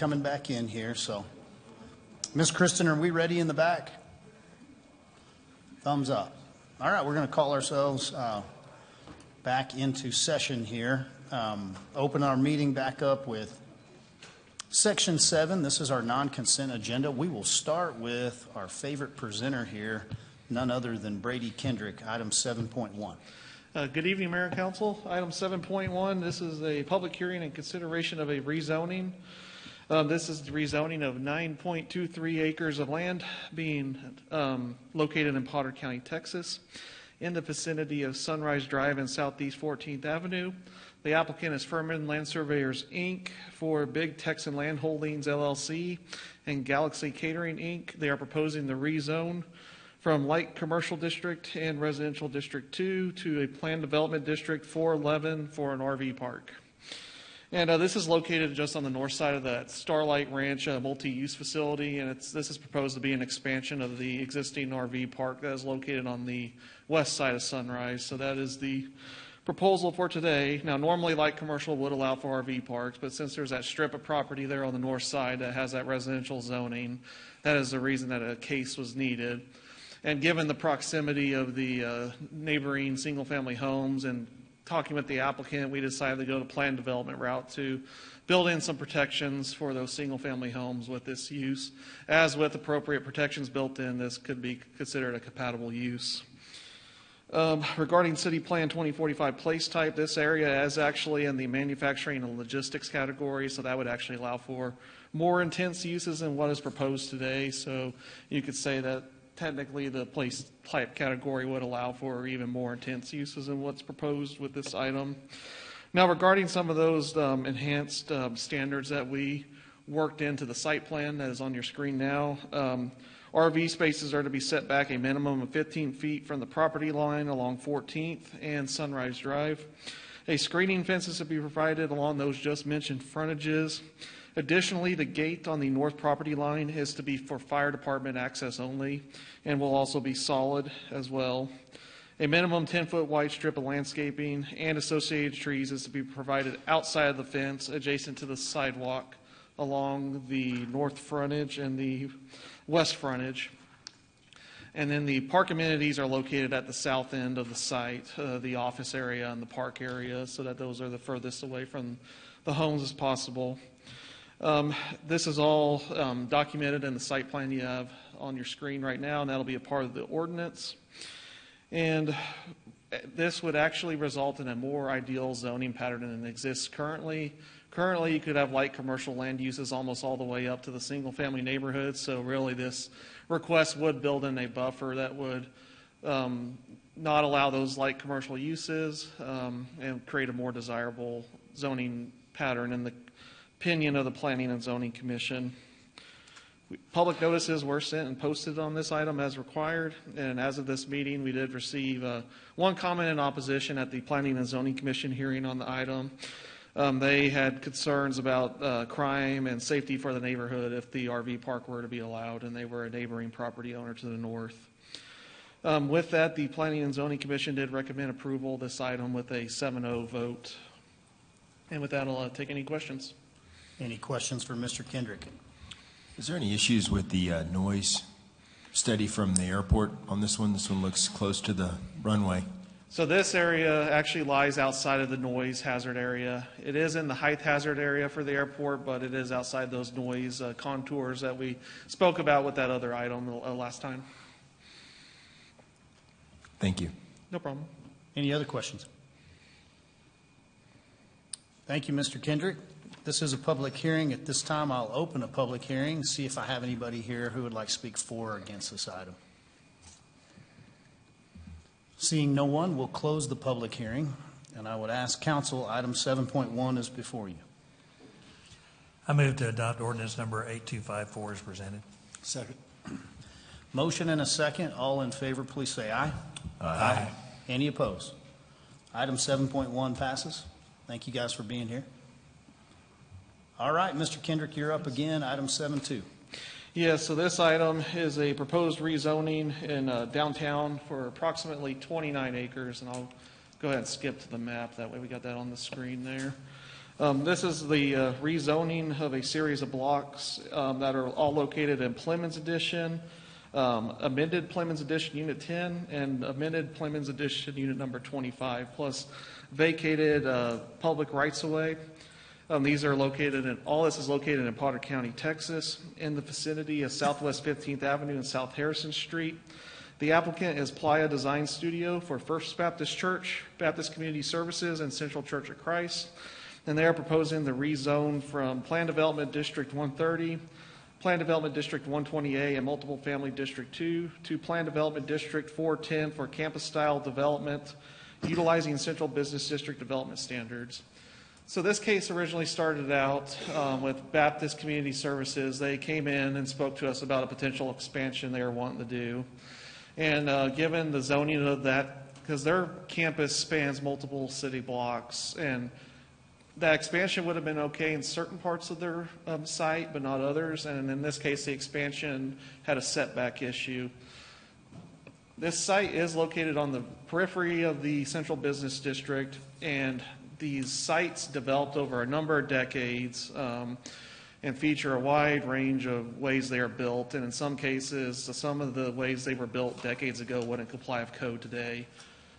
S1: coming back in here, so. Ms. Kristen, are we ready in the back? Thumbs up. All right, we're going to call ourselves back into session here. Open our meeting back up with Section 7. This is our non-consent agenda. We will start with our favorite presenter here, none other than Brady Kendrick, item 7.1.
S12: Good evening, Mayor and Council. Item 7.1, this is a public hearing and consideration of a rezoning. This is the rezoning of 9.23 acres of land being located in Potter County, Texas, in the vicinity of Sunrise Drive and Southeast 14th Avenue. The applicant is Furman Land Surveyors, Inc. for Big Texan Land Holdings, LLC, and Galaxy Catering, Inc. They are proposing the rezone from Light Commercial District and Residential District 2 to a Planned Development District 411 for an RV park. And this is located just on the north side of that Starlight Ranch multi-use facility, and this is proposed to be an expansion of the existing RV park that is located on the west side of Sunrise. So that is the proposal for today. Now, normally light commercial would allow for RV parks, but since there's that strip of property there on the north side that has that residential zoning, that is the reason that a case was needed. And given the proximity of the neighboring single-family homes and talking with the applicant, we decided to go the planned development route to build in some protections for those single-family homes with this use. As with appropriate protections built in, this could be considered a compatible use. Regarding City Plan 2045 place type, this area is actually in the manufacturing and logistics category, so that would actually allow for more intense uses than what is proposed today. So you could say that technically the place type category would allow for even more intense uses than what's proposed with this item. Now, regarding some of those enhanced standards that we worked into the site plan that is on your screen now, RV spaces are to be set back a minimum of 15 feet from the property line along 14th and Sunrise Drive. A screening fence is to be provided along those just mentioned frontages. Additionally, the gate on the north property line is to be for fire department access only and will also be solid as well. A minimum 10-foot wide strip of landscaping and associated trees is to be provided outside of the fence adjacent to the sidewalk along the north frontage and the west frontage. And then the park amenities are located at the south end of the site, the office area and the park area, so that those are the furthest away from the homes as possible. This is all documented in the site plan you have on your screen right now, and that'll be a part of the ordinance. And this would actually result in a more ideal zoning pattern than exists currently. Currently, you could have light commercial land uses almost all the way up to the single-family neighborhoods, so really this request would build in a buffer that would not allow those light commercial uses and create a more desirable zoning pattern in the opinion of the Planning and Zoning Commission. Public notices were sent and posted on this item as required, and as of this meeting, we did receive one comment in opposition at the Planning and Zoning Commission hearing on the item. They had concerns about crime and safety for the neighborhood if the RV park were to be allowed, and they were a neighboring property owner to the north. With that, the Planning and Zoning Commission did recommend approval of this item with a 7-0 vote. And with that, I'll take any questions.
S1: Any questions for Mr. Kendrick?
S8: Is there any issues with the noise study from the airport on this one? This one looks close to the runway.
S12: So this area actually lies outside of the noise hazard area. It is in the height hazard area for the airport, but it is outside those noise contours that we spoke about with that other item last time.
S8: Thank you.
S12: No problem.
S1: Any other questions? Thank you, Mr. Kendrick. This is a public hearing. At this time, I'll open a public hearing, see if I have anybody here who would like to speak for or against this item. Seeing no one, we'll close the public hearing, and I would ask council, item 7.1 is before you.
S5: I move to adopt ordinance number 8254 as presented.
S10: Second.
S1: Motion and a second. All in favor, please say aye. Aye. Any opposed? Item 7.1 passes. Thank you guys for being here. All right, Mr. Kendrick, you're up again. Item 7.2.
S12: Yes, so this item is a proposed rezoning in downtown for approximately 29 acres, and I'll go ahead and skip to the map. That way we got that on the screen there. This is the rezoning of a series of blocks that are all located in Plemons Edition, amended Plemons Edition Unit 10, and amended Plemons Edition Unit number 25, plus vacated public rights-of-way. These are located in, all this is located in Potter County, Texas, in the vicinity of Southwest 15th Avenue and South Harrison Street. The applicant is Playa Design Studio for First Baptist Church, Baptist Community Services, and Central Church of Christ. And they are proposing the rezone from Plan Development District 130, Plan Development District 120A, and Multiple Family District 2 to Plan Development District 410 for campus-style development, utilizing Central Business District development standards. So this case originally started out with Baptist Community Services. They came in and spoke to us about a potential expansion they were wanting to do. And given the zoning of that, because their campus spans multiple city blocks, and that expansion would have been okay in certain parts of their site, but not others. And in this case, the expansion had a setback issue. This site is located on the periphery of the Central Business District, and these sites developed over a number of decades and feature a wide range of ways they are built. And in some cases, some of the ways they were built decades ago wouldn't comply with code today.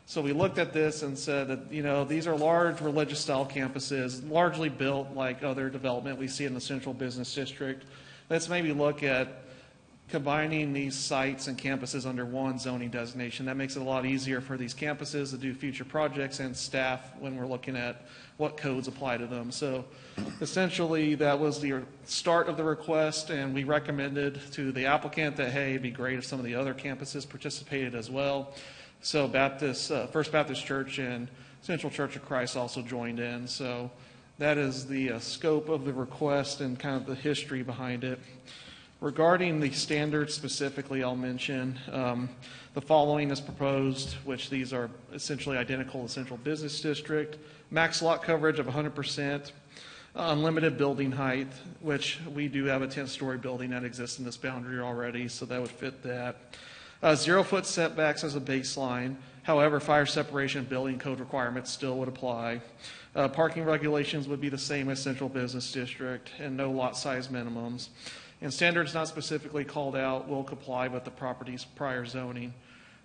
S12: So we looked at this and said that, you know, these are large religious style campuses, largely built like other development we see in the Central Business District. Let's maybe look at combining these sites and campuses under one zoning designation. That makes it a lot easier for these campuses to do future projects and staff when we're looking at what codes apply to them. So essentially that was the start of the request, and we recommended to the applicant that, hey, it'd be great if some of the other campuses participated as well. So First Baptist Church and Central Church of Christ also joined in. So that is the scope of the request and kind of the history behind it. Regarding the standards specifically, I'll mention the following is proposed, which these are essentially identical to Central Business District. Max lot coverage of 100%, unlimited building height, which we do have a 10-story building that exists in this boundary already, so that would fit that. 0-foot setbacks as a baseline. However, fire separation building code requirements still would apply. Parking regulations would be the same as Central Business District, and no lot size minimums. And standards not specifically called out will comply with the property's prior zoning.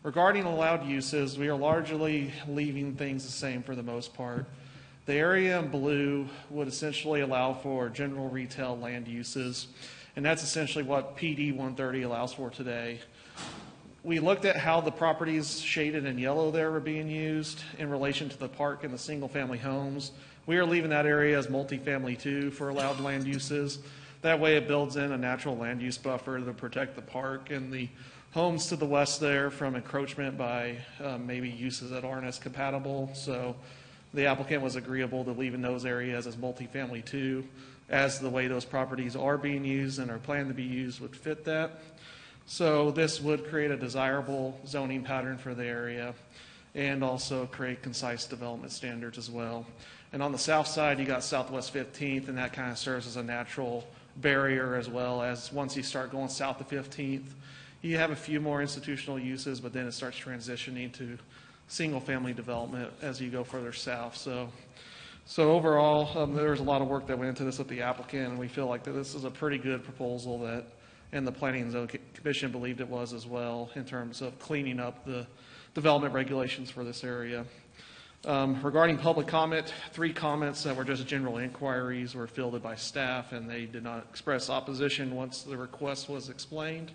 S12: Regarding allowed uses, we are largely leaving things the same for the most part. The area in blue would essentially allow for general retail land uses, and that's essentially what PD 130 allows for today. We looked at how the properties shaded in yellow there were being used in relation to the park and the single-family homes. We are leaving that area as multifamily too for allowed land uses. That way it builds in a natural land use buffer to protect the park and the homes to the west there from encroachment by maybe uses that aren't as compatible. So the applicant was agreeable to leaving those areas as multifamily too, as the way those properties are being used and are planned to be used would fit that. So this would create a desirable zoning pattern for the area and also create concise development standards as well. And on the south side, you got Southwest 15th, and that kind of serves as a natural barrier as well, as once you start going south of 15th, you have a few more institutional uses, but then it starts transitioning to single-family development as you go further south. So overall, there was a lot of work that went into this with the applicant, and we feel like that this is a pretty good proposal that, and the Planning and Zoning Commission believed it was as well in terms of cleaning up the development regulations for this area. Regarding public comment, 3 comments that were just general inquiries were fielded by staff, and they did not express opposition once the request was explained.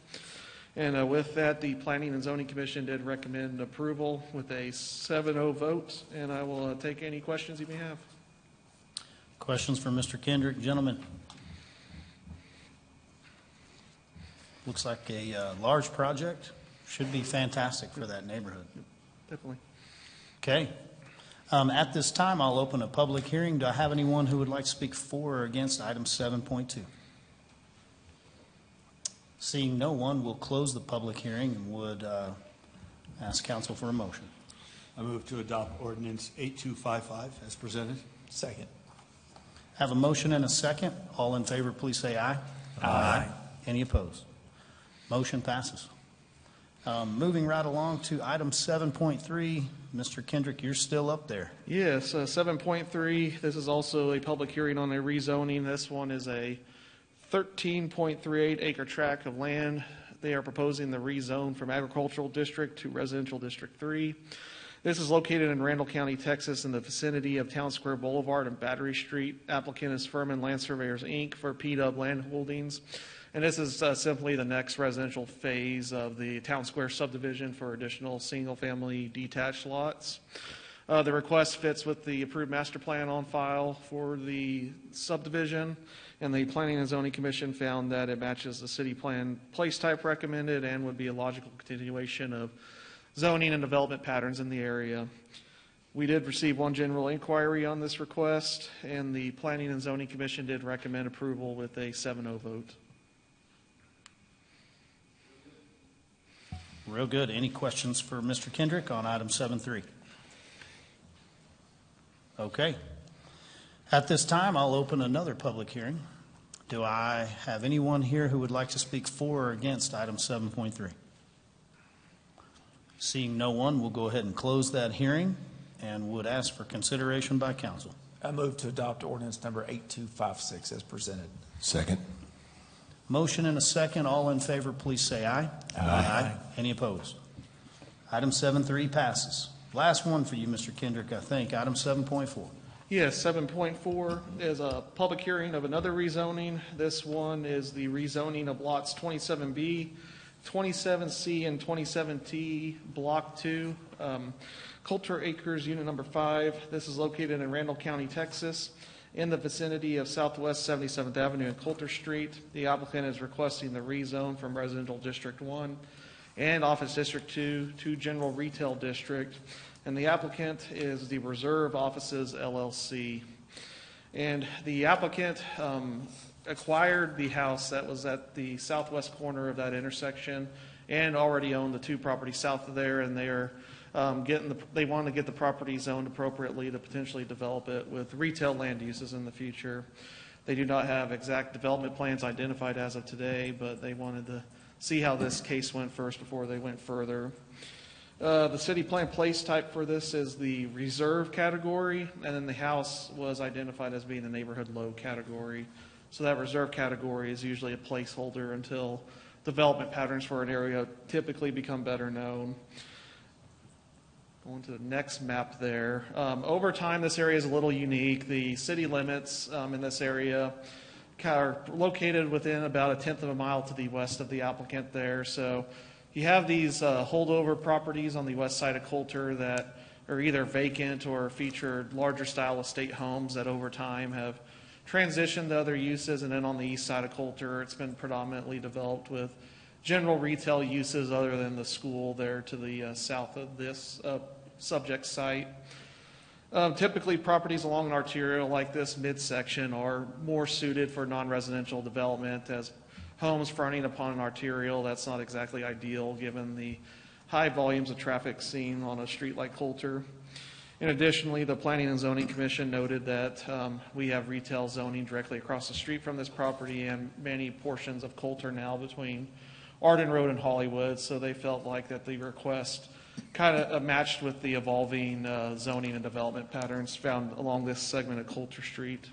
S12: And with that, the Planning and Zoning Commission did recommend approval with a 7-0 vote, and I will take any questions you may have.
S1: Questions for Mr. Kendrick, gentlemen? Looks like a large project. Should be fantastic for that neighborhood.
S12: Definitely.
S1: Okay. At this time, I'll open a public hearing. Do I have anyone who would like to speak for or against item 7.2? Seeing no one, we'll close the public hearing and would ask council for a motion.
S10: I move to adopt ordinance 8255 as presented.
S7: Second.
S1: Have a motion and a second. All in favor, please say aye.
S7: Aye.
S1: Any opposed? Motion passes. Moving right along to item 7.3, Mr. Kendrick, you're still up there.
S12: Yes, 7.3, this is also a public hearing on a rezoning. This one is a 13.38 acre tract of land. They are proposing the rezone from agricultural district to residential district 3. This is located in Randall County, Texas, in the vicinity of Town Square Boulevard and Battery Street. Applicant is Furman Land Surveyors, Inc. for PW Land Holdings. And this is simply the next residential phase of the Town Square subdivision for additional single-family detached lots. The request fits with the approved master plan on file for the subdivision, and the Planning and Zoning Commission found that it matches the city plan place type recommended and would be a logical continuation of zoning and development patterns in the area. We did receive one general inquiry on this request, and the Planning and Zoning Commission did recommend approval with a 7-0 vote.
S1: Real good. Any questions for Mr. Kendrick on item 7.3? Okay. At this time, I'll open another public hearing. Do I have anyone here who would like to speak for or against item 7.3? Seeing no one, we'll go ahead and close that hearing and would ask for consideration by council.
S7: I move to adopt ordinance number 8256 as presented.
S8: Second.
S1: Motion and a second. All in favor, please say aye. Aye. Any opposed? Item 7.3 passes. Last one for you, Mr. Kendrick, I think. Item 7.4.
S12: Yes, 7.4 is a public hearing of another rezoning. This one is the rezoning of lots 27B, 27C, and 27T, Block 2, Coulter Acres, Unit Number 5. This is located in Randall County, Texas, in the vicinity of Southwest 77th Avenue and Coulter Street. The applicant is requesting the rezone from Residential District 1 and Office District 2 to General Retail District. And the applicant is the Reserve Offices, LLC. And the applicant acquired the house that was at the southwest corner of that intersection and already owned the two properties south of there, and they are they want to get the property zoned appropriately to potentially develop it with retail land uses in the future. They do not have exact development plans identified as of today, but they wanted to see how this case went first before they went further. The city plan place type for this is the reserve category, and then the house was identified as being the neighborhood low category. So that reserve category is usually a placeholder until development patterns for an area typically become better known. Going to the next map there. Over time, this area is a little unique. The city limits in this area are located within about 1/10 of a mile to the west of the applicant there. So you have these holdover properties on the west side of Coulter that are either vacant or feature larger style estate homes that over time have transitioned to other uses. And then on the east side of Coulter, it's been predominantly developed with general retail uses other than the school there to the south of this subject site. Typically, properties along an arterial like this midsection are more suited for non-residential development, as homes fronting upon an arterial, that's not exactly ideal given the high volumes of traffic seen on a street like Coulter. And additionally, the Planning and Zoning Commission noted that we have retail zoning directly across the street from this property and many portions of Coulter now between Arden Road and Hollywood, so they felt like that the request kind of matched with the evolving zoning and development patterns found along this segment of Coulter Street.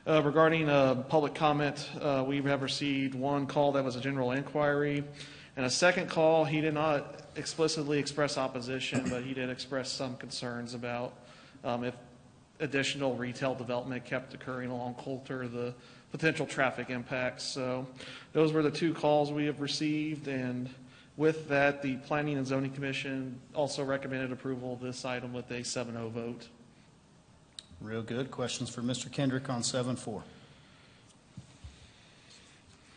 S12: Regarding public comment, we have received one call that was a general inquiry, and a second call. He did not explicitly express opposition, but he did express some concerns about if additional retail development kept occurring along Coulter, the potential traffic impacts. So those were the two calls we have received, and with that, the Planning and Zoning Commission also recommended approval of this item with a 7-0 vote.
S1: Real good. Questions for Mr. Kendrick on 7.4?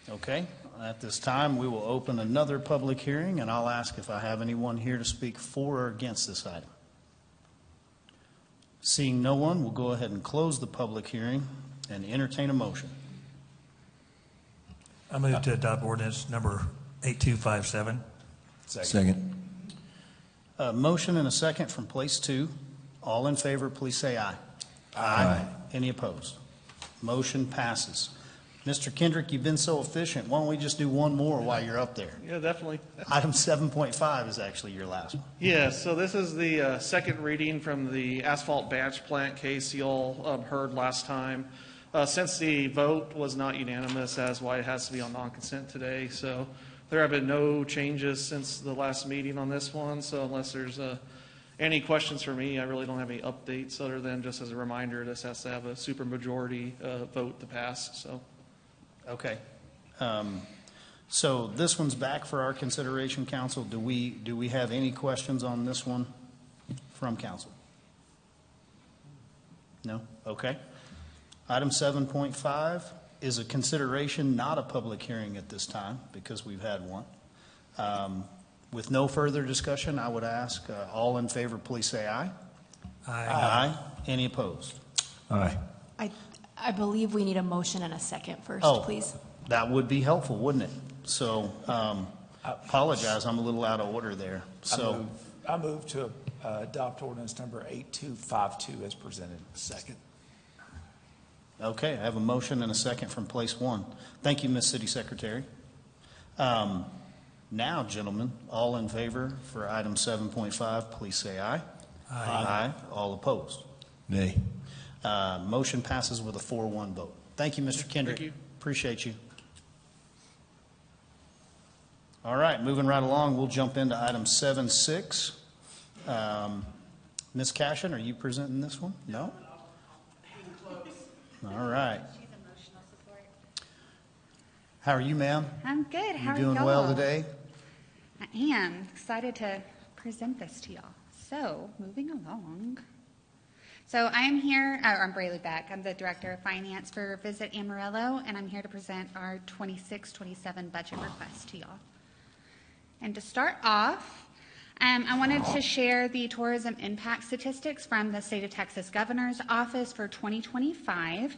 S1: Okay. At this time, we will open another public hearing, and I'll ask if I have anyone here to speak for or against this item. Seeing no one, we'll go ahead and close the public hearing and entertain a motion.
S5: I move to adopt ordinance number 8257.
S8: Second.
S1: Motion and a second from place 2. All in favor, please say aye. Aye. Any opposed? Motion passes. Mr. Kendrick, you've been so efficient. Why don't we just do one more while you're up there?
S12: Yeah, definitely.
S1: Item 7.5 is actually your last one.
S12: Yeah, so this is the second reading from the asphalt batch plant case you all heard last time. Since the vote was not unanimous, that's why it has to be on non-consent today. So there have been no changes since the last meeting on this one. So unless there's any questions for me, I really don't have any updates other than just as a reminder, this has to have a supermajority vote to pass. So.
S1: Okay. So this one's back for our consideration, council. Do we have any questions on this one from council? No? Okay. Item 7.5 is a consideration, not a public hearing at this time, because we've had one. With no further discussion, I would ask all in favor, please say aye.
S5: Aye.
S1: Aye. Any opposed?
S8: Aye.
S16: I believe we need a motion and a second first, please.
S1: That would be helpful, wouldn't it? So, apologize, I'm a little out of order there. So,
S7: I move to adopt ordinance number 8252 as presented.
S10: Second.
S1: okay, I have a motion and a second from place one. Thank you, Ms. City Secretary. Now, gentlemen, all in favor for item 7.5, please say aye.
S5: Aye.
S1: Aye. All opposed?
S8: Nay.
S1: Motion passes with a 4-1 vote. Thank you, Mr. Kendrick.
S12: Thank you.
S1: Appreciate you. All right, moving right along, we'll jump into item 7.6. Ms. Cashin, are you presenting this one? No? All right.
S13: She's emotional support.
S1: How are you, ma'am?
S13: I'm good. How are
S1: You
S13: y'all?
S1: doing well today?
S13: I am excited to present this to y'all. So, moving along. So, I'm here, I'm Braylee Beck. I'm the Director of Finance for Visit Amarillo, and I'm here to present our 26-27 budget request to y'all. And to start off, I wanted to share the tourism impact statistics from the State of Texas Governor's Office for 2025.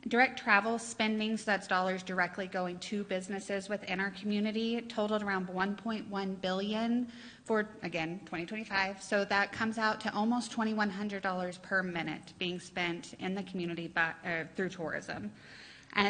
S13: Direct travel spending, so that's dollars directly going to businesses within our community, totaled around $1.1 billion for, again, 2025. So that comes out to almost $2,100 per minute being spent in the community through tourism.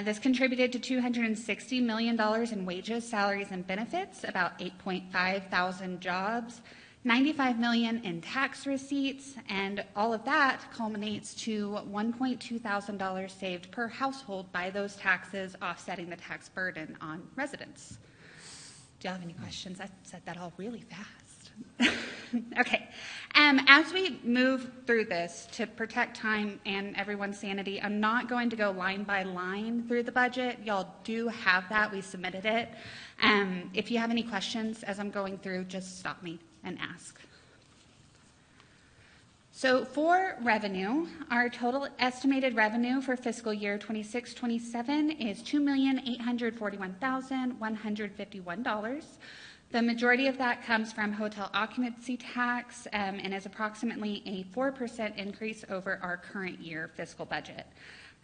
S13: This contributed to $260 million in wages, salaries, and benefits, about 8.5 thousand jobs, $95 million in tax receipts, and all of that culminates to $1.2 thousand saved per household by those taxes offsetting the tax burden on residents. Do y'all have any questions? I said that all really fast. Okay. As we move through this, to protect time and everyone's sanity, I'm not going to go line by line through the budget. Y'all do have that. We submitted it. If you have any questions as I'm going through, just stop me and ask. So for revenue, our total estimated revenue for fiscal year 26-27 is $2,841,151. The majority of that comes from hotel occupancy tax and is approximately a 4% increase over our current year fiscal budget.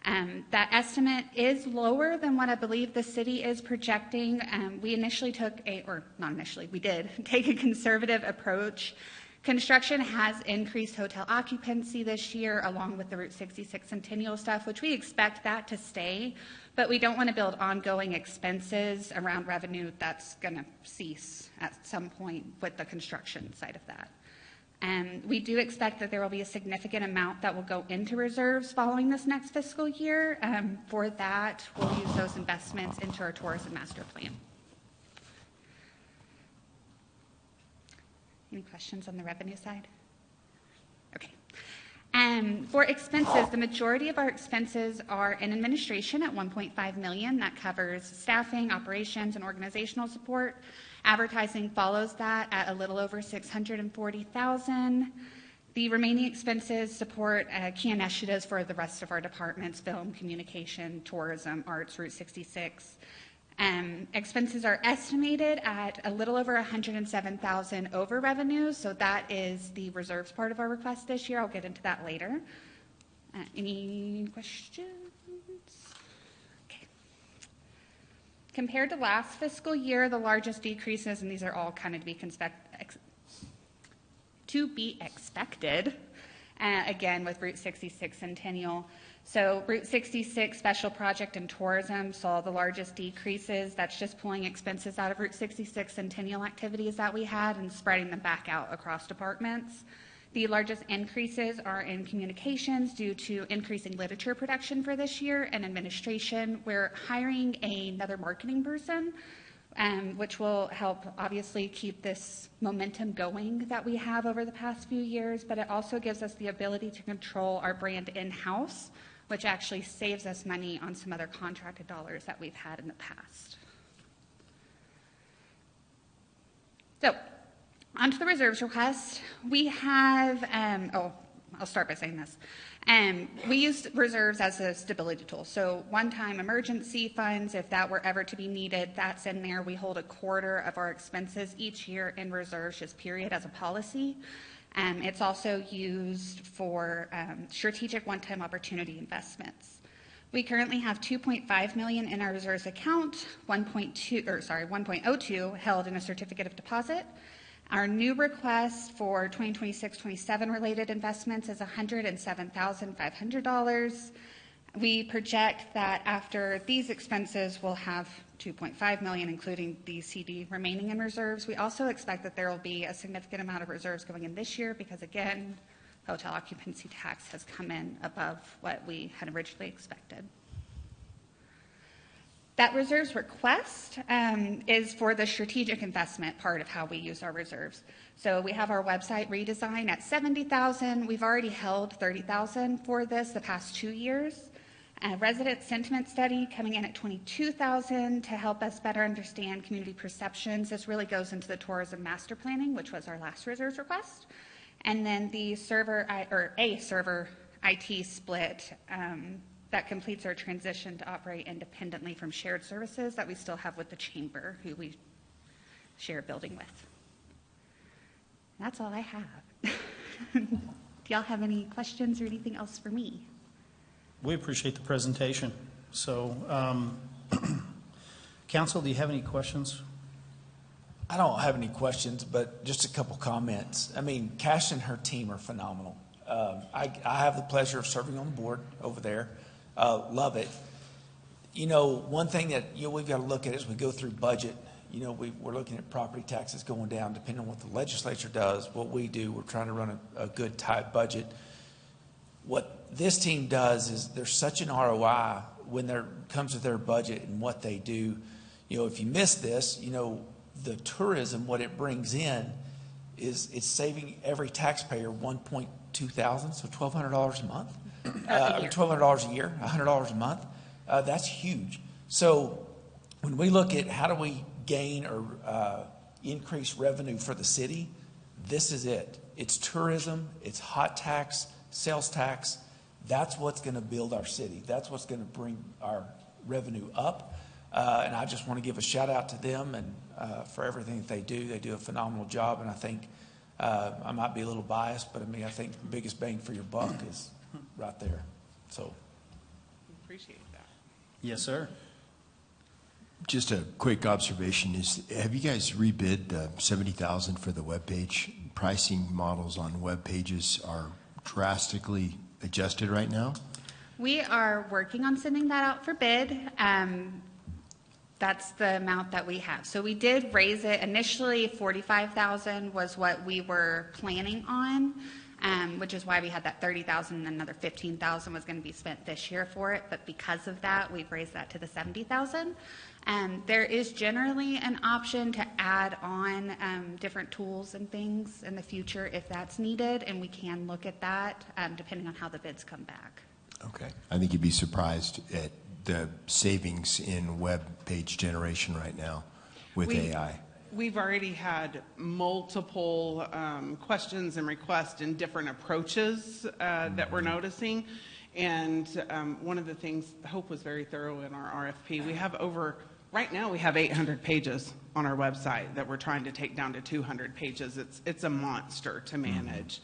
S13: That estimate is lower than what I believe the city is projecting. We initially took we did take a conservative approach. Construction has increased hotel occupancy this year along with the Route 66 Centennial stuff, which we expect that to stay, but we don't want to build ongoing expenses around revenue that's going to cease at some point with the construction side of that. We do expect that there will be a significant amount that will go into reserves following this next fiscal year. For that, we'll use those investments into our tourism master plan. Any questions on the revenue side? Okay. For expenses, the majority of our expenses are in administration at $1.5 million. That covers staffing, operations, and organizational support. Advertising follows that at a little over $640,000. The remaining expenses support key initiatives for the rest of our departments: film, communication, tourism, arts, Route 66. Expenses are estimated at a little over $107,000 over revenue, so that is the reserves part of our request this year. I'll get into that later. Any questions? Okay. Compared to last fiscal year, the largest decreases, and these are all kind of to be expected, again with Route 66 Centennial. So Route 66 Special Project and Tourism saw the largest decreases. That's just pulling expenses out of Route 66 Centennial activities that we had and spreading them back out across departments. The largest increases are in communications due to increasing literature production for this year, and administration. We're hiring another marketing person, which will help obviously keep this momentum going that we have over the past few years, but it also gives us the ability to control our brand in-house, which actually saves us money on some other contracted dollars that we've had in the past. So, onto the reserves request. We have, I'll start by saying this. We use reserves as a stability tool. So one-time emergency funds, if that were ever to be needed, that's in there. We hold a quarter of our expenses each year in reserves, just period, as a policy. It's also used for strategic one-time opportunity investments. We currently have $2.5 million in our reserves account, 1.02 held in a certificate of deposit. Our new request for 2026-27 related investments is $107,500. We project that after these expenses, we'll have $2.5 million, including the CD remaining in reserves. We also expect that there will be a significant amount of reserves going in this year because, again, hotel occupancy tax has come in above what we had originally expected. That reserves request is for the strategic investment part of how we use our reserves. So we have our website redesign at $70,000. We've already held $30,000 for this the past 2 years. A resident sentiment study coming in at $22,000 to help us better understand community perceptions. This really goes into the tourism master planning, which was our last reserves request. And then the server IT split that completes our transition to operate independently from shared services that we still have with the chamber, who we share a building with. That's all I have. Do y'all have any questions or anything else for me?
S1: We appreciate the presentation. So, Council, do you have any questions?
S7: I don't have any questions, but just a couple comments. I mean, Cash and her team are phenomenal. I have the pleasure of serving on the board over there. Love it. You know, one thing that we've got to look at as we go through budget, we're looking at property taxes going down depending on what the legislature does. What we do, we're trying to run a good, tight budget. What this team does is there's such an ROI when it comes to their budget and what they do. If you miss this, the tourism, what it brings in is it's saving every taxpayer $1.2 thousand, so $1,200 a month. $1,200 a year, $100 a month. That's huge. So when we look at how do we gain or increase revenue for the city, this is it. It's tourism, it's hot tax, sales tax. That's what's going to build our city. That's what's going to bring our revenue up. And I just want to give a shout out to them and for everything that they do. They do a phenomenal job. And I think I might be a little biased, but I think the biggest bang for your buck is right there. So
S14: appreciate that.
S1: Yes, sir.
S8: Just a quick observation is, have you guys rebid the $70,000 for the webpage? Pricing models on web pages are drastically adjusted right now.
S13: We are working on sending that out for bid. That's the amount that we have. So we did raise it. Initially, $45,000 was what we were planning on, which is why we had that $30,000 and another $15,000 was going to be spent this year for it. But because of that, we've raised that to the $70,000. There is generally an option to add on different tools and things in the future if that's needed, and we can look at that depending on how the bids come back.
S8: Okay. I think you'd be surprised at the savings in web page generation right now with AI.
S14: We've already had multiple questions and requests and different approaches that we're noticing. And one of the things, Hope was very thorough in our RFP. Right now we have 800 pages on our website that we're trying to take down to 200 pages. It's a monster to manage.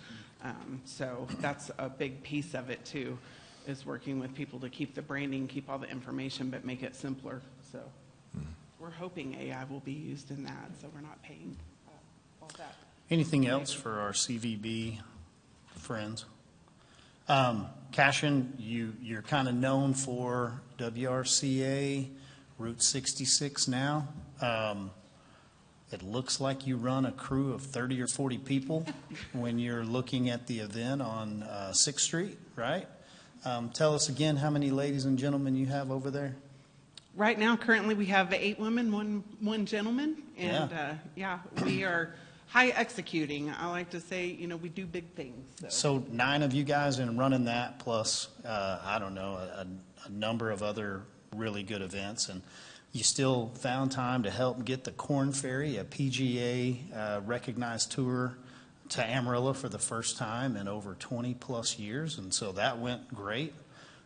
S14: So that's a big piece of it too, is working with people to keep the branding, keep all the information, but make it simpler. So we're hoping AI will be used in that, so we're not paying all that.
S1: Anything else for our CVB friends? Cashin, you're kind of known for WRCA, Route 66 now. It looks like you run a crew of 30 or 40 people when you're looking at the event on 6th Street, right? Tell us again how many ladies and gentlemen you have over there.
S14: Right now, currently, we have 8 women, one gentleman, and we are high executing. I like to say, we do big things.
S1: So 9 of you guys in running that, plus I don't know, a number of other really good events, and you still found time to help get the Corn Ferry, a PGA recognized tour, to Amarillo for the first time in over 20 plus years, and so that went great.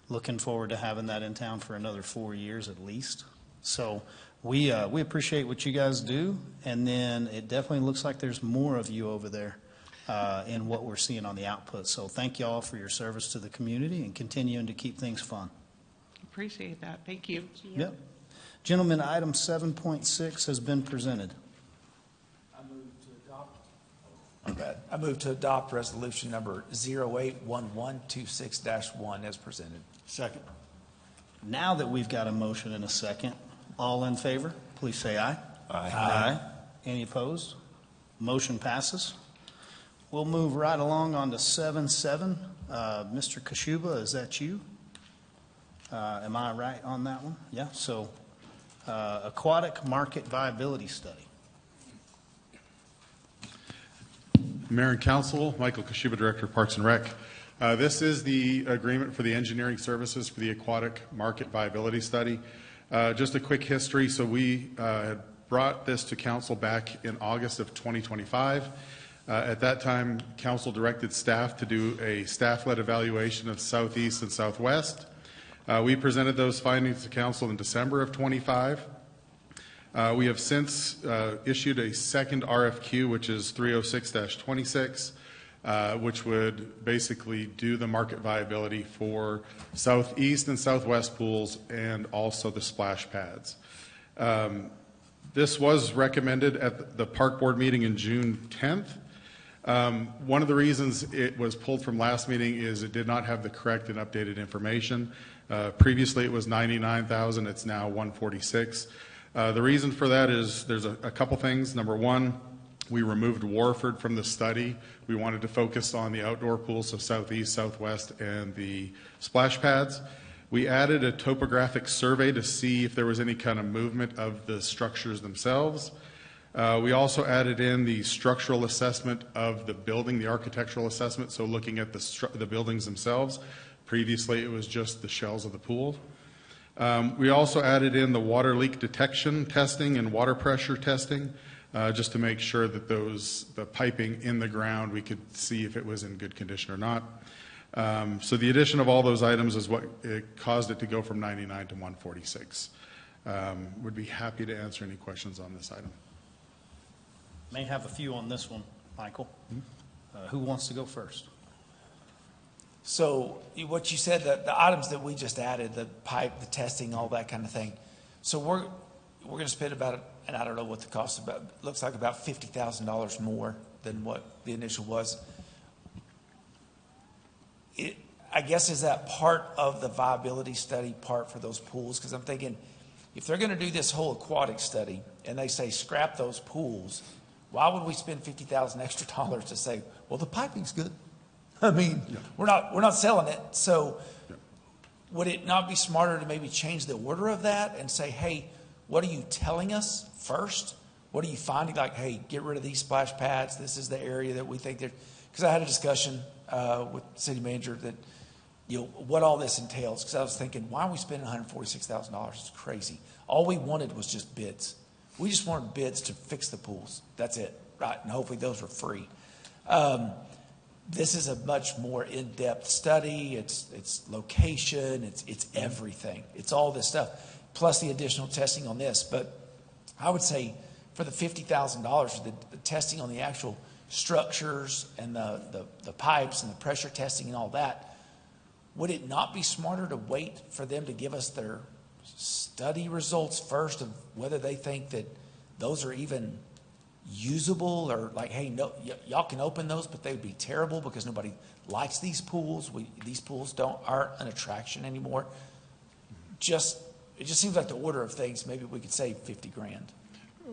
S1: Looking forward to having that in town for another 4 years at least. So we appreciate what you guys do, and then it definitely looks like there's more of you over there in what we're seeing on the output. So thank you all for your service to the community and continuing to keep things fun.
S14: Appreciate that. Thank you.
S1: Yep. Gentlemen, item 7.6 has been presented.
S7: I move to adopt resolution number 081126-1 as presented.
S10: Second.
S1: Now that we've got a motion and a second, all in favor, please say aye.
S7: Aye.
S1: Aye. Any opposed? Motion passes. We'll move right along on to 7.7. Mr. Kashuba, is that you? Am I right on that one? Yeah. So aquatic market viability study.
S15: Mayor and Council, Michael Kashuba, Director of Parks and Rec. This is the agreement for the engineering services for the aquatic market viability study. Just a quick history. So we had brought this to Council back in August of 2025. At that time, Council directed staff to do a staff-led evaluation of Southeast and Southwest. We presented those findings to Council in December of 25. We have since issued a second RFQ, which is 306-26, which would basically do the market viability for southeast and southwest pools and also the splash pads. This was recommended at the Park Board meeting in June 10th. One of the reasons it was pulled from last meeting is it did not have the correct and updated information. Previously it was $99,000, it's now $146,000. The reason for that is there's a couple things. Number one, we removed Warford from the study. We wanted to focus on the outdoor pools, so southeast, southwest, and the splash pads. We added a topographic survey to see if there was any kind of movement of the structures themselves. We also added in the structural assessment of the building, the architectural assessment, so looking at the buildings themselves. Previously, it was just the shells of the pool. We also added in the water leak detection testing and water pressure testing, just to make sure that the piping in the ground, we could see if it was in good condition or not. So the addition of all those items is what it caused it to go from 99 to 146. Would be happy to answer any questions on this item.
S1: May have a few on this one, Michael. Who wants to go first?
S7: So what you said, the items that we just added, the pipe, the testing, all that kind of thing. So we're going to spend about, and I don't know what the cost is, about, looks like about $50,000 more than what the initial was. I guess, is that part of the viability study part for those pools? Because I'm thinking, if they're going to do this whole aquatic study and they say scrap those pools, why would we spend $50,000 extra dollars to say, well, the piping's good? I mean, we're not selling it. So would it not be smarter to maybe change the order of that and say, hey, what are you telling us first? What are you finding? Like, hey, get rid of these splash pads. This is the area that we think they're, because I had a discussion with the city manager that, what all this entails. Because I was thinking, why are we spending $146,000? It's crazy. All we wanted was just bids. We just wanted bids to fix the pools. That's it, right? And hopefully those were free. This is a much more in-depth study. It's location. It's everything. It's all this stuff, plus the additional testing on this. But I would say for the $50,000, the testing on the actual structures and the pipes and the pressure testing and all that, would it not be smarter to wait for them to give us their study results first of whether they think that those are even usable, or like, hey, no, y'all can open those, but they would be terrible because nobody likes these pools. These pools aren't an attraction anymore. It just seems like the order of things. Maybe we could save $50,000.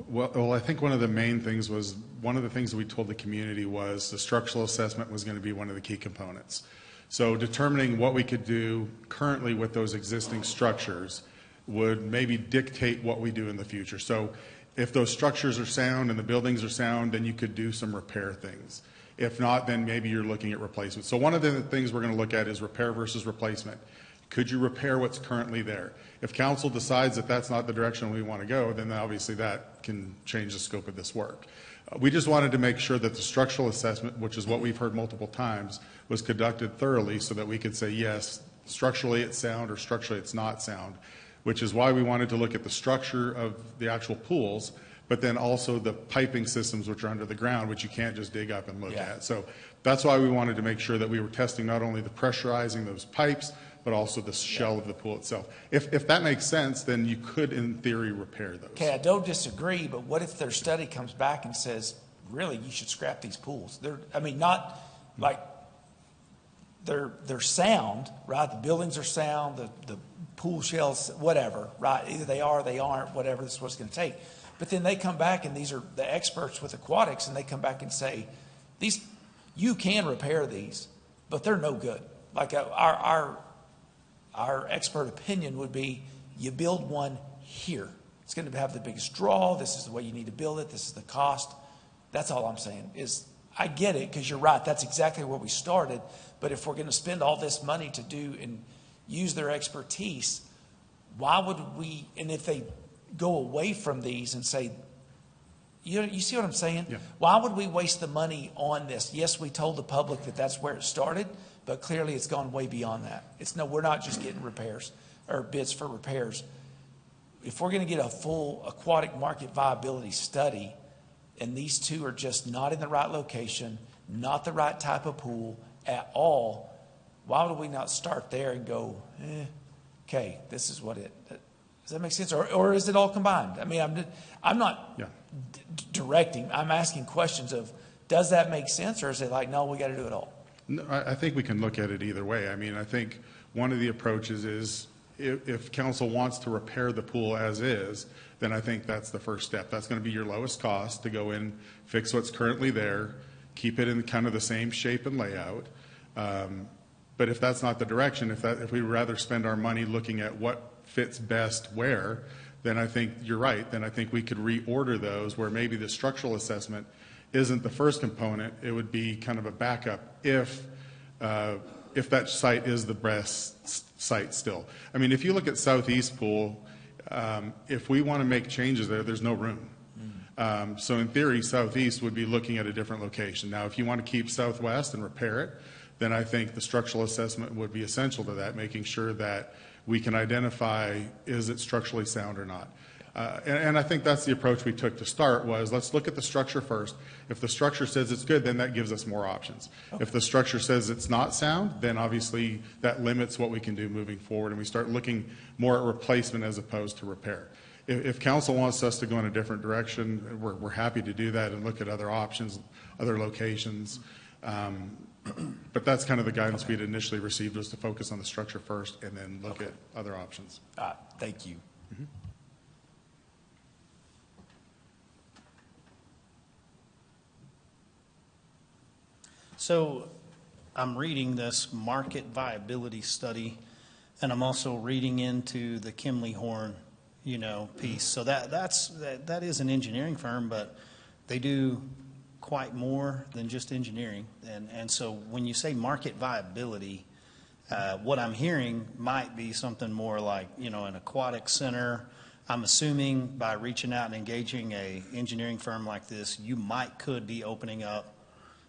S15: Well, I think one of the main things was, one of the things that we told the community was the structural assessment was going to be one of the key components. So determining what we could do currently with those existing structures would maybe dictate what we do in the future. So if those structures are sound and the buildings are sound, then you could do some repair things. If not, then maybe you're looking at replacement. So one of the things we're going to look at is repair versus replacement. Could you repair what's currently there? If council decides that that's not the direction we want to go, then obviously that can change the scope of this work. We just wanted to make sure that the structural assessment, which is what we've heard multiple times, was conducted thoroughly so that we could say, yes, structurally it's sound or structurally it's not sound, which is why we wanted to look at the structure of the actual pools, but then also the piping systems which are under the ground, which you can't just dig up and look at. So that's why we wanted to make sure that we were testing not only the pressurizing those pipes, but also the shell of the pool itself. If that makes sense, then you could, in theory, repair those.
S7: Okay, I don't disagree, but what if their study comes back and says, really, you should scrap these pools? Not like they're sound, right? The buildings are sound, the pool shells, whatever, right? Either they are, they aren't, whatever this is what it's going to take. But then they come back, and these are the experts with aquatics, and they come back and say, you can repair these, but they're no good. Like our expert opinion would be, you build one here. It's going to have the biggest draw. This is the way you need to build it. This is the cost. That's all I'm saying is, I get it, because you're right. That's exactly where we started. But if we're going to spend all this money to do and use their expertise, why would we, and if they go away from these and say, you see what I'm saying?
S15: Yeah.
S7: Why would we waste the money on this? Yes, we told the public that that's where it started, but clearly it's gone way beyond that. We're not just getting repairs or bids for repairs. If we're going to get a full aquatic market viability study, and these two are just not in the right location, not the right type of pool at all, why would we not start there and go, okay, this is what does that make sense? Or is it all combined? I mean, I'm not directing. I'm asking questions of, does that make sense? Or is it like, no, we got to do it all?
S15: No, I think we can look at it either way. I mean, I think one of the approaches is, if council wants to repair the pool as is, then I think that's the first step. That's going to be your lowest cost, to go in, fix what's currently there, keep it in kind of the same shape and layout. But if that's not the direction, if we'd rather spend our money looking at what fits best where, then I think you're right. Then I think we could reorder those, where maybe the structural assessment isn't the first component. It would be kind of a backup if that site is the best site still. I mean, if you look at Southeast Pool, if we want to make changes there, there's no room. So in theory, Southeast would be looking at a different location. Now, if you want to keep Southwest and repair it, then I think the structural assessment would be essential to that, making sure that we can identify, is it structurally sound or not. And I think that's the approach we took to start, was let's look at the structure first. If the structure says it's good, then that gives us more options. Okay. If the structure says it's not sound, then obviously that limits what we can do moving forward, and we start looking more at replacement as opposed to repair. If council wants us to go in a different direction, we're happy to do that and look at other options, other locations. But that's kind of the guidance we'd initially received, was to focus on the structure first and then look at other options.
S7: Thank you.
S15: Mm-hmm.
S1: So I'm reading this market viability study, and I'm also reading into the Kimley Horn, piece. So that is an engineering firm, but they do quite more than just engineering. And so when you say market viability, what I'm hearing might be something more like, an aquatic center. I'm assuming by reaching out and engaging a engineering firm like this, you could be opening up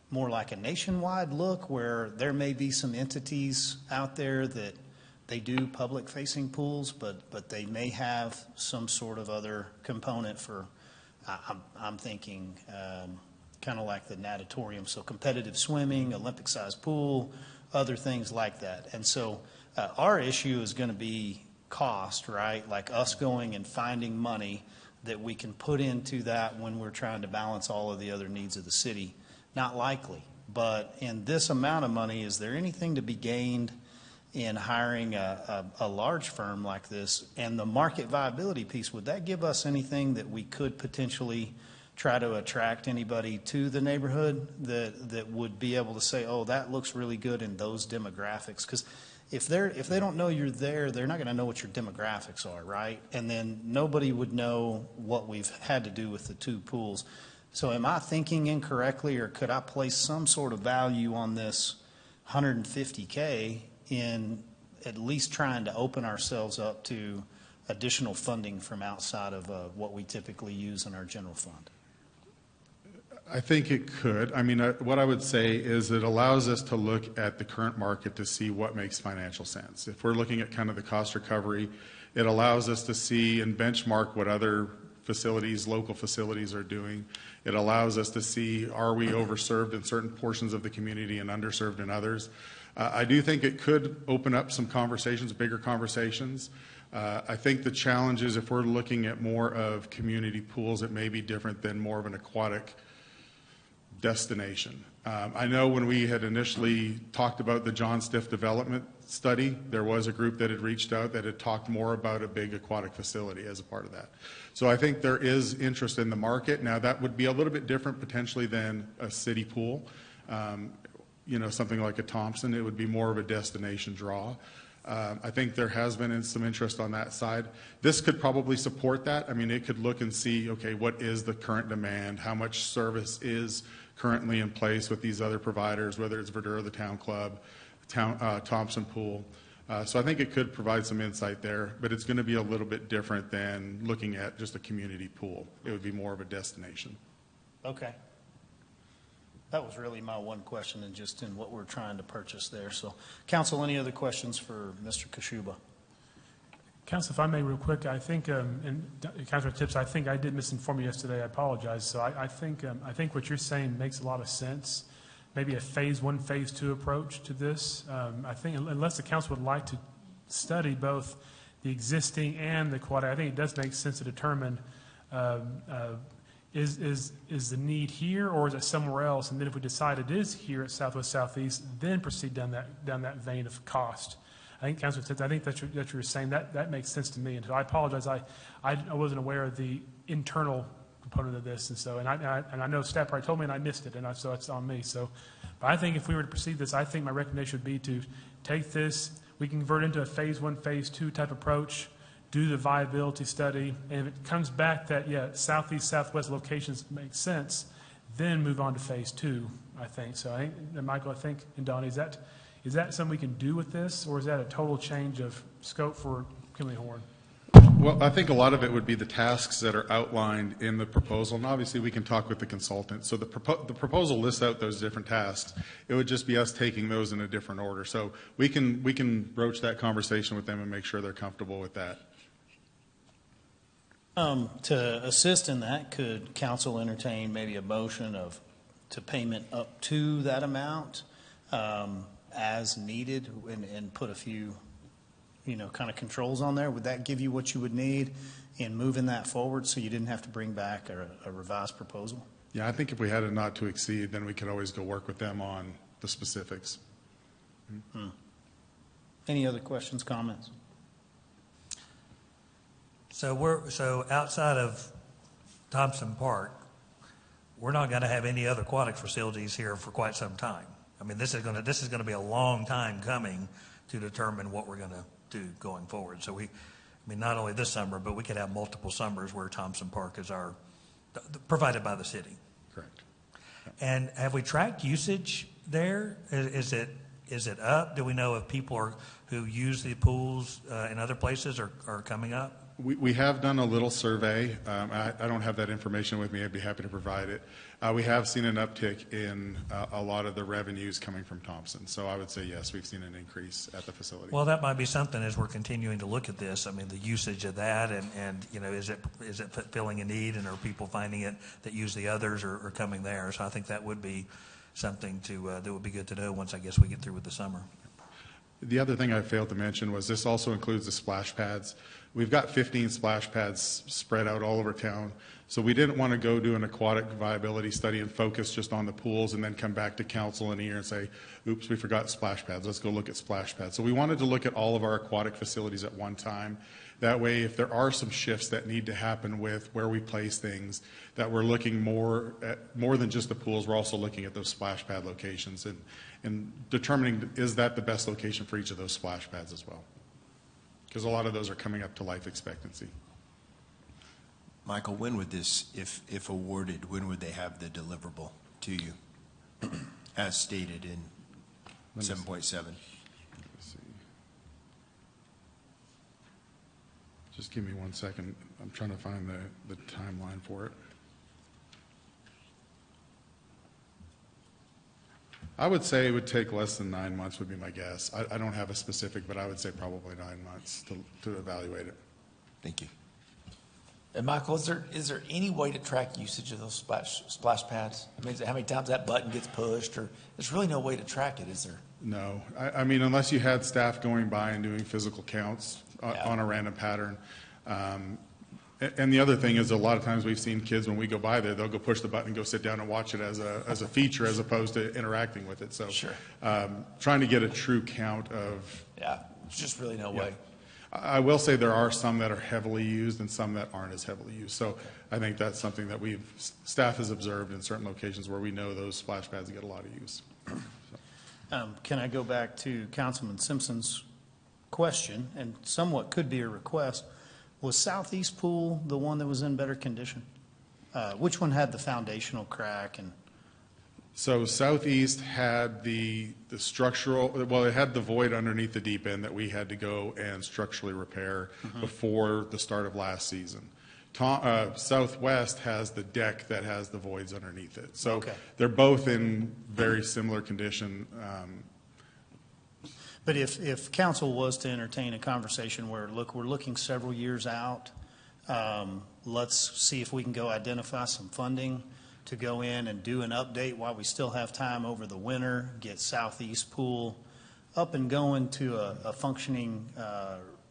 S1: more like a nationwide look, where there may be some entities out there that they do public-facing pools, but they may have some sort of other component for, I'm thinking, kind of like the natatorium, so competitive swimming, Olympic-sized pool, other things like that. And so our issue is going to be cost, right? Like us going and finding money that we can put into that when we're trying to balance all of the other needs of the city? Not likely. But in this amount of money, is there anything to be gained in hiring a large firm like this? And the market viability piece, would that give us anything that we could potentially try to attract anybody to the neighborhood that would be able to say, oh, that looks really good in those demographics? Because if they don't know you're there, they're not going to know what your demographics are, right? And then nobody would know what we've had to do with the two pools. So am I thinking incorrectly, or could I place some sort of value on this $150K in at least trying to open ourselves up to additional funding from outside of what we typically use in our general fund?
S15: I think it could. I mean, what I would say is it allows us to look at the current market to see what makes financial sense. If we're looking at kind of the cost recovery, it allows us to see and benchmark what other facilities, local facilities are doing. It allows us to see, are we overserved in certain portions of the community and underserved in others? I do think it could open up some conversations, bigger conversations. I think the challenge is if we're looking at more of community pools, it may be different than more of an aquatic destination. I know when we had initially talked about the John Stiff development study, there was a group that had reached out that had talked more about a big aquatic facility as a part of that. So I think there is interest in the market. Now that would be a little bit different potentially than a city pool. You know, something like a Thompson, it would be more of a destination draw. I think there has been some interest on that side. This could probably support that. I mean, it could look and see, okay, what is the current demand? How much service is currently in place with these other providers, whether it's Verdura, the Town Club, Thompson Pool. So I think it could provide some insight there, but it's going to be a little bit different than looking at just a community pool. It would be more of a destination.
S1: Okay. That was really my one question, and just in what we're trying to purchase there. So, Council, any other questions for Mr. Kashuba?
S6: Council, if I may real quick, I think, and Councilor Tips, I think I did misinform you yesterday. I apologize. So I think what you're saying makes a lot of sense. Maybe a phase one, phase two approach to this. I think unless the council would like to study both the existing and the aquatic, I think it does make sense to determine is the need here or is it somewhere else? And then if we decide it is here at Southwest Southeast, then proceed down that vein of cost. I think, Councilor Tips, I think that you're saying that makes sense to me. And so I apologize. I wasn't aware of the internal component of this, and so I know staff probably told me and I missed it, and so it's on me. So, but I think if we were to proceed this, I think my recommendation would be to take this. We can convert into a phase one, phase two type approach. Do the viability study, and if it comes back that southeast, southwest locations make sense, then move on to phase two. I think so. I think, and Michael, I think, and Donnie, is that something we can do with this, or is that a total change of scope for Kinley Horn?
S15: Well, I think a lot of it would be the tasks that are outlined in the proposal, and obviously we can talk with the consultant. So the proposal lists out those different tasks. It would just be us taking those in a different order. So we can broach that conversation with them and make sure they're comfortable with that.
S1: To assist in that, could council entertain maybe a motion to payment up to that amount as needed and put a few, kind of controls on there? Would that give you what you would need in moving that forward so you didn't have to bring back a revised proposal?
S15: Yeah, I think if we had a not to exceed, then we could always go work with them on the specifics.
S1: Mm-hmm. Any other questions, comments?
S5: So outside of Thompson Park, we're not going to have any other aquatic facilities here for quite some time. I mean, this is going to be a long time coming to determine what we're going to do going forward. So not only this summer, but we could have multiple summers where Thompson Park is provided by the city.
S15: Correct.
S5: And have we tracked usage there? Is it up? Do we know if people who use the pools in other places are coming up?
S15: We have done a little survey. I don't have that information with me. I'd be happy to provide it. We have seen an uptick in a lot of the revenues coming from Thompson. So I would say, yes, we've seen an increase at the facility.
S5: Well, that might be something as we're continuing to look at this. I mean, the usage of that and is it filling a need, and are people finding it that use the others or coming there? So I think that would be something that would be good to know once I guess we get through with the summer.
S15: The other thing I failed to mention was this also includes the splash pads. We've got 15 splash pads spread out all over town. So we didn't want to go do an aquatic viability study and focus just on the pools and then come back to council in a year and say, oops, we forgot splash pads. Let's go look at splash pads. So we wanted to look at all of our aquatic facilities at one time. That way, if there are some shifts that need to happen with where we place things, that we're looking more than just the pools, we're also looking at those splash pad locations and determining, is that the best location for each of those splash pads as well? Because a lot of those are coming up to life expectancy.
S8: Michael, when would this, if awarded, when would they have the deliverable to you, as stated in 7.7?
S15: Just give me 1 second. I'm trying to find the timeline for it. I would say it would take less than 9 months would be my guess. I don't have a specific, but I would say probably 9 months to evaluate it.
S8: Thank you.
S7: And Michael, is there any way to track usage of those splash pads? I mean, how many times that button gets pushed, or there's really no way to track it, is there?
S15: No. I mean, unless you had staff going by and doing physical counts on a random pattern. And the other thing is, a lot of times we've seen kids, when we go by there, they'll go push the button and go sit down and watch it as a feature as opposed to interacting with it. So
S7: sure.
S15: Trying to get a true count of...
S7: Yeah, there's just really no way.
S15: I will say there are some that are heavily used and some that aren't as heavily used. So I think that's something that staff has observed in certain locations where we know those splash pads get a lot of use.
S1: Can I go back to Councilman Simpson's question, and somewhat could be a request? Was Southeast Pool the one that was in better condition? Which one had the foundational crack? And
S15: so Southeast had the structural, well, it had the void underneath the deep end that we had to go and structurally repair before the start of last season. Southwest has the deck that has the voids underneath it. So they're both in very similar condition.
S1: But if council was to entertain a conversation where, look, we're looking several years out, let's see if we can go identify some funding to go in and do an update while we still have time over the winter, get Southeast Pool up and going to a functioning,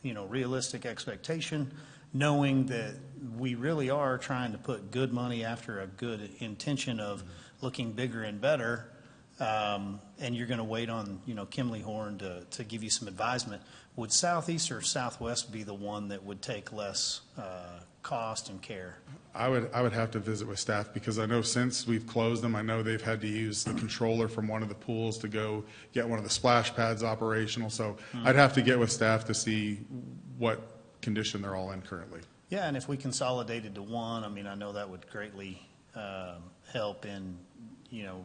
S1: realistic expectation, knowing that we really are trying to put good money after a good intention of looking bigger and better. And you're going to wait on, Kimley Horn to give you some advisement. Would Southeast or Southwest be the one that would take less cost and care?
S15: I would have to visit with staff, because I know since we've closed them, I know they've had to use the controller from one of the pools to go get one of the splash pads operational. So I'd have to get with staff to see what condition they're all in currently.
S1: Yeah, and if we consolidated to one, I know that would greatly help in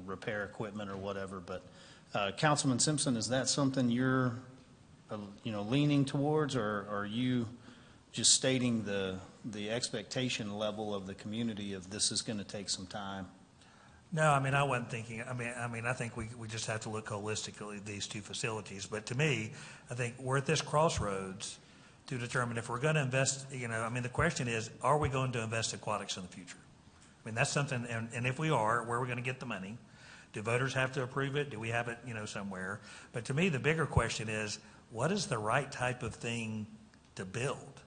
S1: repair equipment or whatever. But Councilman Simpson, is that something you're, leaning towards, or are you just stating the expectation level of the community of this is going to take some time?
S5: No, I wasn't thinking. I think we just have to look holistically at these two facilities. But to me, I think we're at this crossroads to determine if we're going to invest. The question is, are we going to invest in aquatics in the future? That's something, and if we are, where are we going to get the money? Do voters have to approve it? Do we have it, somewhere? But to me, the bigger question is, what is the right type of thing to build?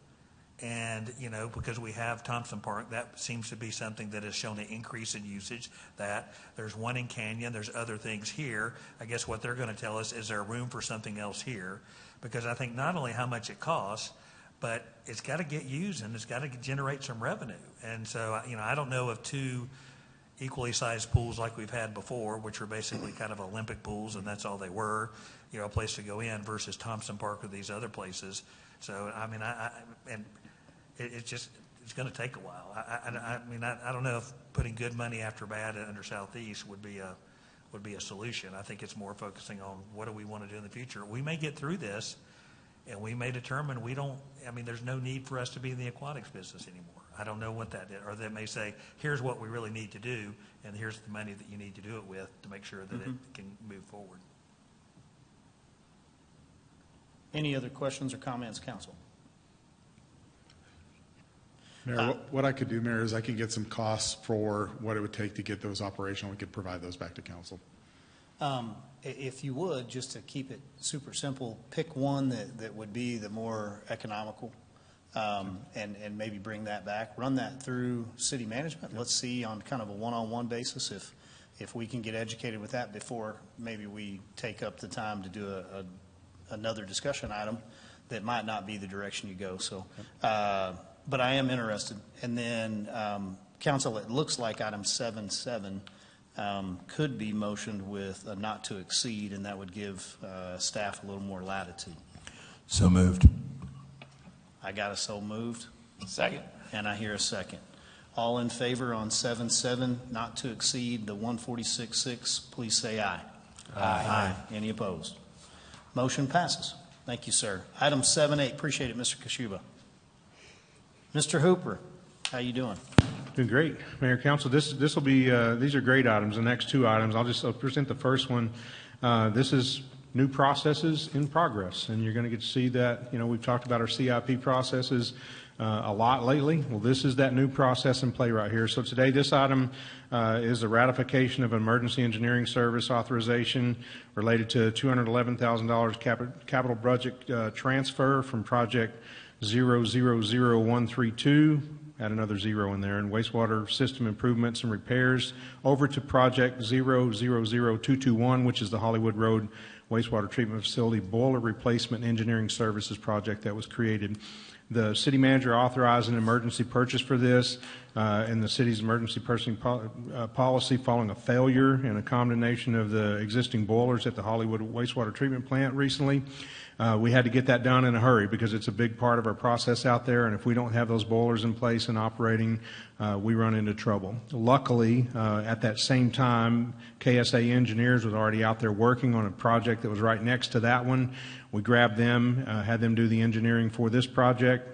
S5: And, because we have Thompson Park, that seems to be something that has shown an increase in usage. That there's one in Canyon, there's other things here. I guess what they're going to tell us is there room for something else here? Because I think not only how much it costs, but it's got to get used and it's got to generate some revenue. And so, I don't know of two equally sized pools like we've had before, which were basically kind of Olympic pools, and that's all they were, a place to go in, versus Thompson Park or these other places. So, it's going to take a while. I don't know if putting good money after bad under Southeast would be a solution. I think it's more focusing on what do we want to do in the future. We may get through this, and we may determine there's no need for us to be in the aquatics business anymore. I don't know what that is. Or they may say, here's what we really need to do, and here's the money that you need to do it with to make sure that it can move forward.
S1: Any other questions or comments, council?
S15: Mayor, what I could do, Mayor, is I can get some costs for what it would take to get those operational. We could provide those back to council.
S1: If you would, just to keep it super simple, pick one that would be the more economical. and maybe bring that back, run that through city management. Let's see on kind of a one-on-one basis if we can get educated with that before maybe we take up the time to do another discussion item that might not be the direction you go. So, but I am interested. And then, council, it looks like item 7.7 could be motioned with a not to exceed, and that would give staff a little more latitude.
S8: So moved.
S1: I got a so moved.
S7: Second.
S1: And I hear a second. All in favor on 7.7, not to exceed the 146.6, please say aye. Aye. Any opposed? Motion passes. Thank you, sir. Item 7.8, appreciate it, Mr. Kashuba. Mr. Hooper, how you doing?
S9: Doing great, Mayor, Council. This will be these are great items. The next two items, I'll present the first one. This is new processes in progress, and you're going to get to see that. You know, we've talked about our CIP processes a lot lately. Well, this is that new process in play right here. So today, this item is a ratification of emergency engineering service authorization related to $211,000 capital budget transfer from project 000132. Add another zero in there, and wastewater system improvements and repairs over to project 000221, which is the Hollywood Road wastewater treatment facility boiler replacement engineering services project that was created. The city manager authorized an emergency purchase for this, and the city's emergency purchasing policy following a failure and a condemnation of the existing boilers at the Hollywood wastewater treatment plant recently. We had to get that done in a hurry because it's a big part of our process out there, and if we don't have those boilers in place and operating, we run into trouble. Luckily, at that same time, KSA Engineers was already out there working on a project that was right next to that one. We grabbed them, had them do the engineering for this project,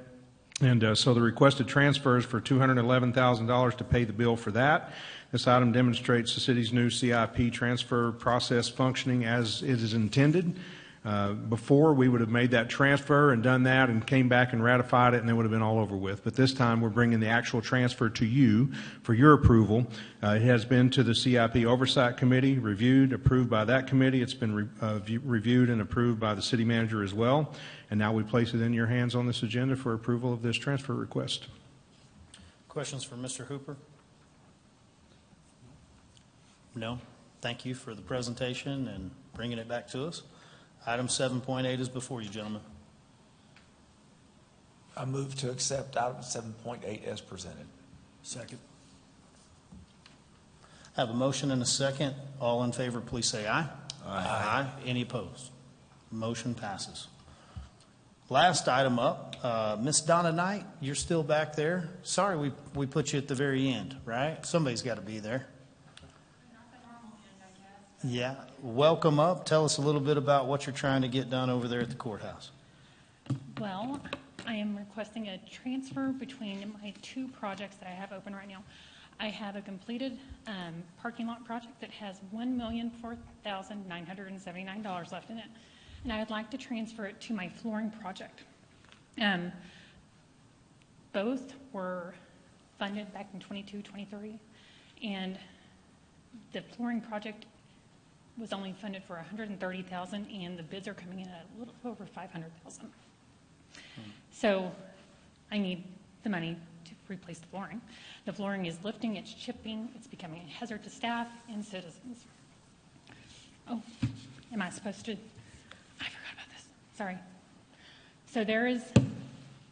S9: and so the requested transfers for $211,000 to pay the bill for that. This item demonstrates the city's new CIP transfer process functioning as it is intended. Before, we would have made that transfer and done that and came back and ratified it, and it would have been all over with. But this time, we're bringing the actual transfer to you for your approval. It has been to the CIP Oversight Committee, reviewed, approved by that committee. It's been reviewed and approved by the city manager as well. And now we place it in your hands on this agenda for approval of this transfer request.
S1: Questions for Mr. Hooper? No? Thank you for the presentation and bringing it back to us. Item 7.8 is before you, gentlemen.
S7: I move to accept item 7.8 as presented.
S10: Second.
S1: I have a motion and a second. All in favor, please say aye. Aye. Any opposed? Motion passes. Last item up, Miss Donna Knight, you're still back there. Sorry we put you at the very end, right? Somebody's got to be there. Yeah. Welcome up. Tell us a little bit about what you're trying to get done over there at the courthouse.
S17: Well, I am requesting a transfer between my two projects that I have open right now. I have a completed parking lot project that has $1,004,979 left in it, and I would like to transfer it to my flooring project. Both were funded back in 22-23, and the flooring project was only funded for $130,000, and the bids are coming in at a little over $500,000. So I need the money to replace the flooring. The flooring is lifting, it's chipping, it's becoming a hazard to staff and citizens. Oh, am I supposed to? I forgot about this. Sorry. So there is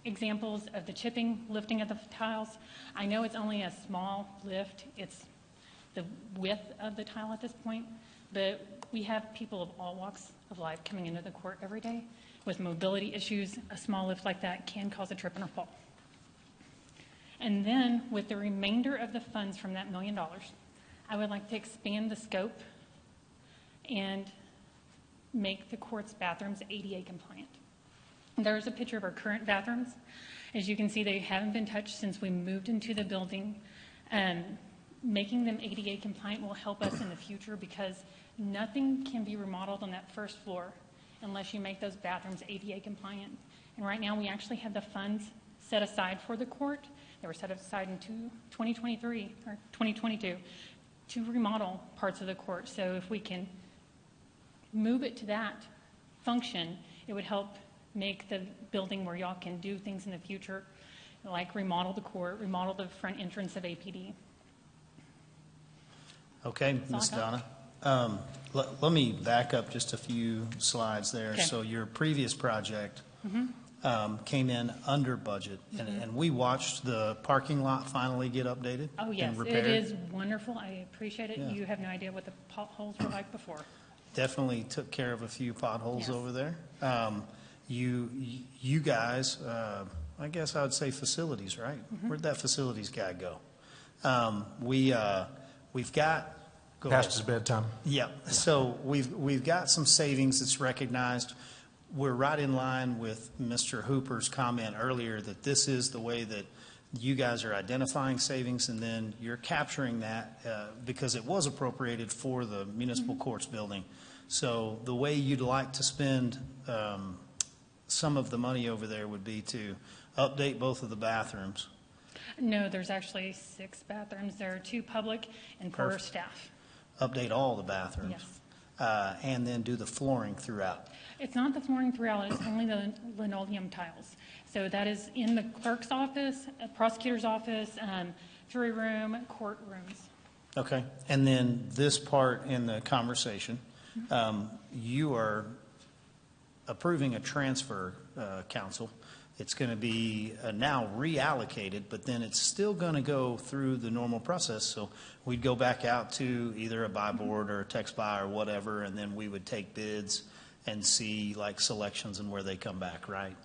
S17: examples of the chipping, lifting of the tiles. I know it's only a small lift. It's the width of the tile at this point. But we have people of all walks of life coming into the court every day with mobility issues. A small lift like that can cause a trip and a fall. And then with the remainder of the funds from that $1 million, I would like to expand the scope and make the court's bathrooms ADA compliant. There's a picture of our current bathrooms. As you can see, they haven't been touched since we moved into the building. Making them ADA compliant will help us in the future because nothing can be remodeled on that first floor unless you make those bathrooms ADA compliant. And right now we actually have the funds set aside for the court. They were set aside in 2023 or 2022 to remodel parts of the court. So if we can move it to that function, it would help make the building where y'all can do things in the future, like remodel the court, remodel the front entrance of APD.
S1: Okay, Ms. Donna. Let me back up just a few slides there.
S17: Okay.
S1: So your previous project came in under budget,
S17: Mhm.
S1: and we watched the parking lot finally get updated
S17: Oh, yes,
S1: and
S17: it
S1: repaired.
S17: is wonderful. I appreciate it.
S1: Yeah.
S17: You have no idea what the potholes were like before.
S1: Definitely took care of a few potholes
S17: Yes.
S1: over there. You guys, I guess I would say facilities, right?
S17: Mhm.
S1: Where'd that facilities guy go? We've got. Go
S9: Past
S1: ahead.
S9: his bedtime.
S1: Yeah, so we've got some savings that's recognized. We're right in line with Mr. Hooper's comment earlier that this is the way that you guys are identifying savings, and then you're capturing that because it was appropriated for the municipal courts building. So the way you'd like to spend some of the money over there would be to update both of the bathrooms.
S17: No, there's actually 6 bathrooms. There are 2 public and 4
S1: Perfect.
S17: staff.
S1: Update all the bathrooms.
S17: Yes.
S1: And then do the flooring throughout.
S17: It's not the flooring throughout, it's only the linoleum tiles. So that is in the clerk's office, prosecutor's office, jury room, courtrooms.
S1: Okay, and then this part in the conversation, you are approving a transfer, council. It's going to be now reallocated, but then it's still going to go through the normal process. So we'd go back out to either a buy board or a text buy or whatever, and then we would take bids and see like selections and where they come back, right?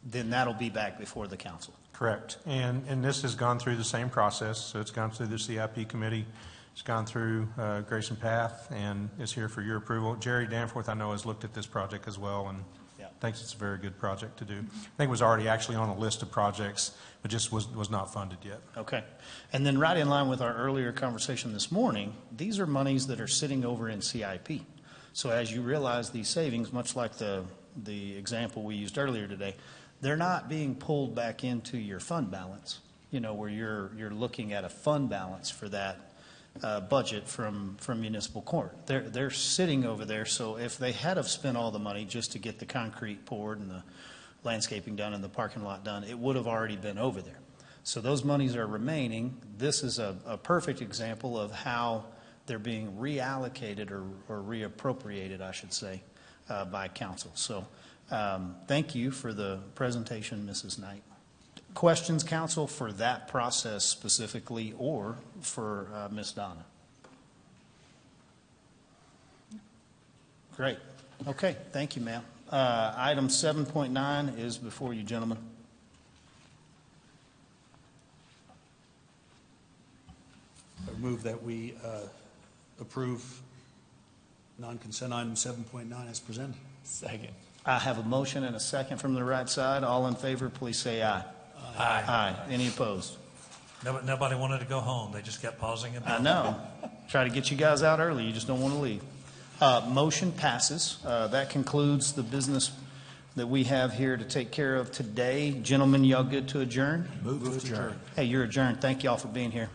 S1: Then that'll be back before the council.
S9: Correct. And this has gone through the same process. So it's gone through the CIP committee. It's gone through Grayson Path and is here for your approval. Jerry Danforth, I know, has looked at this project as well and thinks it's a very good project to do. I think it was already actually on a list of projects, but just was not funded yet.
S1: Okay. And then right in line with our earlier conversation this morning, these are monies that are sitting over in CIP. So as you realize these savings, much like the example we used earlier today, they're not being pulled back into your fund balance, where you're looking at a fund balance for that budget from municipal court. They're sitting over there. So if they had have spent all the money just to get the concrete poured and the landscaping done and the parking lot done, it would have already been over there. So those monies are remaining. This is a perfect example of how they're being reallocated or reappropriated, I should say, by council. So thank you for the presentation, Mrs. Knight. Questions, council, for that process specifically or for Ms. Donna? Great. Okay, thank you, ma'am. Item 7.9 is before you, gentlemen.
S10: I move that we approve non-consent item 7.9 as presented.
S7: Second.
S1: I have a motion and a second from the right side. All in favor, please say aye.
S5: Aye.
S1: Aye. Any opposed?
S5: Nobody wanted to go home. They just kept pausing and
S1: I know. Try to get you guys out early. You just don't want to leave. Motion passes. That concludes the business that we have here to take care of today. Gentlemen, y'all good to adjourn?
S10: Move to adjourn.
S1: Hey, you're adjourned. Thank y'all for being here.